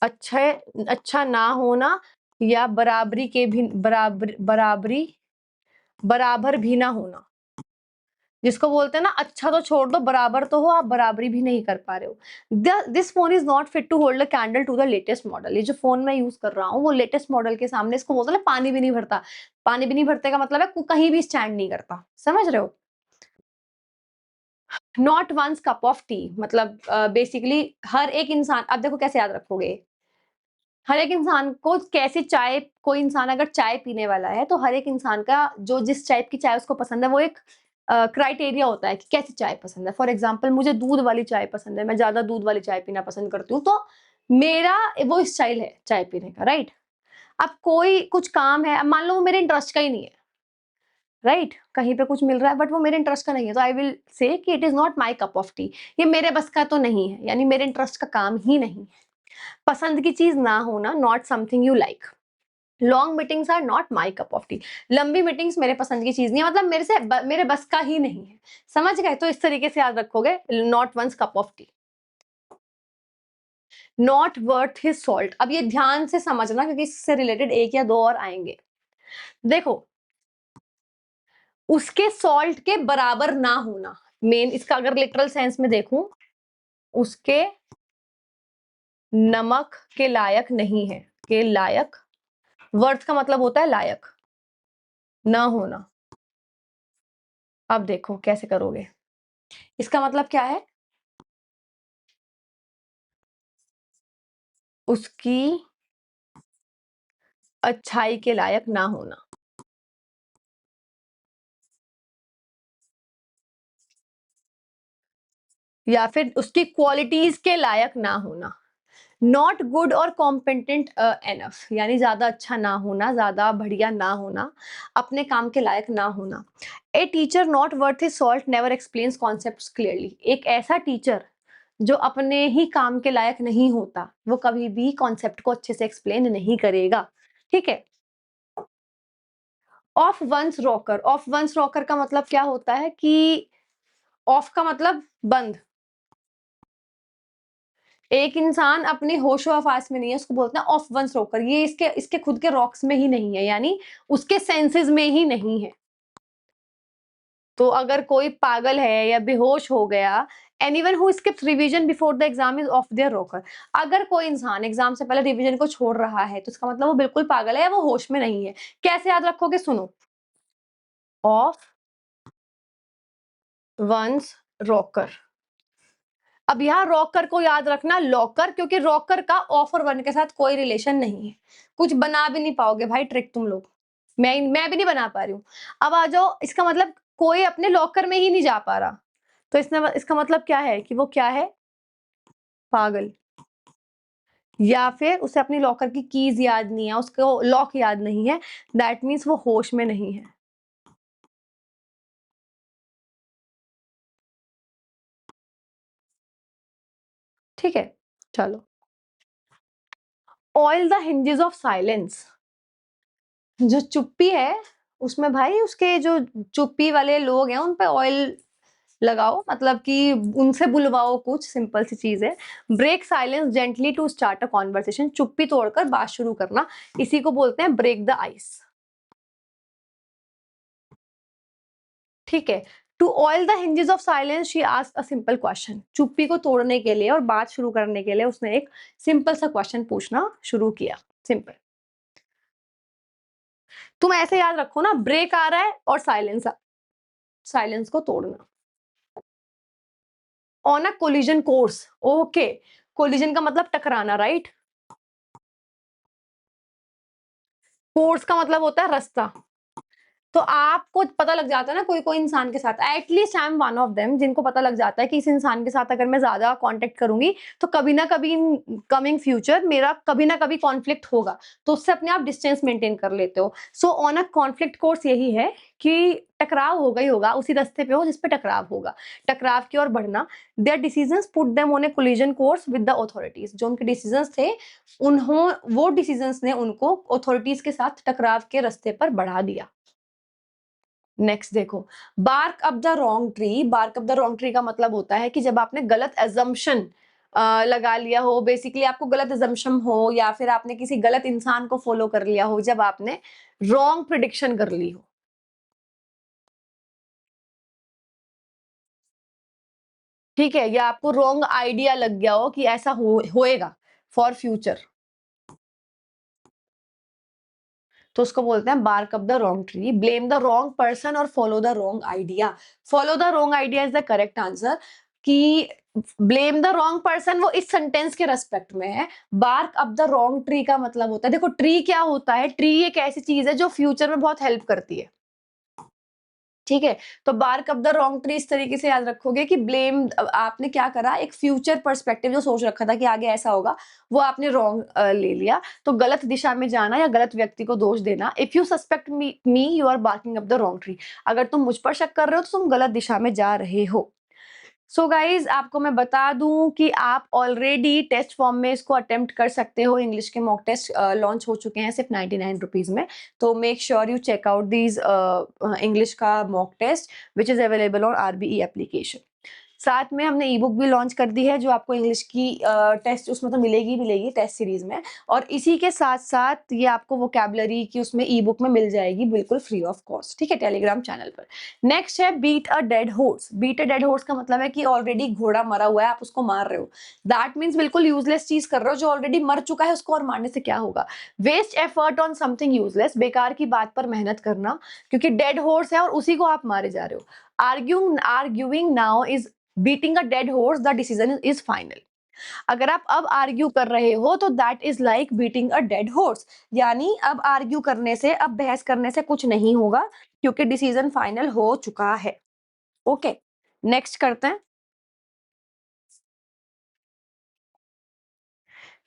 अच्छे, अच्छा ना होना, या बराबरी के भी बराबरी बराबर भी ना होना, जिसको बोलते हैं ना अच्छा तो छोड़ दो, बराबर तो हो, आप बराबरी भी नहीं कर पा रहे हो। This phone is not fit to hold a candle to the latest model, ये जो फोन मैं यूज कर रहा हूँ वो लेटेस्ट मॉडल के सामने, इसको बोलते हैं पानी भी नहीं भरता, पानी भी नहीं भरते का मतलब है कहीं भी स्टैंड नहीं करता, समझ रहे हो। Not one's cup of tea, मतलब बेसिकली हर एक इंसान, अब देखो कैसे याद रखोगे, हर एक इंसान को कैसे चाय, कोई इंसान अगर चाय पीने वाला है तो हर एक इंसान का जो जिस टाइप की चाय उसको पसंद है वो एक क्राइटेरिया होता है कि कैसी चाय पसंद है। फॉर एग्जांपल मुझे दूध वाली चाय पसंद है, मैं ज्यादा दूध वाली चाय पीना पसंद करती हूँ, तो मेरा वो स्टाइल है चाय पीने का, राइट। अब कोई कुछ काम है, अब मान लो वो मेरे इंटरेस्ट का ही नहीं है, राइट, कहीं पे कुछ मिल रहा है बट वो मेरे इंटरेस्ट का नहीं है, तो आई विल से कि it is not my cup of T, ये मेरे बस का तो नहीं है, यानी मेरे इंटरेस्ट का काम ही नहीं है। पसंद की चीज ना होना, not something you like, long meetings are not my cup of tea, लंबी मीटिंग्स मेरे पसंद की चीज नहीं है, मतलब मेरे बस का ही नहीं है, समझ गए, तो इस तरीके से याद रखोगे, not one's cup of tea. Not worth his salt, अब ये ध्यान से समझना क्योंकि इससे रिलेटेड एक या दो और आएंगे। देखो, उसके सॉल्ट के बराबर ना होना, मेन इसका अगर लिटरल सेंस में देखूं, उसके नमक के लायक नहीं है, के लायक, वर्थ का मतलब होता है लायक, ना होना। अब देखो कैसे करोगे, इसका मतलब क्या है, उसकी अच्छाई के लायक ना होना, या फिर उसकी क्वालिटीज के लायक ना होना। नॉट गुड और कॉम्पिटेंट एनफ, यानी ज्यादा अच्छा ना होना, ज्यादा बढ़िया ना होना, अपने काम के लायक ना होना। A teacher not worth his salt never explains concepts clearly, एक ऐसा टीचर जो अपने ही काम के लायक नहीं होता, वो कभी भी कॉन्सेप्ट को अच्छे से एक्सप्लेन नहीं करेगा। ठीक है। Off one's rocker, off one's rocker का मतलब क्या होता है कि ऑफ का मतलब बंद, एक इंसान अपने होशो हवास में नहीं है, उसको बोलते हैं ऑफ वंस रॉकर। ये इसके इसके खुद के रॉक्स में ही नहीं है, यानी उसके सेंसेस में ही नहीं है। तो अगर कोई पागल है या बेहोश हो गया, anyone who skips revision before the exam is of their rocker. अगर कोई इंसान एग्जाम से पहले रिवीजन को छोड़ रहा है, तो इसका मतलब वो बिल्कुल पागल है या वो होश में नहीं है। कैसे याद रखोगे, सुनो। Off one's rocker. अब यहाँ रॉकर को याद रखना लॉकर, क्योंकि रॉकर का ऑफ और वन के साथ कोई रिलेशन नहीं है। कुछ बना भी नहीं पाओगे भाई ट्रिक तुम लोग, मैं भी नहीं बना पा रही हूँ। अब आ जाओ, इसका मतलब कोई अपने लॉकर में ही नहीं जा पा रहा, तो इसका मतलब क्या है कि वो क्या है, पागल। या फिर उसे अपनी लॉकर की कीज याद नहीं है, उसको लॉक याद नहीं है, दैट मीन्स वो होश में नहीं है। ठीक है, चलो। Oil the hinges of silence, जो चुप्पी है उसमें भाई उसके जो चुप्पी वाले लोग हैं उन पे ऑयल लगाओ, मतलब कि उनसे बुलवाओ कुछ, सिंपल सी चीज है। Break silence gently to start a conversation, चुप्पी तोड़कर बात शुरू करना, इसी को बोलते हैं ब्रेक द आइस। ठीक है। To oil the hinges of silence she asked a simple question, चुप्पी को तोड़ने के लिए और बात शुरू करने के लिए उसने एक सिंपल सा क्वेश्चन पूछना शुरू किया। सिंपल। तुम ऐसे याद रखो ना, ब्रेक आ रहा है और साइलेंस, साइलेंस को तोड़ना। On a collision course, okay. Collision का मतलब टकराना, राइट। कोर्स का मतलब होता है रास्ता। तो आपको पता लग जाता है ना कोई कोई इंसान के साथ, at least I am one of them, जिनको पता लग जाता है कि इस इंसान के साथ अगर मैं ज्यादा कांटेक्ट करूंगी तो कभी ना कभी इन कमिंग फ्यूचर मेरा कभी ना कभी कॉन्फ्लिक्ट होगा, तो उससे अपने आप डिस्टेंस मेंटेन कर लेते हो। So on a conflict course यही है कि टकराव होगा ही होगा, उसी रास्ते पे हो जिस पे टकराव होगा, टकराव की ओर बढ़ना। Their decisions put them on A collision course with the authorities, जो उनके डिसीजंस थे उन्हों वो डिसीजंस ने उनको अथॉरिटीज के साथ टकराव के रास्ते पर बढ़ा दिया। नेक्स्ट देखो, bark up the wrong tree. Bark up the wrong tree का मतलब होता है कि जब आपने गलत एजम्पशन लगा लिया हो, बेसिकली आपको गलत एजम्पशन हो, या फिर आपने किसी गलत इंसान को फॉलो कर लिया हो, जब आपने रॉन्ग प्रिडिक्शन कर ली हो। ठीक है, या आपको रॉन्ग आइडिया लग गया हो कि ऐसा होएगा फॉर फ्यूचर, तो उसको बोलते हैं bark up the wrong tree. Blame the wrong person और follow the wrong idea. Follow the wrong idea is the correct answer. कि ब्लेम द रॉन्ग पर्सन वो इस सेंटेंस के रेस्पेक्ट में है। Bark up the wrong tree का मतलब होता है, देखो ट्री क्या होता है, ट्री एक ऐसी चीज है जो फ्यूचर में बहुत हेल्प करती है। ठीक है। तो bark up the wrong tree इस तरीके से याद रखोगे कि ब्लेम, आपने क्या करा, एक फ्यूचर पर्सपेक्टिव जो सोच रखा था कि आगे ऐसा होगा, वो आपने रॉन्ग ले लिया। तो गलत दिशा में जाना या गलत व्यक्ति को दोष देना। If you suspect me you are barking up the wrong tree, अगर तुम मुझ पर शक कर रहे हो तो तुम गलत दिशा में जा रहे हो। सो गाइज आपको मैं बता दूं कि आप ऑलरेडी टेस्ट फॉर्म में इसको अटेम्प्ट कर सकते हो। इंग्लिश के मॉक टेस्ट लॉन्च हो चुके हैं सिर्फ 99 रुपीज में। तो make sure you check out these English का mock test which is available on RBE application. साथ में हमने ई बुक भी लॉन्च कर दी है, जो आपको इंग्लिश की टेस्ट उसमें तो मिलेगी मिलेगी टेस्ट सीरीज में, और इसी के साथ साथ ये आपको वोकैबुलरी की उसमें ई बुक में मिल जाएगी बिल्कुल फ्री ऑफ कॉस्ट। ठीक है, टेलीग्राम चैनल पर। नेक्स्ट है beat a dead horse. Beat a dead horse का मतलब है कि ऑलरेडी घोड़ा मरा हुआ है, आप उसको मार रहे हो। दैट मीन्स बिल्कुल यूजलेस चीज कर रहे हो, जो ऑलरेडी मर चुका है उसको और मारने से क्या होगा। Waste effort on something useless, बेकार की बात पर मेहनत करना, क्योंकि डेड हॉर्स है और उसी को आप मारे जा रहे हो। Arguing now is beating a dead horse, the decision is final. अगर आप अब आर्ग्यू कर रहे हो तो that is like beating a dead horse, यानी अब आर्ग्यू करने से, अब बहस करने से कुछ नहीं होगा, क्योंकि डिसीजन फाइनल हो चुका है। ओके, नेक्स्ट करते हैं।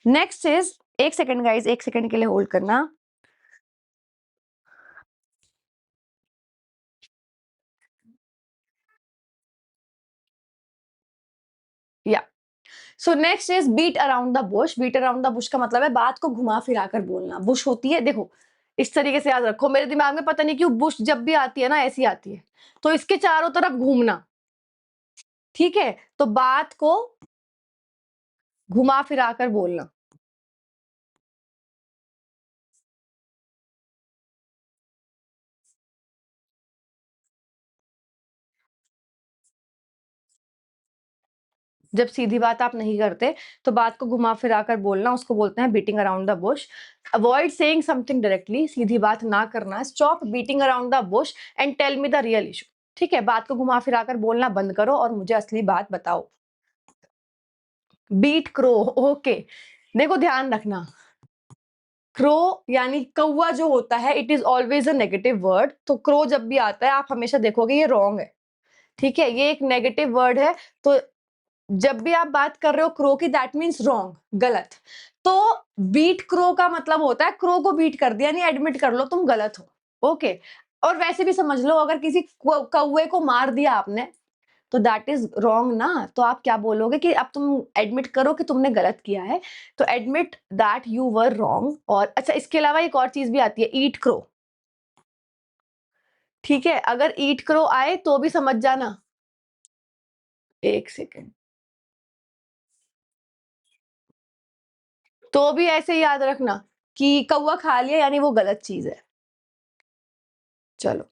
नेक्स्ट इज, एक सेकंड गाइज, एक सेकंड के लिए होल्ड करना। या so next is beat around the bush. Beat around the bush का मतलब है बात को घुमा फिरा कर बोलना। बुश होती है, देखो इस तरीके से याद रखो, मेरे दिमाग में पता नहीं क्यों बुश जब भी आती है ना ऐसी आती है, तो इसके चारों तरफ घूमना, ठीक है, तो बात को घुमा फिरा कर बोलना। जब सीधी बात आप नहीं करते तो बात को घुमा फिरा कर बोलना, उसको बोलते हैं beating around the bush. Avoid saying something directly, सीधी बात ना करना। Stop beating around the bush and tell me the real issue. ठीक है, बात को घुमा फिरा कर बोलना बंद करो और मुझे असली बात बताओ। बीट क्रो, ओके, देखो ध्यान रखना, क्रो यानी कौवा जो होता है, it is always a negative word. तो क्रो जब भी आता है आप हमेशा देखोगे ये रॉन्ग है, ठीक है, ये एक नेगेटिव वर्ड है। तो जब भी आप बात कर रहे हो क्रो की, दैट मीन्स रॉन्ग, गलत। तो बीट क्रो का मतलब होता है क्रो को बीट कर दिया, नहीं एडमिट कर लो तुम गलत हो, ओके। और वैसे भी समझ लो, अगर किसी कौवे को मार दिया आपने तो दैट इज रॉन्ग ना, तो आप क्या बोलोगे कि अब तुम एडमिट करो कि तुमने गलत किया है, तो admit that you were wrong. और अच्छा, इसके अलावा एक और चीज भी आती है, ईट क्रो, ठीक है, अगर ईट क्रो आए तो भी समझ जाना। एक सेकेंड, तो भी ऐसे याद रखना कि कौवा खा लिया यानी वो गलत चीज है। चलो,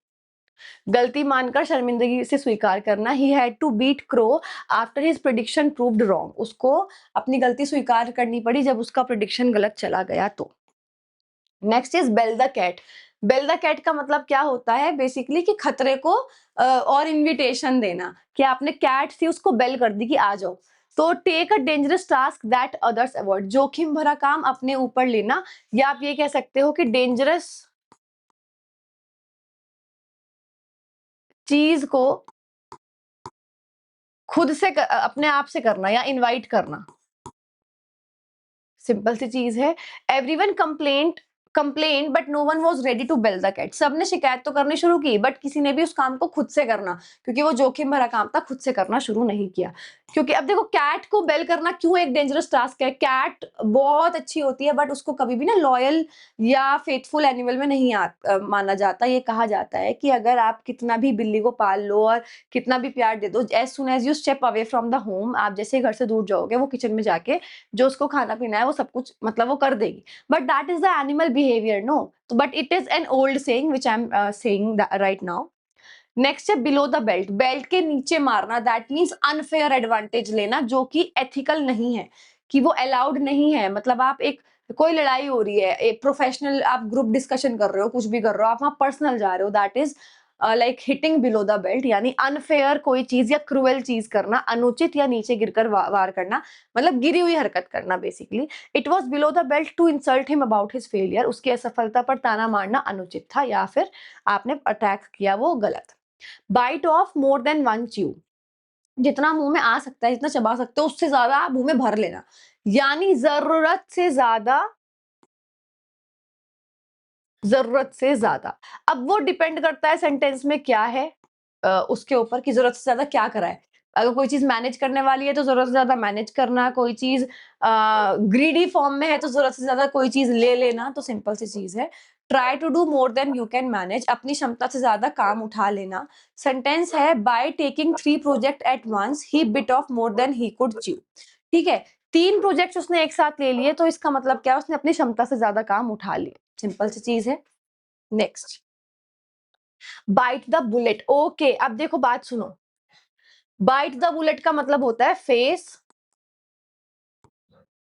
गलती मानकर शर्मिंदगी से स्वीकार करना। He had to beat crow after his prediction proved wrong. उसको अपनी गलती स्वीकार करनी पड़ी जब उसका प्रिडिक्शन गलत चला गया तो। Next is bell the cat. Bell the cat का मतलब क्या होता है बेसिकली, कि खतरे को और इनविटेशन देना, कि आपने कैट थी उसको बेल कर दी कि आ जाओ। तो take a dangerous task that others avoid, जोखिम भरा काम अपने ऊपर लेना, या आप ये कह सकते हो कि डेंजरस चीज को खुद से अपने आप से करना या इनवाइट करना। सिंपल सी चीज है। Everyone complain but no one was ready to bell the cat. सबने शिकायत तो करनी शुरू की बट किसी ने भी उस काम को खुद से करना, क्योंकि वो जोखिम भरा काम था, खुद से करना शुरू नहीं किया। क्योंकि अब देखो, कैट को बेल करना क्यों एक डेंजरस टास्क है। कैट बहुत अच्छी होती है बट उसको कभी भी ना लॉयल या फेथफुल एनिमल में नहीं माना जाता। ये कहा जाता है कि अगर आप कितना भी बिल्ली को पाल लो और कितना भी प्यार दे दो, as soon as you step away from the home, आप जैसे ही घर से दूर जाओगे वो किचन में जाके जो उसको खाना पीना है वो सब कुछ मतलब वो कर देगी। But that is the animal behaviour, no. तो but it is an old saying which I am saying right now. Next है बिलो द बेल्ट। बेल्ट के नीचे मारना, दैट मीन्स अनफेयर एडवांटेज लेना, जो कि एथिकल नहीं है, कि वो अलाउड नहीं है। मतलब आप एक, कोई लड़ाई हो रही है, एक प्रोफेशनल आप ग्रुप डिस्कशन कर रहे हो, कुछ भी कर रहे हो, आप वहां पर्सनल जा रहे हो, that is like hitting below the belt, यानी अनफेयर कोई चीज या क्रूअल चीज करना, अनुचित या नीचे गिरकर वार करना, मतलब गिरी हुई हरकत करना basically. It was below the belt to insult him about his failure. उसकी असफलता पर ताना मारना अनुचित था, या फिर आपने अटैक किया, वो गलत। Bite off more than one chew, जितना मुंह में आ सकता है, जितना चबा सकते हो उससे ज्यादा आप मुंह में भर लेना, यानी जरूरत से ज्यादा, जरूरत से ज्यादा। अब वो डिपेंड करता है सेंटेंस में क्या है, उसके ऊपर, कि जरूरत से ज्यादा क्या करा है। अगर कोई चीज मैनेज करने वाली है तो जरूरत से ज्यादा मैनेज करना, कोई चीज ग्रीडी फॉर्म में है तो जरूरत से ज्यादा कोई चीज ले लेना। तो सिंपल सी चीज है, try to do more than you can manage, अपनी क्षमता से ज्यादा काम उठा लेना। सेंटेंस है, by taking 3 project at once he bit off more than he could chew. ठीक है, 3 प्रोजेक्ट उसने एक साथ ले लिए, तो इसका मतलब क्या है, उसने अपनी क्षमता से ज्यादा काम उठा लिए। सिंपल सी चीज है। Next, bite the bullet. Okay, अब देखो बात सुनो, बाइट द बुलेट का मतलब होता है फेस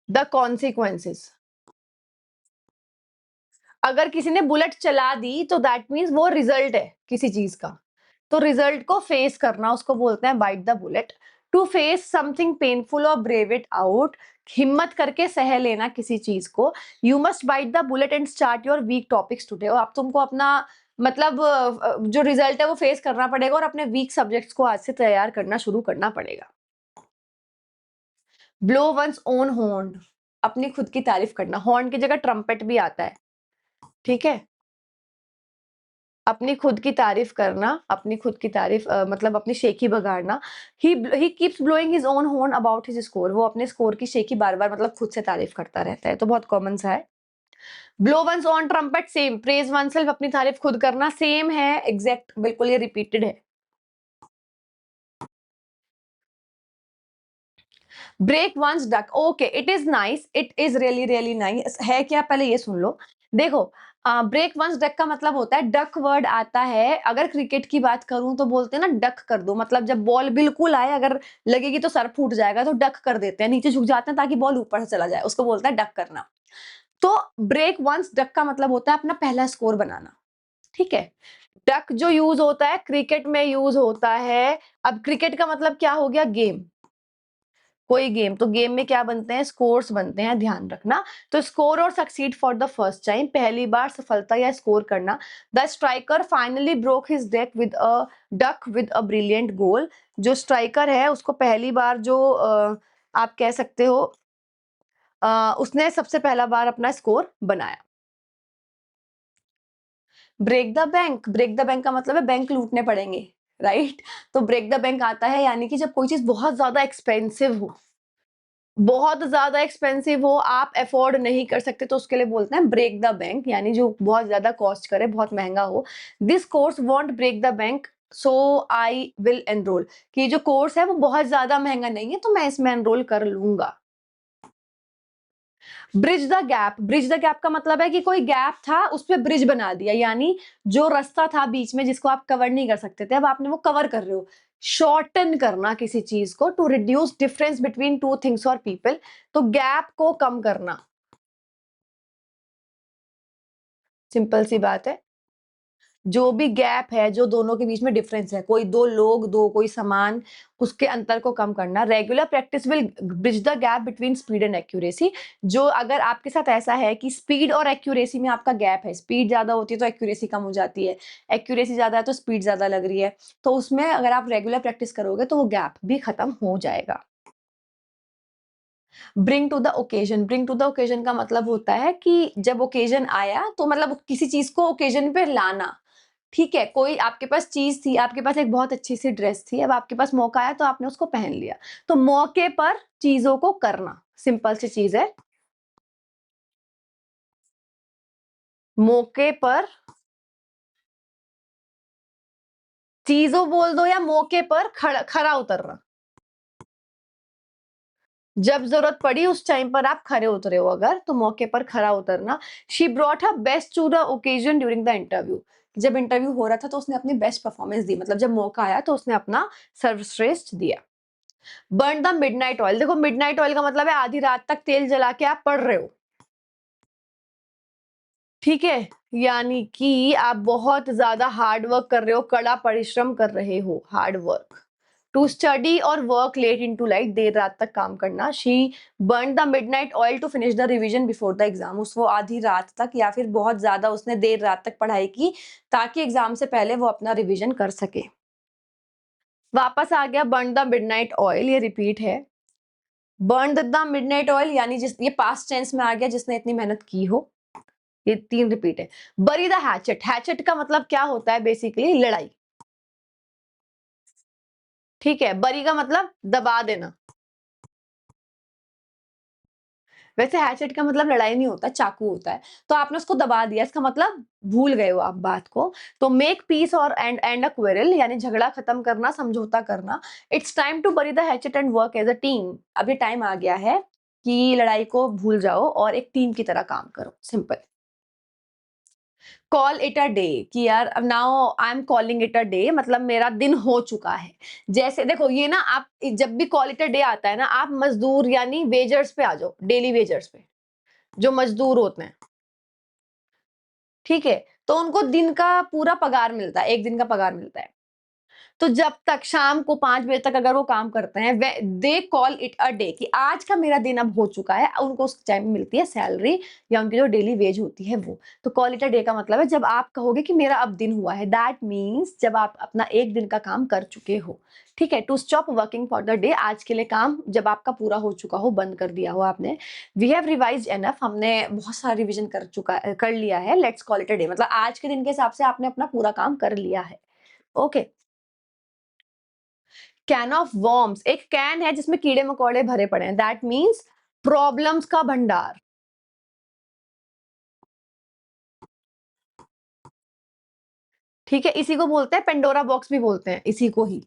द कॉन्सिक्वेंसेस। अगर किसी ने बुलेट चला दी तो दैट मीन्स वो रिजल्ट है किसी चीज का, तो रिजल्ट को फेस करना उसको बोलते हैं bite the bullet. To face something painful और ब्रेव इट आउट, हिम्मत करके सह लेना किसी चीज को। You must bite the bullet and start your week topics today. और अब तुमको अपना मतलब जो रिजल्ट है वो फेस करना पड़ेगा और अपने वीक सब्जेक्ट्स को आज से तैयार करना शुरू करना पड़ेगा। ब्लो वंस ओन हॉर्न, अपनी खुद की तारीफ करना, हॉर्न की जगह ट्रम्पेट भी आता है, ठीक है? अपनी खुद की तारीफ करना, अपनी खुद की तारीफ मतलब अपनी शेखी बगाड़ना। He keeps blowing his own horn about his score, वो अपने स्कोर की शेखी बार-बार मतलब खुद से तारीफ करता रहता है, तो बहुत कॉमन सा है। Blow one's on trumpet same, praise oneself अपनी तारीफ खुद करना सेम है, एग्ज़ैक्ट बिल्कुल ये रिपीटेड है। Break one's duck, okay it is nice, it is really really nice है क्या, पहले ये सुन लो। देखो, ब्रेक वंस डक का मतलब होता है, डक वर्ड आता है, अगर क्रिकेट की बात करूं तो बोलते हैं ना डक कर दो, मतलब जब बॉल बिल्कुल आए, अगर लगेगी तो सर फूट जाएगा तो डक कर देते हैं, नीचे झुक जाते हैं ताकि बॉल ऊपर से चला जाए, उसको बोलता है डक करना। तो ब्रेक वंस डक का मतलब होता है अपना पहला स्कोर बनाना, ठीक है? डक जो यूज होता है क्रिकेट में यूज होता है। अब क्रिकेट का मतलब क्या हो गया, गेम, कोई गेम, तो गेम में क्या बनते हैं, स्कोर्स बनते हैं, ध्यान रखना। तो स्कोर और succeed for the first time, पहली बार सफलता या स्कोर करना। The striker finally broke his deck with a duck with a brilliant goal, जो स्ट्राइकर है उसको पहली बार जो आप कह सकते हो उसने सबसे पहला बार अपना स्कोर बनाया। Break the bank, break the bank का मतलब है बैंक लूटने पड़ेंगे, राइट? तो ब्रेक द बैंक आता है यानी कि जब कोई चीज बहुत ज्यादा एक्सपेंसिव हो, बहुत ज़्यादा एक्सपेंसिव हो, आप अफ़ोर्ड नहीं कर सकते, तो उसके लिए बोलते हैं ब्रेक द बैंक, यानी जो बहुत ज़्यादा कॉस्ट करे, बहुत महँगा हो। This course won't break the bank, so I will enrol, कि जो कोर्स है वो बहुत ज़्यादा महँगा नहीं है, तो मैं इसमें एनरोल कर लूँगा। Bridge the gap, bridge the gap का मतलब है कि कोई गैप था, उस पे ब्रिज बना दिया, यानी जो रास्ता था बीच में जिसको आप कवर नहीं कर सकते थे, अब आपने वो कवर कर रहे हो। शॉर्टन करना किसी चीज को, to reduce difference between two things और पीपल, तो गैप को कम करना, सिंपल सी बात है। जो भी गैप है, जो दोनों के बीच में डिफरेंस है, कोई दो लोग, दो कोई सामान, उसके अंतर को कम करना। Regular practice will bridge the gap between speed and accuracy, जो अगर आपके साथ ऐसा है कि स्पीड और एक्यूरेसी में आपका गैप है, स्पीड ज्यादा होती है तो एक्यूरेसी कम हो जाती है, एक्यूरेसी ज्यादा है तो स्पीड ज्यादा लग रही है, तो उसमें अगर आप रेगुलर प्रैक्टिस करोगे तो वो गैप भी खत्म हो जाएगा। Bring to the occasion, bring to the occasion का मतलब होता है कि जब ओकेजन आया तो मतलब किसी चीज को ओकेजन पे लाना, ठीक है? कोई आपके पास चीज थी, आपके पास एक बहुत अच्छी सी ड्रेस थी, अब आपके पास मौका आया तो आपने उसको पहन लिया, तो मौके पर चीजों को करना, सिंपल सी चीज है। मौके पर चीजों बोल दो, या मौके पर खड़ा खरा उतरना, जब जरूरत पड़ी उस टाइम पर आप खरे उतरे हो, अगर तो मौके पर खरा उतरना। She brought her best to the occasion during the interview, जब इंटरव्यू हो रहा था तो उसने अपनी बेस्ट परफॉर्मेंस दी, मतलब जब मौका आया तो उसने अपना सर्वश्रेष्ठ दिया। बर्न द मिडनाइट ऑयल, देखो मिडनाइट ऑयल का मतलब है आधी रात तक तेल जला के आप पढ़ रहे हो, ठीक है? यानी कि आप बहुत ज्यादा हार्ड वर्क कर रहे हो, कड़ा परिश्रम कर रहे हो, हार्ड वर्क। टू स्टडी और वर्क लेट इनटू लाइट, देर रात तक काम करना। She burn the midnight oil to finish the revision before the exam, उस वो आधी रात तक या फिर बहुत ज्यादा उसने देर रात तक पढ़ाई की ताकि एग्जाम से पहले वो अपना रिवीजन कर सके। वापस आ गया बर्न द मिडनाइट ऑयल, ये रिपीट है। बर्न द मिडनाइट ऑयल यानी जिस, ये पास्ट टेंस में आ गया, जिसने इतनी मेहनत की हो, ये तीन रिपीट है। बरी द हैचेट, हैचेट का मतलब क्या होता है, बेसिकली लड़ाई, ठीक है? बरी का मतलब दबा देना, वैसे हैचेट का मतलब लड़ाई नहीं होता, चाकू होता है, तो आपने उसको दबा दिया, इसका मतलब भूल गए हो आप बात को। तो मेक पीस और एंड अ क्वेरल, यानी झगड़ा खत्म करना, समझौता करना। It's time to bury the hatchet and work as a team, अब ये टाइम आ गया है कि लड़ाई को भूल जाओ और एक टीम की तरह काम करो, simple. Call it a day, कि यार अब now I am calling it a day, मतलब मेरा दिन हो चुका है। जैसे देखो ये ना, आप जब भी कॉल इट अ डे आता है ना, आप मजदूर यानी वेजर्स पे आ जाओ, डेली वेजर्स पे, जो मजदूर होते हैं, ठीक है? तो उनको दिन का पूरा पगार मिलता है, एक दिन का पगार मिलता है। तो जब तक शाम को 5 बजे तक अगर वो काम करते हैं, दे कॉल इट अ डे, कि आज का मेरा दिन अब हो चुका है, उनको उस टाइम मिलती है सैलरी या उनकी जो डेली वेज होती है वो। तो कॉल इट अ डे का मतलब है जब आप कहोगे कि मेरा अब दिन हुआ है, दैट मीन्स जब आप अपना एक दिन का काम कर चुके हो। ठीक है, to stop working for the day, आज के लिए काम जब आपका पूरा हो चुका हो, बंद कर दिया हो आपने। वी हैव रिवाइज्ड एनफ, हमने बहुत सारा रिवीजन कर लिया है, let's call it a day, मतलब आज के दिन के हिसाब से आपने अपना पूरा काम कर लिया है। ओके। कैन ऑफ वर्म्स, एक कैन है जिसमें कीड़े मकोड़े भरे पड़े हैं, दैट मीन्स प्रॉब्लम्स का भंडार। ठीक है, इसी को बोलते हैं पेंडोरा बॉक्स भी बोलते हैं, इसी को ही।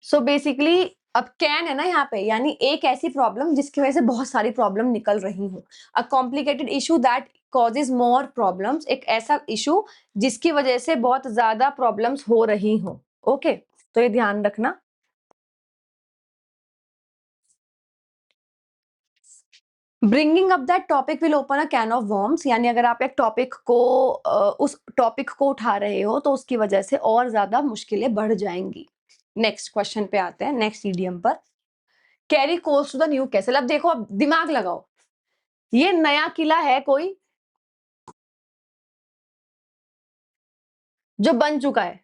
सो बेसिकली अब कैन है ना यहाँ पे, यानी एक ऐसी प्रॉब्लम जिसकी वजह से बहुत सारी प्रॉब्लम निकल रही हूँ। A complicated issue that causes more problems, एक ऐसा इशू जिसकी वजह से बहुत ज्यादा प्रॉब्लम्स हो रही हो। ओके, तो ये ध्यान रखना। Bringing up that topic will open a can of worms, यानी अगर आप एक टॉपिक को उस टॉपिक को उठा रहे हो तो उसकी वजह से और ज्यादा मुश्किलें बढ़ जाएंगी। नेक्स्ट क्वेश्चन पे आते हैं, नेक्स्ट ईडियम पर। Carry coals to the Newcastle, अब देखो, अब दिमाग लगाओ, ये नया किला है कोई जो बन चुका है।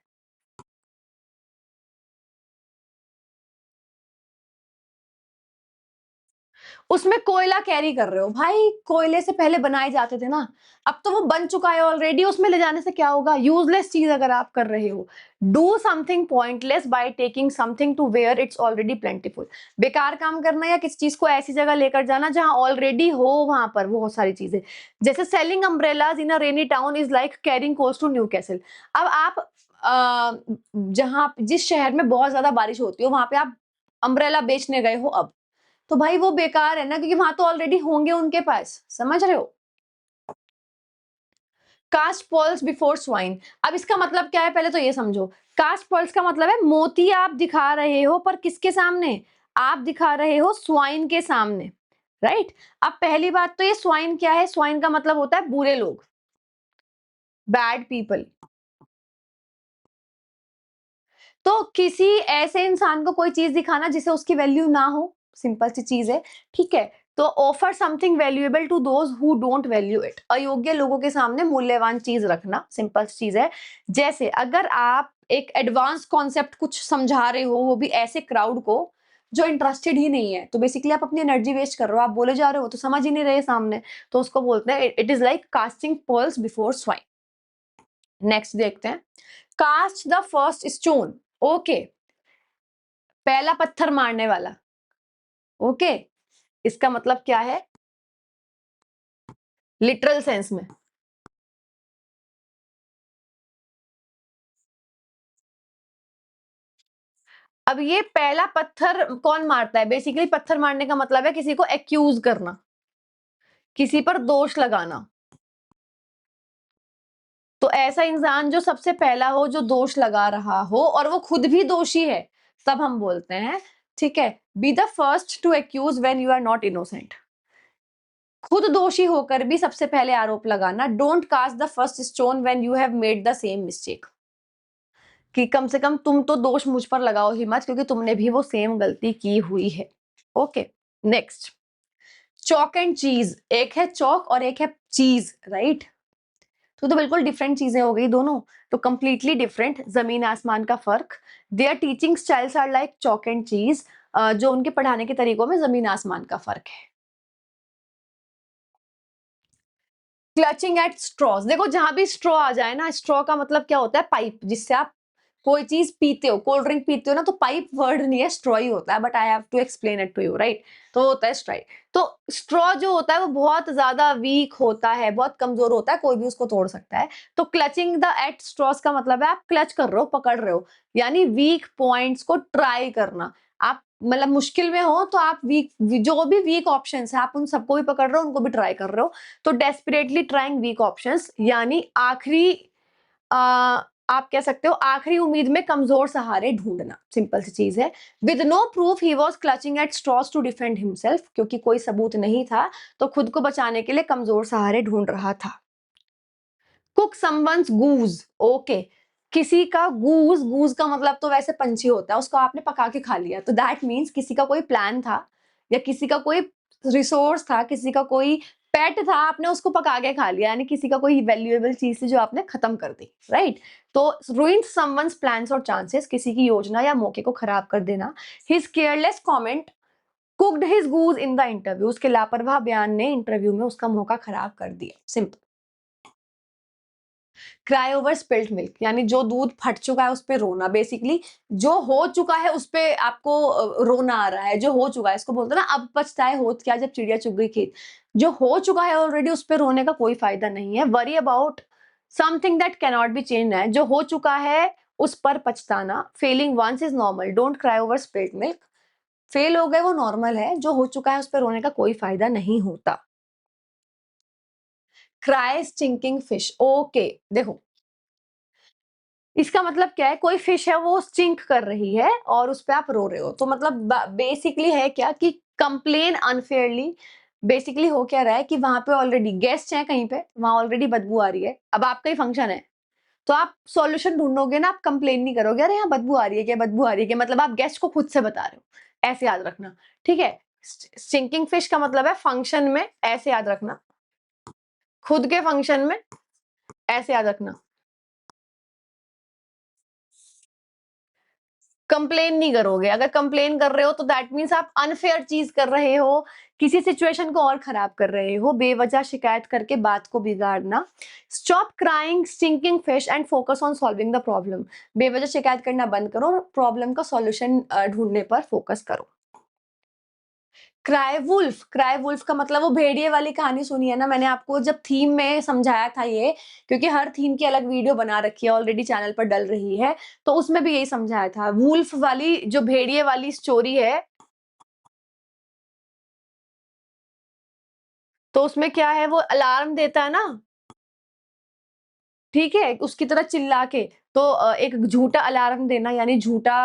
उसमें कोयला कैरी कर रहे हो भाई, कोयले से पहले बनाए जाते थे ना, अब तो वो बन चुका है ऑलरेडी, उसमें ले जाने से क्या होगा, यूजलेस चीज अगर आप कर रहे हो। Do something pointless by taking something to where it's already plentiful, बेकार काम करना या किसी चीज को ऐसी जगह लेकर जाना जहां ऑलरेडी हो वहां पर बहुत सारी चीजें। जैसे selling umbrellas in a rainy town is like carrying coals to Newcastle. अब आप जहां जिस शहर में बहुत ज्यादा बारिश होती हो वहां पे आप अम्ब्रेला बेचने गए हो, अब तो भाई वो बेकार है ना, क्योंकि वहां तो ऑलरेडी होंगे उनके पास, समझ रहे हो। कास्ट पर्ल्स बिफोर स्वाइन, अब इसका मतलब क्या है पहले तो ये समझो। कास्ट पर्ल्स का मतलब है मोती आप दिखा रहे हो, पर किसके सामने, आप दिखा रहे हो स्वाइन के सामने, राइट। अब पहली बात तो ये स्वाइन क्या है, स्वाइन का मतलब होता है बुरे लोग, बैड पीपल। तो किसी ऐसे इंसान को कोई चीज दिखाना जिसे उसकी वैल्यू ना हो, सिंपल सी चीज है। ठीक है, तो offer something valuable to those who don't value it, अयोग्य लोगों के सामने मूल्यवान चीज रखना, सिंपल सी चीज है। जैसे अगर आप एक एडवांस कॉन्सेप्ट कुछ समझा रहे हो, वो भी ऐसे क्राउड को जो इंटरेस्टेड ही नहीं है, तो बेसिकली आप अपनी एनर्जी वेस्ट कर रहे हो, आप बोले जा रहे हो तो समझ ही नहीं रहे सामने, तो उसको बोलते हैं it is like casting pearls before swine. Next देखते हैं, cast the first stone, okay, पहला पत्थर मारने वाला। ओके, इसका मतलब क्या है लिटरल सेंस में। अब ये पहला पत्थर कौन मारता है, बेसिकली पत्थर मारने का मतलब है किसी को एक्यूज करना, किसी पर दोष लगाना। तो ऐसा इंसान जो सबसे पहला हो, जो दोष लगा रहा हो और वो खुद भी दोषी है, तब हम बोलते हैं, ठीक है, be the first to accuse when you are not innocent, खुद दोषी होकर भी सबसे पहले आरोप लगाना। Don't cast the first stone when you have made the same mistake, कि कम से कम तुम तो दोष मुझ पर लगाओ ही मत, क्योंकि तुमने भी वो सेम गलती की हुई है। ओके, नेक्स्ट, चॉक एंड चीज, एक है चॉक और एक है चीज, राइट। तो बिल्कुल डिफरेंट चीजें हो गई दोनों, तो कंप्लीटली डिफरेंट, जमीन आसमान का फर्क। There teaching styles are like chalk and cheese, जो उनके पढ़ाने के तरीकों में जमीन आसमान का फर्क है। क्लचिंग एट स्ट्रॉज, देखो जहां भी स्ट्रॉ आ जाए ना, स्ट्रॉ का मतलब क्या होता है, पाइप जिससे आप कोई चीज पीते हो, कोल्ड ड्रिंक पीते हो ना, तो पाइप वर्ड नहीं है, स्ट्रॉ ही होता है, but I have to explain it to you, right. तो होता है स्ट्राइक। तो स्ट्रॉ जो होता है वो बहुत ज्यादा वीक होता है, बहुत कमजोर होता है, कोई भी उसको तोड़ सकता है। तो क्लचिंग द एट स्ट्रॉज का मतलब है आप क्लच कर रहे हो, पकड़ रहे हो, यानी वीक पॉइंट्स को ट्राई करना। आप मतलब मुश्किल में हो तो आप वीक, जो भी वीक ऑप्शंस है आप उन सबको भी पकड़ रहे हो, उनको भी ट्राई कर रहे हो। तो डेस्परेटली ट्राइंग वीक ऑप्शंस, यानी आखिरी आप कह सकते हो आखिरी उम्मीद में कमजोर सहारे ढूंढना, सिंपल सी चीज है। With no proof he was clutching at straws to defend himself, क्योंकि कोई सबूत नहीं था तो खुद को बचाने के लिए कमजोर सहारे ढूंढ रहा था। कुक समवन्स गूज, ओके, किसी का गूज, गूज का मतलब तो वैसे पंछी होता है, उसको आपने पका के खा लिया, तो दैट मीन्स किसी का कोई प्लान था या किसी का कोई रिसोर्स था, किसी का कोई पेट था, आपने उसको पका के खा लिया, यानी किसी का कोई वैल्यूएबल चीज थी जो आपने खत्म कर दी, राइट। तो ruined someone's plans और chances, किसी की योजना या मौके को खराब कर देना। His careless comment cooked his goose in the interview, उसके लापरवाह बयान ने इंटरव्यू में उसका मौका खराब कर दिया, simple. Cry over spilt milk, यानी जो दूध फट चुका है उस पे रोना, बेसिकली जो हो चुका है उस पे आपको रोना आ रहा है, जो हो चुका है, इसको बोलते हैं ना अब पछताए होत क्या जब चिड़िया चुग गई खेत, जो हो चुका है ऑलरेडी उस पे रोने का कोई फायदा नहीं है। Worry about something that can not be change है, जो हो चुका है उस पर पछताना। Failing once is normal, don't cry over spilt milk, fail हो गए वो नॉर्मल है, जो हो चुका है उस पर रोने का कोई फायदा नहीं होता। क्राई स्टिंकिंग फिश, ओके, देखो इसका मतलब क्या है, कोई फिश है वो स्टिंक कर रही है और उस पे आप रो रहे हो, तो मतलब बेसिकली है क्या कि कंप्लेन अनफेयरली, बेसिकली हो क्या रहा है कि वहां पे ऑलरेडी गेस्ट हैं, कहीं पे वहां ऑलरेडी बदबू आ रही है, अब आपका ही फंक्शन है, तो आप सॉल्यूशन ढूंढोगे ना, आप कंप्लेन नहीं करोगे अरे यहाँ बदबू आ रही है क्या, बदबू आ रही है क्या, मतलब आप गेस्ट को खुद से बता रहे हो, ऐसे याद रखना, ठीक है। स्टिंकिंग फिश का मतलब है फंक्शन में, ऐसे याद रखना, खुद के फंक्शन में, ऐसे याद रखना, कंप्लेन नहीं करोगे, अगर कंप्लेन कर रहे हो तो दैट मीन्स आप अनफेयर चीज कर रहे हो, किसी सिचुएशन को और खराब कर रहे हो, बेवजह शिकायत करके बात को बिगाड़ना। Stop crying stinking fish and focus on solving the problem, बेवजह शिकायत करना बंद करो और प्रॉब्लम का सॉल्यूशन ढूंढने पर फोकस करो। क्राई वुल्फ, क्राई वुल्फ का मतलब वो भेड़िए वाली कहानी सुनी है ना मैंने आपको जब थीम में समझाया था ये, क्योंकि हर थीम की अलग वीडियो बना रखी है ऑलरेडी चैनल पर डल रही है, तो उसमें भी यही समझाया था। वुल्फ वाली जो भेड़िए वाली स्टोरी है, तो उसमें क्या है वो अलार्म देता है ना, ठीक है, उसकी तरह चिल्ला के, तो एक झूठा अलार्म देना यानी झूठा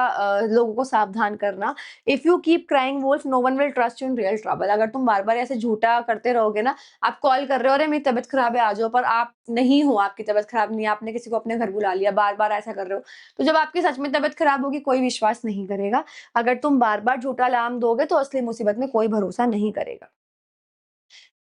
लोगों को सावधान करना। If you keep crying wolf no one will trust you in real trouble, अगर तुम बार बार ऐसे झूठा करते रहोगे ना, आप कॉल कर रहे हो अरे मेरी तबीयत खराब है आ जाओ, पर आप नहीं हो, आपकी तबीयत खराब नहीं है, आपने किसी को अपने घर बुला लिया, बार बार ऐसा कर रहे हो, तो जब आपकी सच में तबीयत खराब होगी कोई विश्वास नहीं करेगा, अगर तुम बार बार झूठा अलार्म दोगे तो असली मुसीबत में कोई भरोसा नहीं करेगा।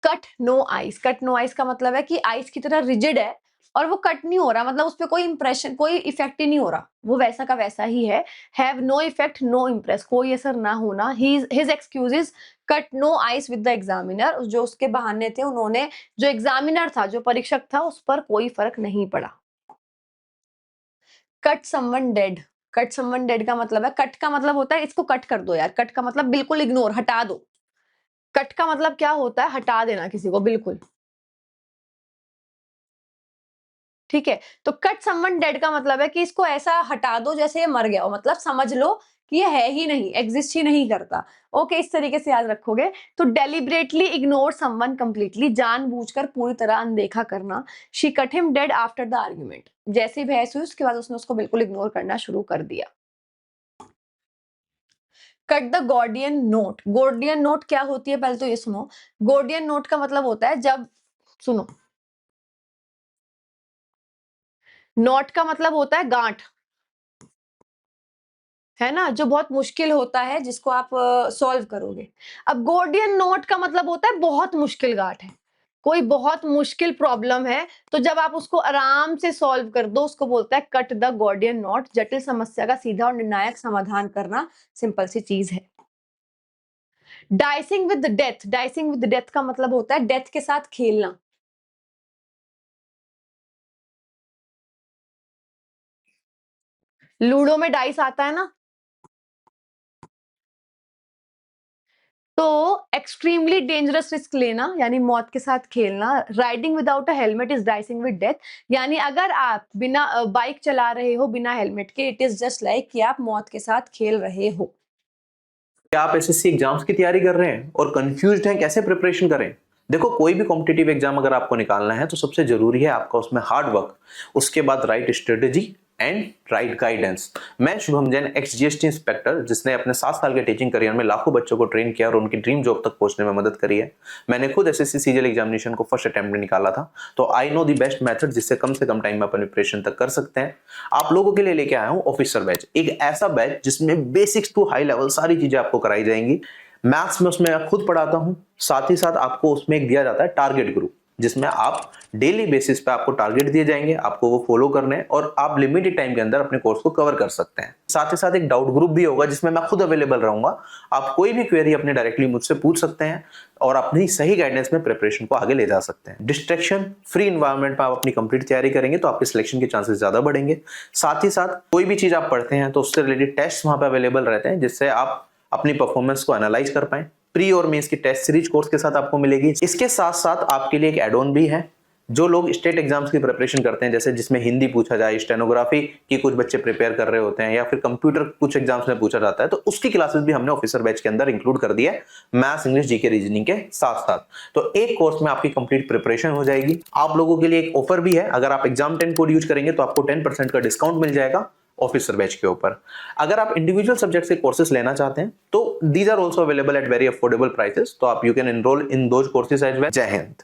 Cut no ice, cut no ice का मतलब है कि आइस की तरह रिजिड है और वो कट नहीं हो रहा, मतलब उस पे कोई इंप्रेशन, कोई इफेक्ट ही नहीं हो रहा, वो वैसा का वैसा ही है। Have no effect no impress, कोई असर ना होना। His excuses cut no ice with the examiner, जो उसके बहाने थे उन्होंने, जो एग्जामिनर था, जो परीक्षक था, उस पर कोई फर्क नहीं पड़ा। Cut someone dead, cut someone dead का मतलब है, कट का मतलब होता है इसको कट कर दो यार, कट का मतलब बिल्कुल इग्नोर, हटा दो। कट का मतलब क्या होता है, हटा देना किसी को बिल्कुल, ठीक है। तो कट समवन डेड का मतलब है कि इसको ऐसा हटा दो जैसे ये मर गया हो, मतलब समझ लो कि ये है ही नहीं, एग्जिस्ट ही नहीं करता। ओके, इस तरीके से याद रखोगे। तो डेलिबरेटली इग्नोर समवन कंप्लीटली, जानबूझकर पूरी तरह अनदेखा करना। She cut him dead after the argument, जैसे ही बहस हुई उसके बाद उसने उसको बिल्कुल इग्नोर करना शुरू कर दिया। Cut the Gordian note, Gordian note क्या होती है पहले तो ये सुनो। गॉर्डियन नोट का मतलब होता है जब, सुनो, नोट का मतलब होता है गांठ, है ना, जो बहुत मुश्किल होता है जिसको आप सॉल्व करोगे। अब गॉर्डियन नोट का मतलब होता है बहुत मुश्किल गांठ है, कोई बहुत मुश्किल प्रॉब्लम है, तो जब आप उसको आराम से सॉल्व कर दो उसको बोलता है कट द गॉर्डियन नोट, जटिल समस्या का सीधा और निर्णायक समाधान करना, सिंपल सी चीज है। Dicing with death, dicing with death का मतलब होता है डेथ के साथ खेलना। लूडो में डाइस आता है ना, तो एक्सट्रीमली डेंजरस रिस्क लेना यानी मौत के साथ खेलना। Riding without a helmet is dicing with death, यानी अगर आप बिना बाइक चला रहे हो बिना हेलमेट के, इट इज जस्ट लाइक कि आप मौत के साथ खेल रहे हो। क्या आप एसएससी एग्जाम्स की तैयारी कर रहे हैं और कंफ्यूज्ड हैं कैसे प्रिपरेशन करें? देखो, कोई भी कॉम्पिटिटिव एग्जाम अगर आपको निकालना है तो सबसे जरूरी है आपका उसमें हार्ड वर्क, उसके बाद right strategy and right guidance. मैं Shubham Jain, ex GST inspector, जिसने अपने 7 साल के टीचिंग करियर में लाखों बच्चों को ट्रेन किया और उनकी ड्रीम जॉब तक पहुंचने में मदद करी है। मैंने खुद एसएससी सीजीएल एग्जामिनेशन को फर्स्ट अटेम्प्ट में निकाला था, तो I know the best method जिससे कम से कम टाइम में अपन प्रिपरेशन तक कर सकते हैं। आप लोगों के लिए लेके आया हूं ऑफिसर बैच, एक ऐसा बैच जिसमें बेसिक्स टू हाई लेवल सारी चीजें आपको कराई जाएंगी। मैथ्स में उसमें मैं खुद पढ़ाता हूं, साथ ही साथ आपको उसमें एक दिया जाता है टारगेट ग्रुप, जिसमें आप डेली बेसिस पे आपको टारगेट दिए जाएंगे, आपको वो फॉलो करने हैं और आप लिमिटेड टाइम के अंदर अपने कोर्स को कवर कर सकते हैं। साथ ही साथ एक डाउट ग्रुप भी होगा जिसमें मैं खुद अवेलेबल रहूंगा। आप कोई भी क्वेरी अपने डायरेक्टली मुझसे पूछ सकते हैं और अपनी सही गाइडेंस में प्रिपरेशन को आगे ले जा सकते हैं। डिस्ट्रैक्शन फ्री एनवायरनमेंट में आप अपनी कंप्लीट तैयारी करेंगे तो आपके सिलेक्शन के चांसेस ज्यादा बढ़ेंगे। साथ ही साथ कोई भी चीज आप पढ़ते हैं तो उससे रिलेटेड टेस्ट वहां पे अवेलेबल रहते हैं, जिससे आप अपनी परफॉर्मेंस को एनालाइज कर पाए। प्री और मेंस की टेस्ट सीरीज कोर्स के साथ आपको मिलेगी। इसके साथ साथ आपके लिए एक एड ऑन भी है। जो लोग स्टेट एग्जाम्स की प्रिपरेशन करते हैं, जैसे जिसमें हिंदी पूछा जाए, स्टेनोग्राफी की कुछ बच्चे प्रिपेयर कर रहे होते हैं, या फिर कंप्यूटर कुछ एग्जाम्स में पूछा जाता है, तो उसकी क्लासेस भी हमने ऑफिसर बैच के अंदर इंक्लूड कर दी है, मैथ्स, इंग्लिश, जीके, रीजनिंग के साथ साथ। तो एक कोर्स में आपकी कंप्लीट प्रिपरेशन हो जाएगी। आप लोगों के लिए एक ऑफर भी है, अगर आप एग्जाम 10 कोड यूज करेंगे तो आपको 10% का डिस्काउंट मिल जाएगा ऑफिसर बैच के ऊपर। अगर आप इंडिविजुअल सब्जेक्ट से कोर्सेज लेना चाहते हैं तो these are also available at very affordable prices, तो आप you can enroll in those courses as well. जय हिंद।